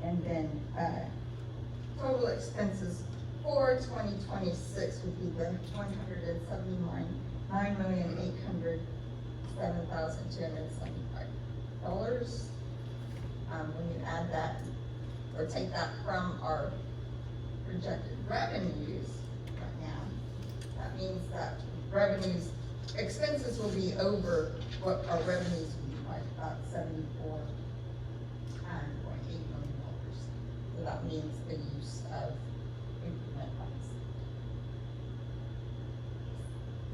And then, total expenses for 2026 would be the $179,807,275. When you add that, or take that from our projected revenues right now, that means that expenses will be over what our revenues will be by about $74.8 million. So that means the use of improvement funds.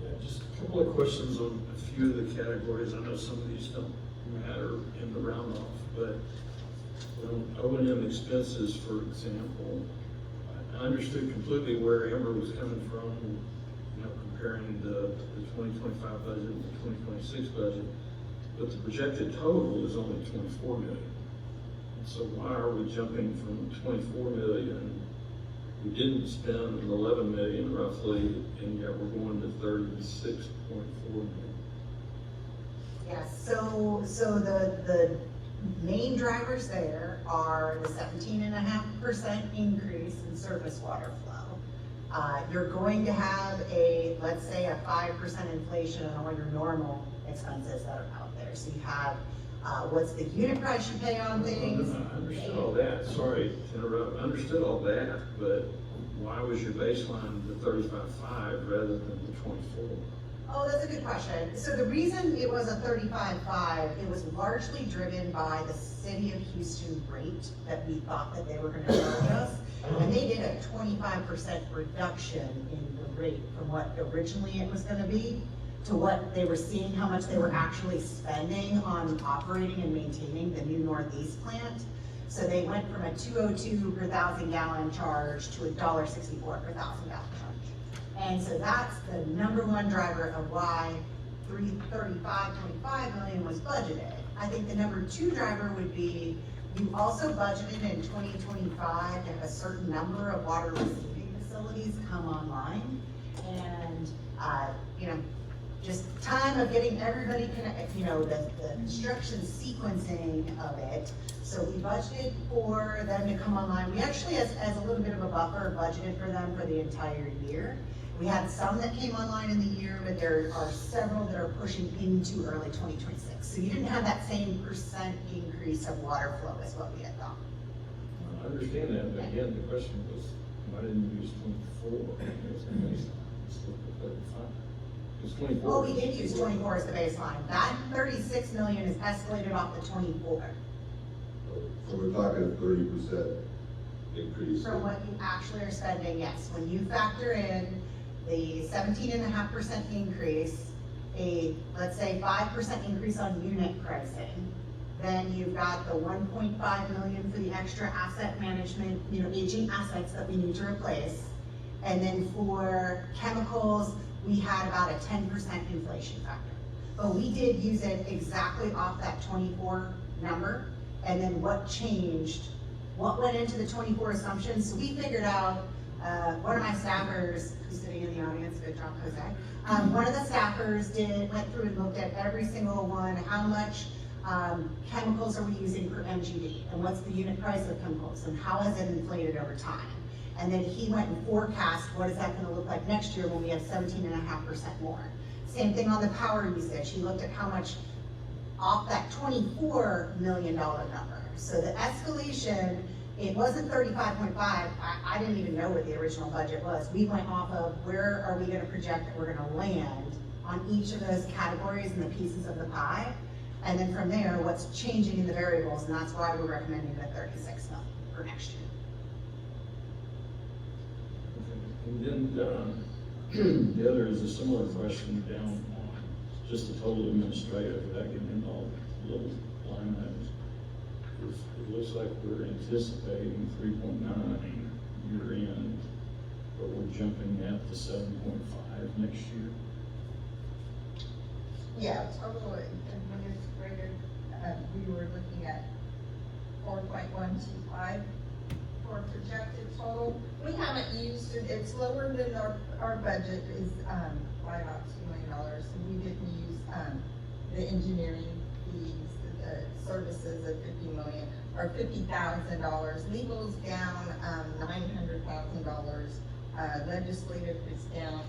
Yeah, just a couple of questions on a few of the categories. I know some of these don't matter in the round off, but O&M expenses, for example, I understood completely where Amber was coming from, comparing the 2025 budget and the 2026 budget, but the projected total is only 24 million. So why are we jumping from 24 million? We didn't spend 11 million roughly, and yet we're going to 36.4 million. Yes, so the main drivers there are the 17.5% increase in surface water flow. You're going to have let's say a 5% inflation on all your normal expenses that are out there. So you have, what's the unit price you pay on things? I understood all that, sorry to interrupt, I understood all that, but why was your baseline the 35.5 rather than the 24? Oh, that's a good question. So the reason it was a 35.5, it was largely driven by the city of Houston rate that we thought that they were gonna charge us. And they did a 25% reduction in the rate from what originally it was gonna be to what they were seeing, how much they were actually spending on operating and maintaining the new Northeast plant. So they went from a $2.02 per 1,000 gallon charge to a $1.64 per 1,000 gallon charge. And so that's the #1 driver of why 335.5 million was budgeted. I think the #2 driver would be, you also budgeted in 2025 to have a certain number of water receiving facilities come online. And, just time of getting everybody connected, the construction sequencing of it. So we budgeted for them to come online. We actually, as a little bit of a buffer, budgeted for them for the entire year. We had some that came online in the year, but there are several that are pushing into early 2026. So you didn't have that same percent increase of water flow as what we had thought. I understand that, but again, the question was, why didn't you use 24 as the baseline? Just look at 35. It's 24. Well, we did use 24 as the baseline. That 36 million is escalated off the 24. So we're talking a 30% increase. From what you actually are spending, yes. When you factor in the 17.5% increase let's say 5% increase on unit pricing, then you've got the 1.5 million for the extra asset management, aging assets that we need to replace. And then for chemicals, we had about a 10% inflation factor. But we did use it exactly off that 24 number. And then what changed, what went into the 24 assumptions? So we figured out, one of my staffers, who's sitting in the audience, good job, Jose. One of the staffers went through and looked at every single one, how much chemicals are we using per MGD, and what's the unit price of chemicals, and how has it inflated over time? And then he went and forecast what is that gonna look like next year when we have 17.5% more. Same thing on the power usage. He looked at how much off that $24 million number. So the escalation, it wasn't 35.5. I didn't even know what the original budget was. We went off of where are we gonna project that we're gonna land on each of those categories and the pieces of the pie. And then from there, what's changing in the variables, and that's why we're recommending the 36 million for next year. And then, the other is a similar question down on just the total administrative, without getting into all the little line items. It looks like we're anticipating 3.9 year end, but we're jumping at the 7.5 next year. Yeah, total administrative, we were looking at 4.125 for projected total. We haven't used it, it's lower than our budget is, by about $2 million. So we didn't use, the engineering fees, the services of 50 million, or $50,000. Legal's down, $900,000. Legislative is down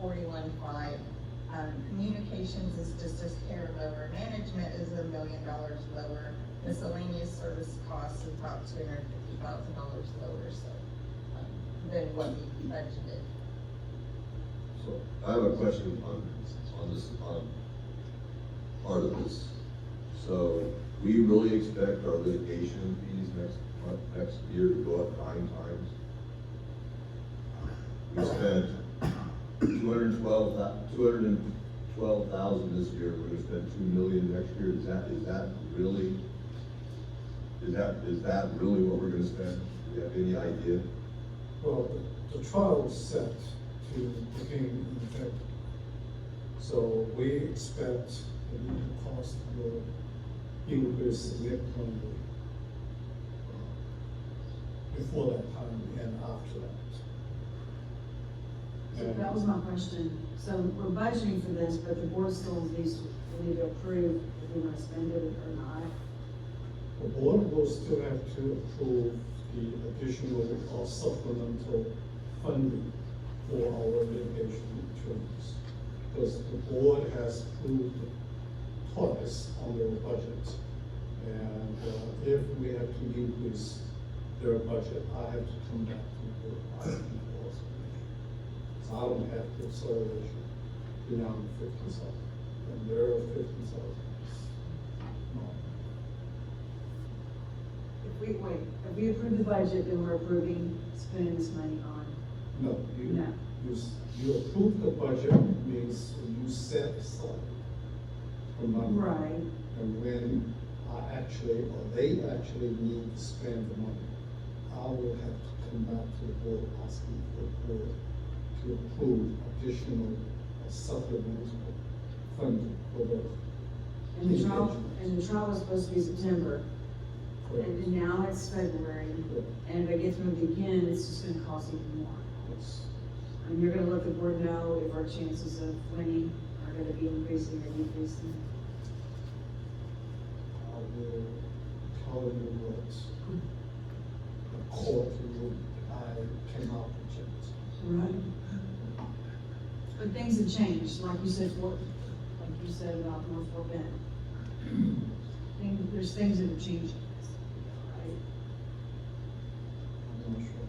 41.5. Communications is just a hair lower. Management is $1 million lower. Miscellaneous service costs is about $250,000 lower, so, than what we budgeted. So I have a question on this, part of this. So we really expect our litigation fees next year to go up 9 times. We spent 212,000 this year. We're gonna spend 2 million next year. Is that really what we're gonna spend? Do you have any idea? Well, the trial was set to begin in February. So we expect the legal cost will increase significantly before that time and after that. So that was my question. So we're budgeting for this, but the board still needs to approve if we want to spend it or not. The board will still have to approve the additional or supplemental funding for our litigation attorneys. Because the board has approved twice on their budget. And if we have to increase their budget, I have to come back to the board asking for us. So I don't have the acceleration beyond 50,000. And there are 50,000. No. If we approve the budget, then we're approving spending this money on. No, No. you approve the budget means you set aside the money. Right. And when they actually need to spend the money, I will have to come back to the board asking for the board to approve additional supplemental funding for those. And the trial was supposed to be September, Correct. and now it's February. Correct. And if it gets moved again, it's just gonna cost even more. Yes. And you're gonna let the board know if our chances of winning are gonna be increasing or decreasing. I will tell you what the court ruled. I cannot project. Right. But things have changed, like you said about North Fort Bend. There's things that have changed, right? I'm not sure.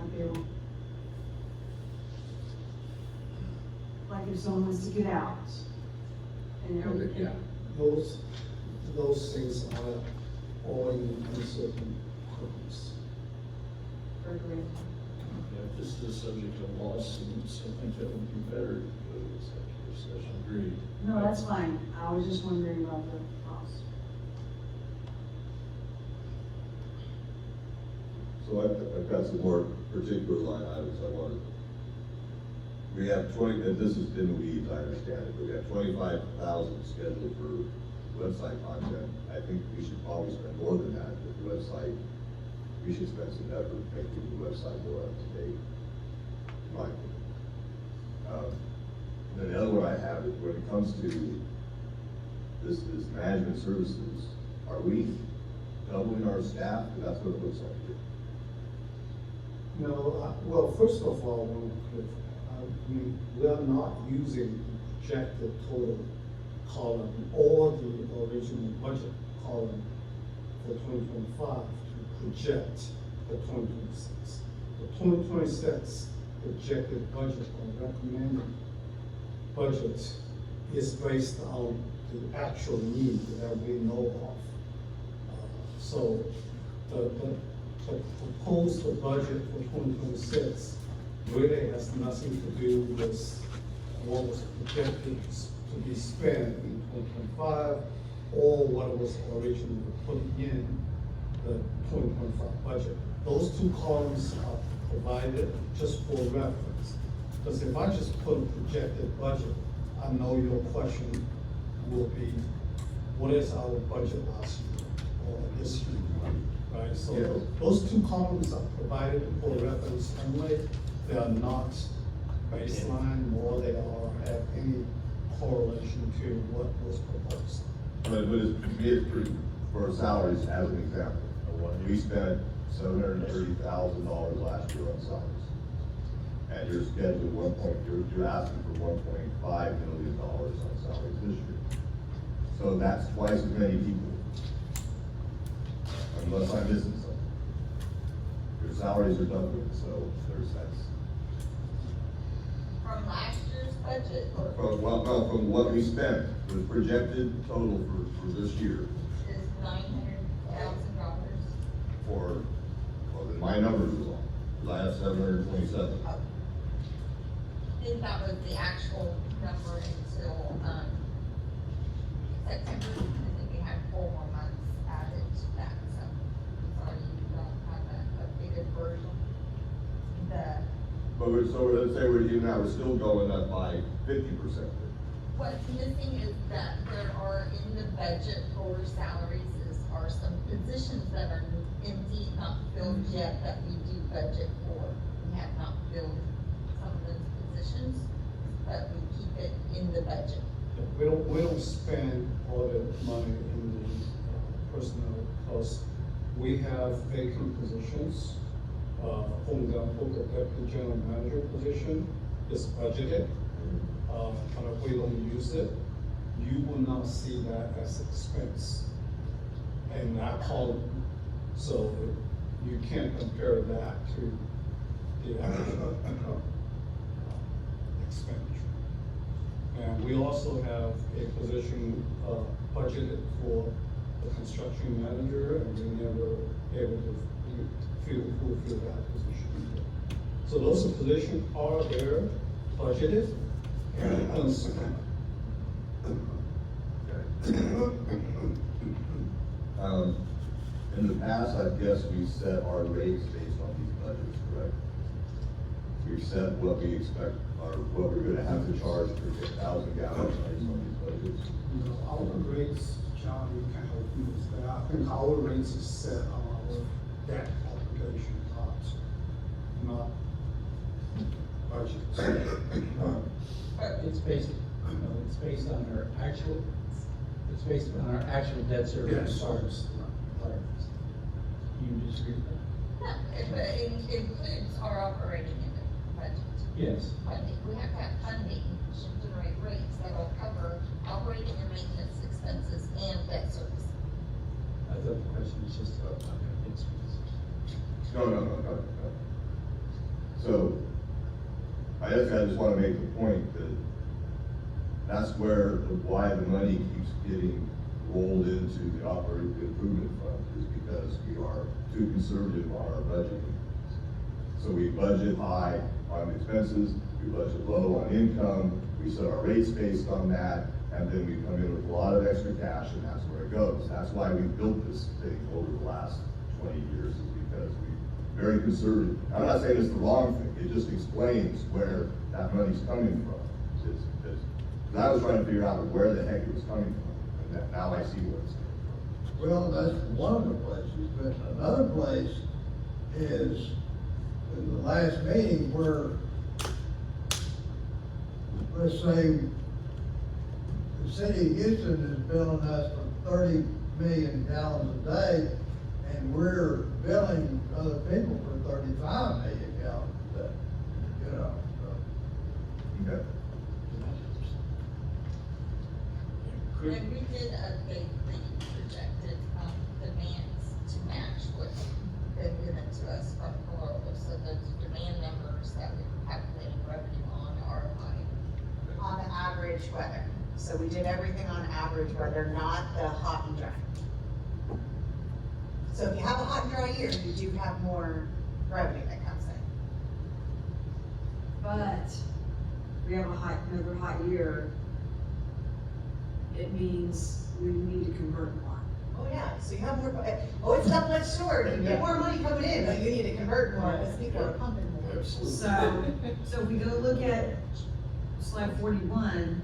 I feel like if someone wants to get out, and Yeah. Those things are all in uncertain terms. Yeah, this is a subject of lawsuits, I think that would be better to go to executive session. Agreed. No, that's fine. I was just wondering about the cost. So I've got some more particular line items I wanted. We have 20, and this is in the weeds, I understand it, but we have 25,000 scheduled for website content. I think we should probably spend more than that, but the website, we should spend some effort making the website more up to date, in my opinion. Then the other one I have is when it comes to this management services, are we doubling our staff? Because that's what it looks like here. No, well, first of all, we are not using the projected total column or the original budget column for 2025 to project the 2026. The 2026 projected budget or recommended budget is based on the actual need that we know of. So the proposed budget for 2026 really has nothing to do with what was projected to be spent in 2025 or what was originally put in the 2025 budget. Those two columns are provided just for reference. Because if I just put a projected budget, I know your question will be, what is our budget last year or this year? Right, so Yes. those two columns are provided for reference only. They are not baseline, nor they have any correlation to what was proposed. But it's pretty, for salaries, as an example, we spent $730,000 last year on salaries. And you're scheduled you're asking for $1.5 million on salaries this year. So that's twice as many people. Unless I'm missing something. Your salaries are doubling, so that's. From last year's budget, or From what we spent, the projected total for this year is $900,000. for, well, then my numbers are wrong, because I have 727. I think that was the actual number until, September. I think we had 4 more months added to that, so, sorry, you don't have an updated version. But let's say even now, we're still going up by 50%. What's missing is that there are in the budget for salaries are some positions that are empty, not filled yet, that we do budget for. We have not filled some of those positions, but we keep it in the budget. We don't spend all the money in the personnel because we have vacant positions. For example, the deputy general manager position is budgeted, but if we don't use it, you will not see that as expense in that column. So you can't compare that to the actual expenditure. And we also have a position budgeted for the construction manager, and we never able to fulfill that position. So those positions are there, budgeted, and unspent. In the past, I guess we set our rates based on these budgets, correct? We've set what we expect, or what we're gonna have to charge for 1,000 gallons based on these budgets. You know, our rates, John, you can help me with that. I think our rates is set on our debt obligation costs, not budget. It's based, it's based on our actual, it's based on our actual debt service. Yes. You disagree with that? No, but it includes our operating budget. Yes. Funding, we have to have funding to generate rates that will cover operating and maintenance expenses and debt service. I thought the question was just about expenses. No. So, I just wanna make the point that that's why the money keeps getting rolled into the operating improvement fund, is because we are too conservative on our budgeting. So we budget high on expenses, we budget low on income, we set our rates based on that, and then we come in with a lot of extra cash, and that's where it goes. That's why we built this thing over the last 20 years, is because we're very conservative. I'm not saying it's the wrong thing, it just explains where that money's coming from. Because I was trying to figure out where the heck it was coming from, and now I see where it's coming from. Well, that's one of the places, but another place is in the last meeting where, let's say, the city of Houston is billing us for 30 million gallons a day, and we're billing other people for 35 million gallons a day, you know, so. Okay. And we did update the projected, demands to match what's been given to us from Corolla. So those demand numbers that we calculated revenue on are high. On the average weather. So we did everything on average weather, not the hot and dry. So if you have a hot and dry year, you do have more revenue that comes in. But we have another hot year, it means we need to convert more. Oh, yeah, so you have more, oh, it's not much short, you get more money coming in, but you need to convert more, because people are pumping more. So if we go look at slide 41,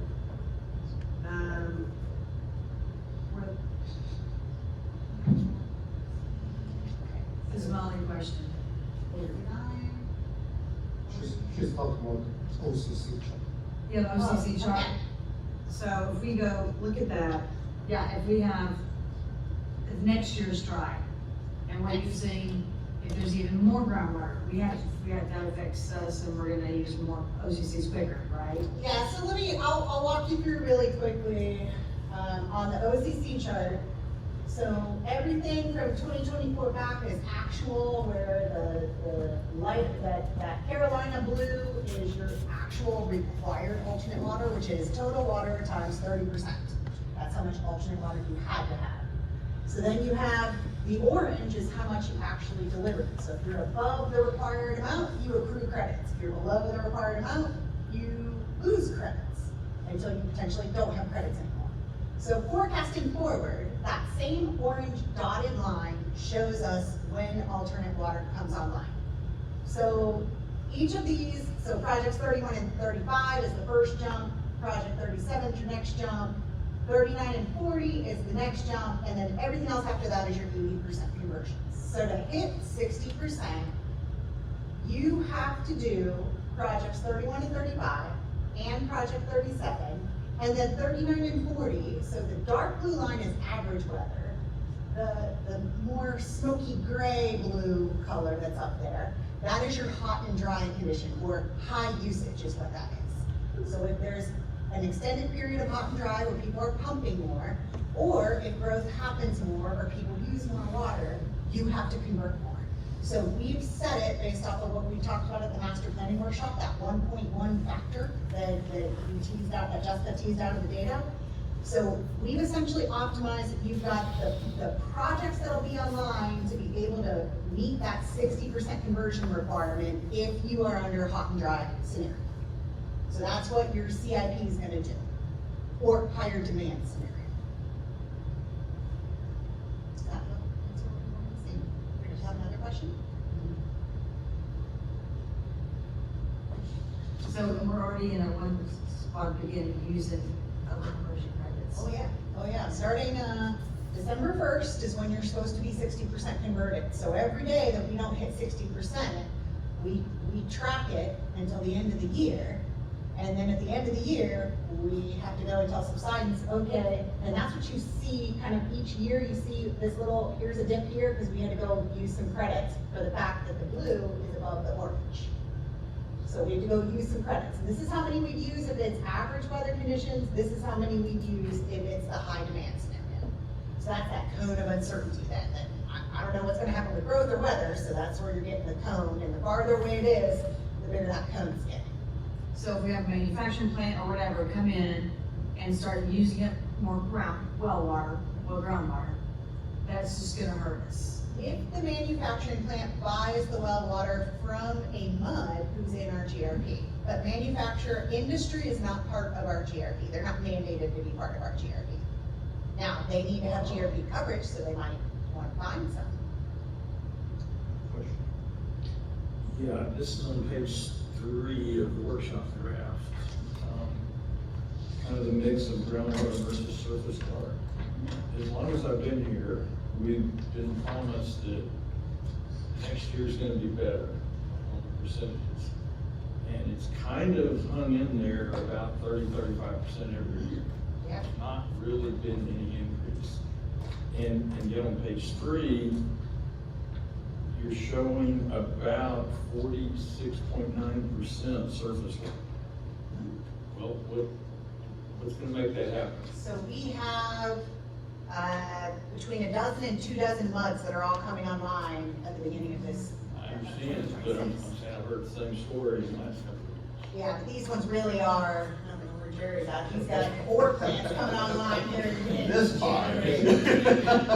where- this is my only question. 49. She's talking about OCC chart. Yeah, the OCC Oh, chart. okay. So if we go look at that, yeah, if we have, if next year's dry, and we're using, if there's even more groundwater, that affects us, and we're gonna use more OCCs quicker, right? Yeah, so I'll walk you through really quickly, on the OCC chart. So everything from 2024 back is actual, where the light, that Carolina blue is your actual required alternate water, which is total water times 30%. That's how much alternate water you had to have. So then you have, the orange is how much you actually delivered. So if you're above the required amount, you accrue credits. If you're below the required amount, you lose credits until you potentially don't have credits anymore. So forecasting forward, that same orange dotted line shows us when alternate water comes online. So each of these, so projects 31 and 35 is the first jump, project 37 is your next jump, 39 and 40 is the next jump, and then everything else after that is your 80% conversions. So to hit 60%, you have to do projects 31 and 35 and project 37, and then 39 and 40, so the dark blue line is average weather. The more smoky gray blue color that's up there, that is your hot and dry condition, or high usage is what that is. So if there's an extended period of hot and dry where people are pumping more, or if growth happens more or people use more water, you have to convert more. So we've set it based off of what we talked about at the master planning workshop, that 1.1 factor that we teased out, that Jessica teased out of the data. So we've essentially optimized that you've got the projects that'll be online to be able to meet that 60% conversion requirement if you are under a hot and dry scenario. So that's what your CIP is gonna do, or higher demand scenario. Is that what we want to see? We just have another question? So we're already in a one spot beginning using conversion credits. Oh yeah, starting, December 1st is when you're supposed to be 60% converted. So every day that we don't hit 60%, we track it until the end of the year. And then at the end of the year, we have to go and tell subsidence, okay, and that's what you see kind of each year. You see this little, here's a dip here, because we had to go use some credits for the fact that the blue is above the orange. So we have to go use some credits. And this is how many we'd use if it's average weather conditions. This is how many we'd use if it's the high demand scenario. So that's that cone of uncertainty then. That I don't know what's gonna happen with growth or weather, so that's where you're getting the cone. And the farther away it is, the bigger that cone is getting. So if we have a manufacturing plant or whatever come in and start using it more groundwater, that's just gonna hurt us. if the manufacturing plant buys the well water from a MUD who's in our GRP, but manufacturer industry is not part of our GRP. They're not mandated to be part of our GRP. Now, they need to have GRP coverage, so they might want to find some. Yeah, this is on page 3 of the workshop draft. Kind of the mix of groundwater versus surface water. As long as I've been here, we've been promised that next year's gonna be better on the percentages. And it's kind of hung in there about 30-35% every year. Yep. Not really been any increase. And yet on page 3, you're showing about 46.9% surface water. Well, what's gonna make that happen? So we have, between a dozen and 2 dozen MUDs that are all coming online at the beginning of this. I understand, but I'm saying I've heard the same story in the last couple of years. Yeah, but these ones really are, I don't know where Jerry's at, he's got 4 plants coming online here in This time.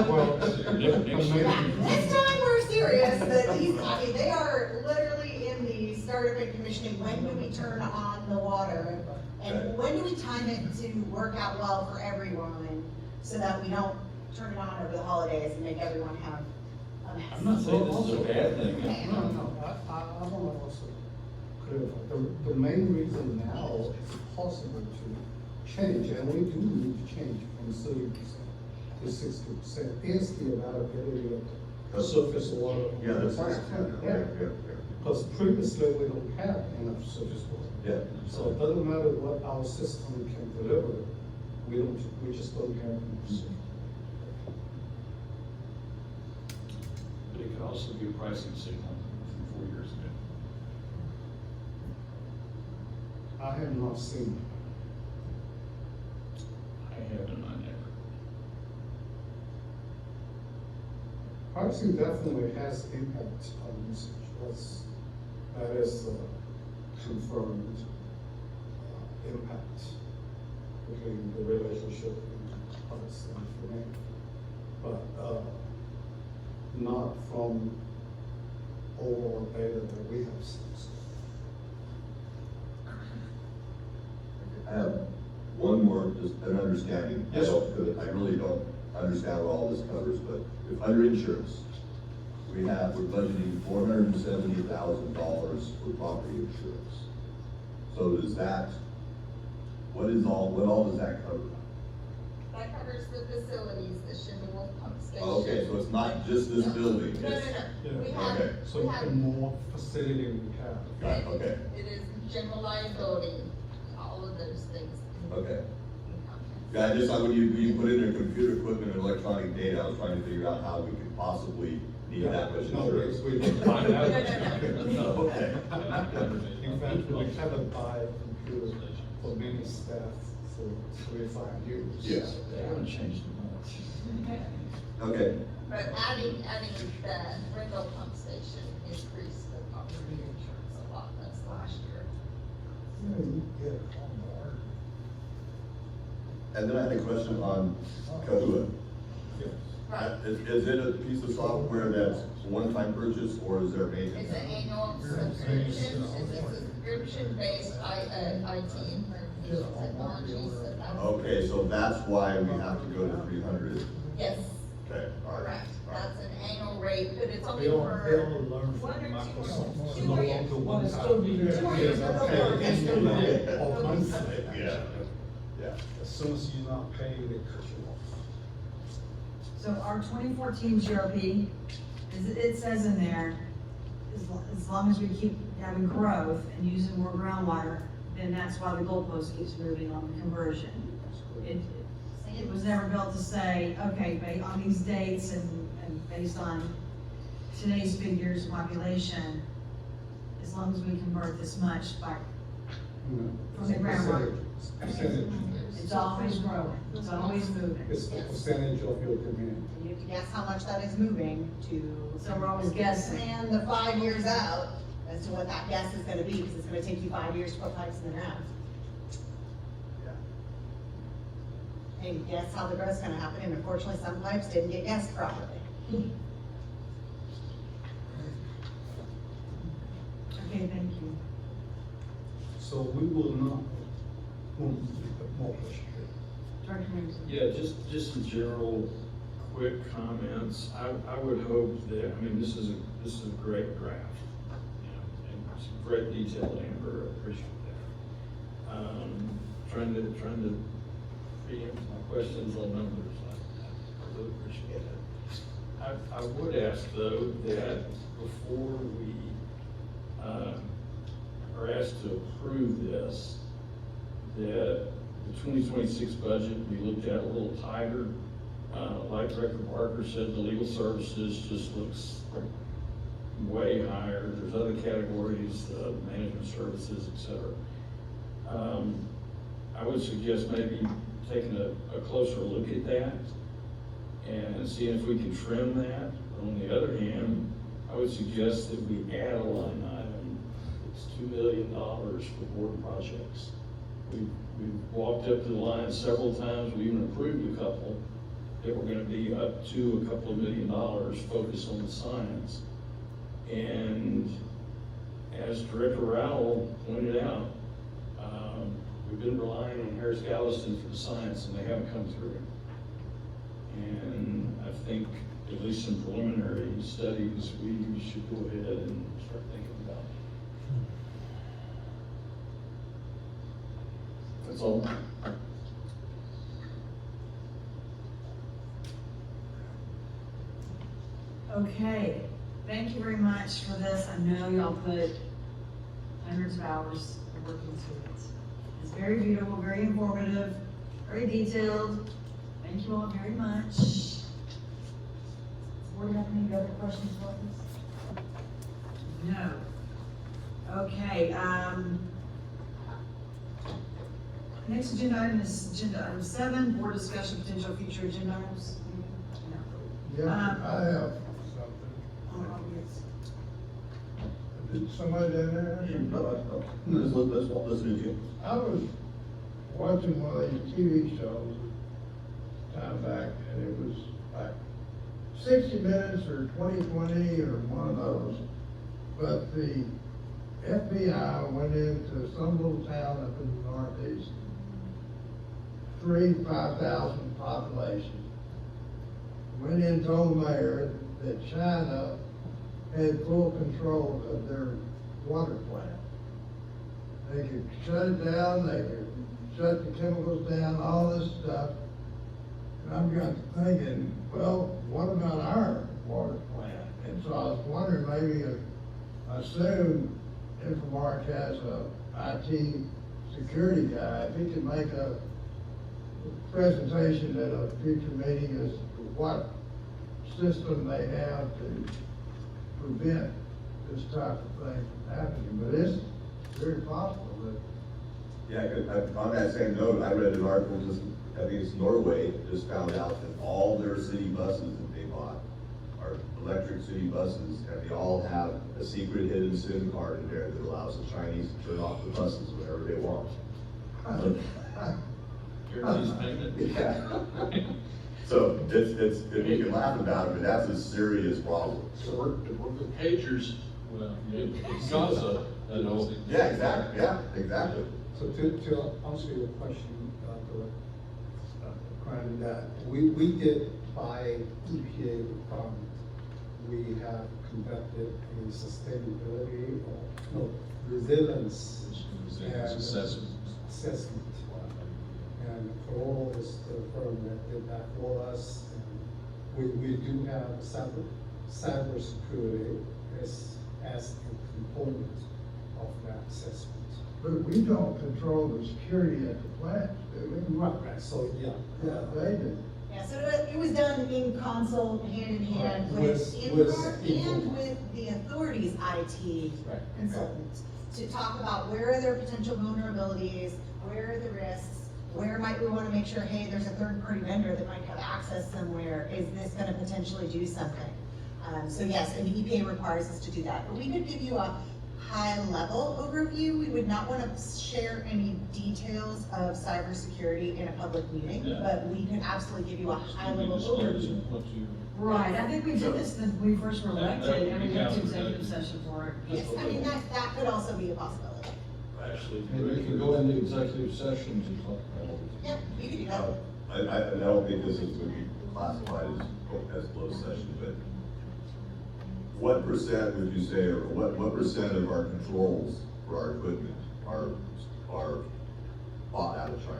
Well, Yeah, this time we're serious, but these, I mean, they are literally in the startup and commissioning, when do we turn on the water? And when do we time it to work out well for everyone, so that we don't turn it on over the holidays and make everyone have a mess? I'm not saying this is a bad thing. No, I want to also clarify, the main reason now it's possible to change, and we do need to change from 30% to 60%, is the availability of surface water. Yeah, that's right. Yeah. Because previously we don't have enough surface water. Yeah. So it doesn't matter what our system can deliver, we just don't have enough surface. But it could also be a pricing signal from 4 years ago. I have not seen I haven't, I never. pricing definitely has impact on usage. That is confirmed impact between the relationship between price and demand. But not from overall data that we have seen. I have one more, just an understanding. Yes, sir. I really don't understand what all this covers, but if under insurance, we're budgeting $470,000 for property insurance. So does that, what all does that cover? That covers the facilities, the Shingle pump station. Okay, so it's not just this building? No, it's- we have, Okay. So we have, the more facility we have. Got it, okay, it is general liability, all of those things. okay. Yeah, when you put in their computer equipment and electronic data, I was trying to figure out how we could possibly need that much No, insurance. we didn't find out. Okay. In fact, we haven't buy a computer for many staff for 3 or 5 years. Yeah. They haven't changed it much. Okay, But adding the Ringo pump station increased the property insurance a lot, that's last year. and then I had a question on CAHUA. Right. Is it a piece of software that's one-time purchase, or is there maintenance? It's an annual subscription, it's a subscription-based IT information technology, so that's. Okay, so that's why we have to go to 300. Yes, Okay, all right. correct, that's an annual rate, but it's only They all for. learn from 1 or 2 Microsoft. years. It's no longer one time. Or monthly. Yeah, yeah. As soon as you're not paying, they cut you off. So our 2014 GRP, it says in there, as long as we keep having growth and using more groundwater, then that's why the goalpost keeps moving on the conversion. It was never built to say, okay, on these dates and based on today's figures, population, as long as we convert this much by, from the groundwater. Percentage. It's always growing, it's always moving. It's the percentage of your demand. And you have to guess how much that is moving to. So we're always guessing. Plan the 5 years out as to what that guess is gonna be, because it's gonna take you 5 years to put pipes in the ground. And guess how the growth's gonna happen, and unfortunately, some pipes didn't get guessed properly. Okay, thank you. So we will not move more push. Director Ramsey. Yeah, just some general quick comments. I would hope that, I mean, this is a great draft, you know, and some great detail, Amber, I appreciate that. Trying to preempt my questions on numbers, I really appreciate it. I would ask though that before we, are asked to approve this, that the 2026 budget be looked at a little tighter. Like Director Parker said, the legal services just looks way higher. There's other categories, management services, et cetera. I would suggest maybe taking a closer look at that and seeing if we can trim that. On the other hand, I would suggest that we add a line item. It's $2 million for board projects. We've walked up to the line several times. We even approved a couple that were gonna be up to a couple of $1 million focused on the science. And as Director Rowell pointed out, we've been relying on Harris Galveston for the science and they haven't come through. And I think, at least in preliminary studies, we should go ahead and start thinking about it. That's all. Okay, thank you very much for this. I know y'all put hundreds of hours of work into it. It's very beautiful, very informative, very detailed. Thank you all very much. Does the board have any other questions for us? No. Okay, next agenda item is agenda item 7, board discussion potential future agenda items. No. Yeah, I have something. Oh, yes. Did somebody down there? Let's listen to you. I was watching one of these TV shows time back, and it was like 60 Minutes or 2020 or one of those. But the FBI went into some little town up in the Northeast, 3,000 to 5,000 population. Went in and told the mayor that China had full control of their water plant. They could shut it down, they could shut the chemicals down, all this stuff. And I'm got thinking, well, what about our water plant? And so I was wondering, maybe, I assume Infomark has a IT security guy, if he could make a presentation at a future meeting as to what system they have to prevent this type of thing from happening. But it's very possible that. Yeah, on that same note, I read an article just, I think it's Norway, just found out that all their city buses that they bought are electric city buses, and they all have a secret hidden SIM card in there that allows the Chinese to turn off the buses whenever they want. Guarantees payment. Yeah. So it's, you can laugh about it, but that's a serious problem. So we're the pagers, well, in Gaza, you know. Yeah, exactly. So to answer your question, Brian, that we did buy EPA requirement. We have conducted a sustainability or, no, resilience assessment. And Kroll is the firm that did that for us. And we do have cybersecurity as a component of that assessment. But we don't control the security at the plants, do we? Right, so, yeah. Yeah, they do. Yeah, so it was done in consult, hand in hand Right, with with Infomark Infomark. and with the authority's IT Right. consultants to talk about where are their potential vulnerabilities, where are the risks, where might we want to make sure, hey, there's a third-party vendor that might have access somewhere, is this going to potentially do something? So yes, and the EPA requires us to do that, but we could give you a high-level overview. We would not want to share any details of cybersecurity in a public meeting, Yeah. but we could absolutely give you a high-level overview. What you Right, I think we did this when we first were elected, and we went to executive session for it. Yes, I mean, that could also be a possibility. Actually. And we can go into executive session to talk about it. Yep, you could do that. I don't think this is going to be classified as closed session, but what percent would you say, or what percent of our controls for our equipment are bought out of China?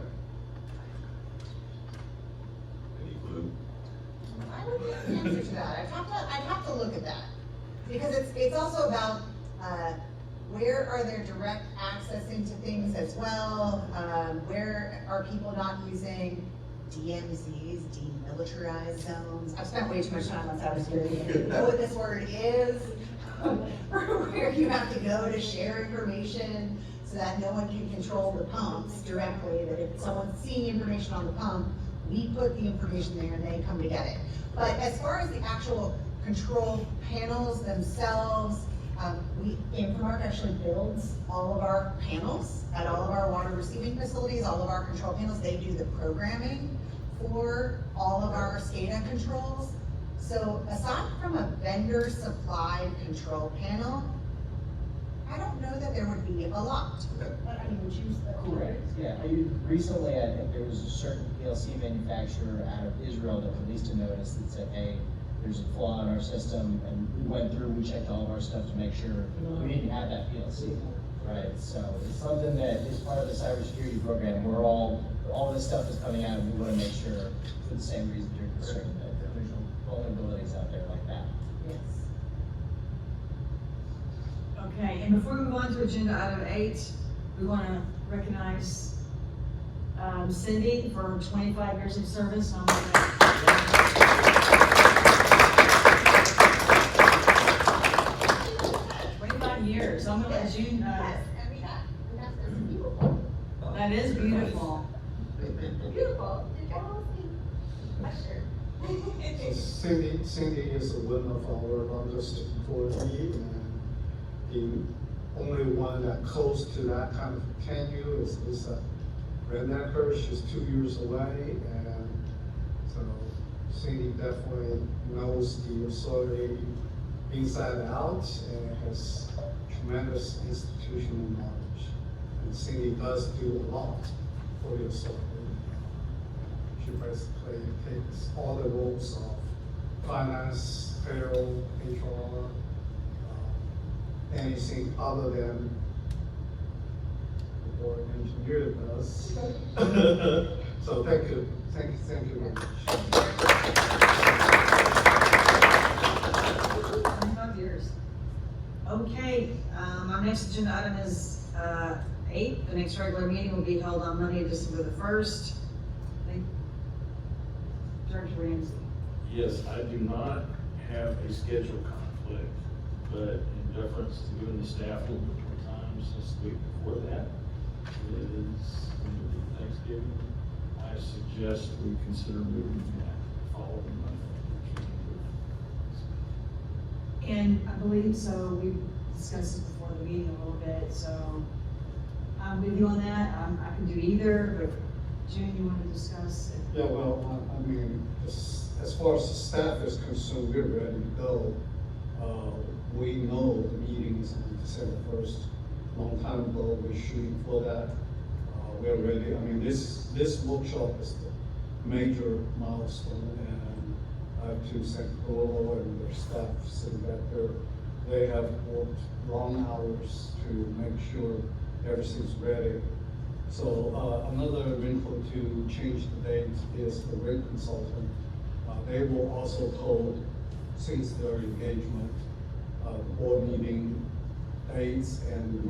Any clue? I would know the answer to that. I'd have to look at that. Because it's also about, where are there direct access into things as well? Where are people not using DMZs, demilitarized zones? I've spent way too much time on cybersecurity. I know what this word is. Where you have to go to share information so that no one can control the pumps directly, that if someone's seeing information on the pump, we put the information there and they come to get it. But as far as the actual control panels themselves, Infomark actually builds all of our panels at all of our water receiving facilities, all of our control panels. They do the programming for all of our SCADA controls. So aside from a vendor supplied control panel, I don't know that there would be a lot. But I mean, would you? Correct, yeah. Recently, I think there was a certain PLC manufacturer out of Israel that released a notice that said, hey, there's a flaw in our system, and we went through, we checked all of our stuff to make sure we didn't have that PLC, right? So it's something that is part of the cybersecurity program. All this stuff is coming out, and we want to make sure, for the same reason you're concerned, that there's no vulnerabilities out there like that. Yes. Okay, and before we move on to agenda item 8, we want to recognize Cindy for 25 years of service. 25 years. I'm gonna let June. Yes, I mean, that's beautiful. That is beautiful. Beautiful. Did y'all see my shirt? Cindy is one of our largest employees, and the only one that close to that kind of tenure is Rednecker. She's 2 years away, and so Cindy definitely knows the authority inside out and has tremendous institutional knowledge. And Cindy does do a lot for the authority. She basically takes all the roles of finance, payroll, HR, anything other than the board engineer does. So thank you very much. 25 years. Okay, our next agenda item is 8. The next regular meeting will be held on Monday, December the 1st. Director Ramsey. Yes, I do not have a schedule conflict, but in deference to giving the staff a little bit more time since the week before that is going to be Thanksgiving, I suggest we consider moving that following Monday. And I believe so, we discussed this before the meeting a little bit, so I'm with you on that. I can do either, but June, you want to discuss it? Yeah, well, I mean, as far as the staff is concerned, we're ready to go. We know the meeting is on December 1st. Long time ago, we're shooting for that. We're ready. I mean, this workshop is the major milestone, and I have to thank Rolo and their staff sitting back there. They have worked long hours to make sure everything's ready. So another wrinkle to change the date is the rate consultant. They will also hold, since their engagement, board meeting dates, and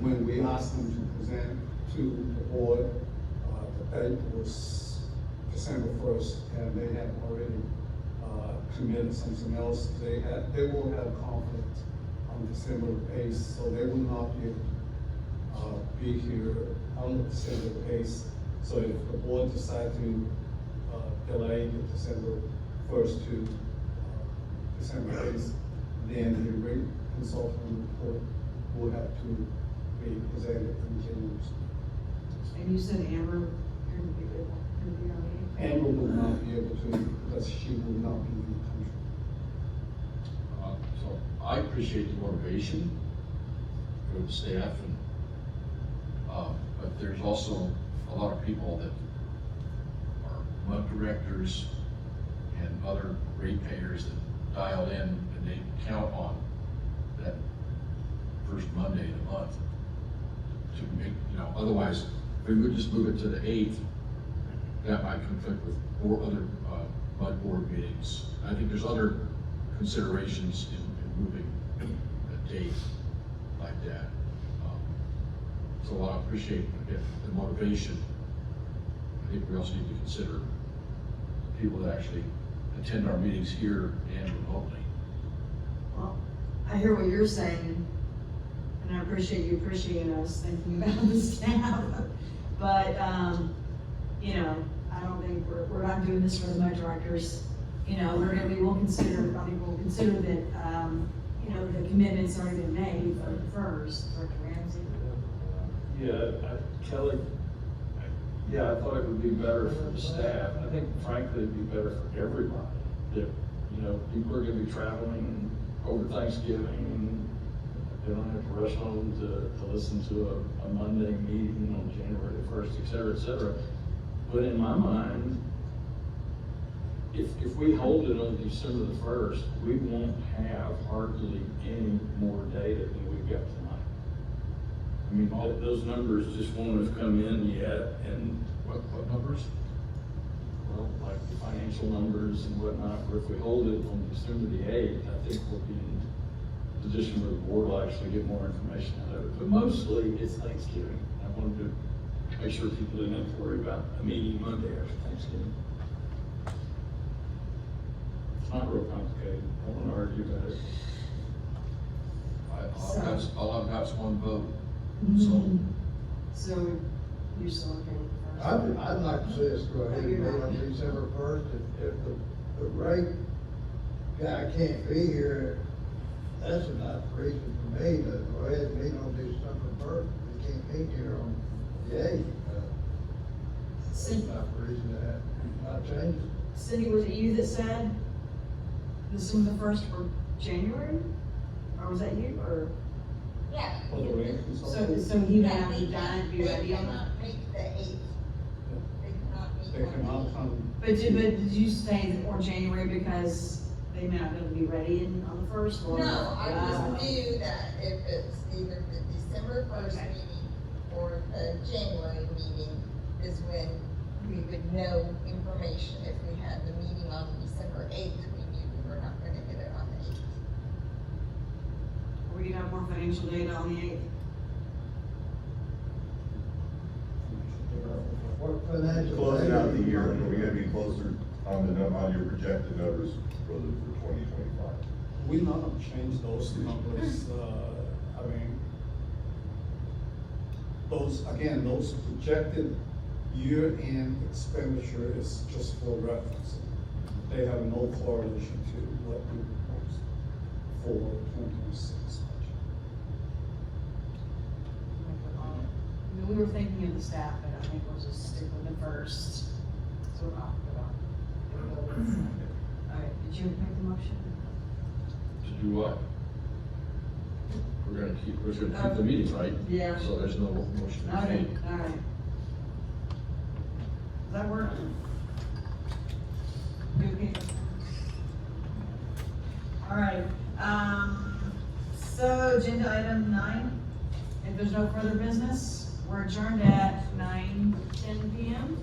when we asked them to present to the board, the date was December 1st, and they have already committed something else. They will have conflict on December 8th, so they will not be able to be here on December 8th. So if the board decide to delay the December 1st to December 8th, then the rate consultant report will have to be presented in January. And you said Amber, you're gonna be available? Amber will not be able to because she will not be in the country. So I appreciate the motivation for the staff and, but there's also a lot of people that are MUD directors and other ratepayers that dial in and they count on that first Monday of the month to make, otherwise, if we would just move it to the 8th, that might conflict with four other MUD board meetings. I think there's other considerations in moving a date like that. So I appreciate, again, the motivation. I think we also need to consider the people that actually attend our meetings here and remotely. Well, I hear what you're saying, and I appreciate you appreciating us thinking about the staff. But, I don't think we're not doing this for the MUD directors. We will consider, I think we'll consider that, the commitment's already been made for the first, Director Ramsey. Yeah, Kelly, I thought it would be better for the staff. I think frankly, it'd be better for everybody. That, people are gonna be traveling over Thanksgiving and they don't have to rush home to listen to a Monday meeting on January the 1st, et cetera, et cetera. But in my mind, if we hold it on December the 1st, we won't have hardly any more data than we've got tonight. I mean, those numbers just won't have come in yet, and What numbers? well, like the financial numbers and whatnot, but if we hold it on December the 8th, I think we'll be in a position where the board will actually get more information out of it. But mostly, it's Thanksgiving. I wanted to make sure people didn't have to worry about a meeting Monday after Thanksgiving. It's not real complicated. I don't want to argue about it. All I've got is one vote, So, you're still okay with the first? I'd like to see us go ahead and meet on December 1st. If the rate guy can't be here, that's enough reason for me to go ahead and meet on December 1st. If he can't be here on the 8th, that's enough reason to have not change it. Cindy, was it you that said December the 1st for January? Or was that you, or? Yeah. For the rate consultant. So he would Yeah, have to be ready on that? They cannot make the 8th. They cannot meet. They on the cannot 8th. come. But did you say or January because they may not be able to be ready on the 1st? Or? No, I just knew that if it's either the December 1st meeting or the January meeting is when we would know information. If we had the meeting on December 8th, we knew we were not gonna get it on the 8th. Are we gonna have more financial data on the 8th? What financial? Closing data out the you year, want? we're gonna be closer on your projected numbers for 2025. We're not gonna change those numbers, those projected year-end expenditure is just for reference. They have no correlation to what we propose for 2026 budget. We were thinking of the staff, but I think we'll just stick with the 1st. So we're not. All right, did you make the motion? to do what? We're just gonna keep the meetings, right? Yeah. So there's no motion. All right, all right. Does that work? You okay? All right, so agenda item 9, if there's no further business, we're adjourned at 9:10 p.m.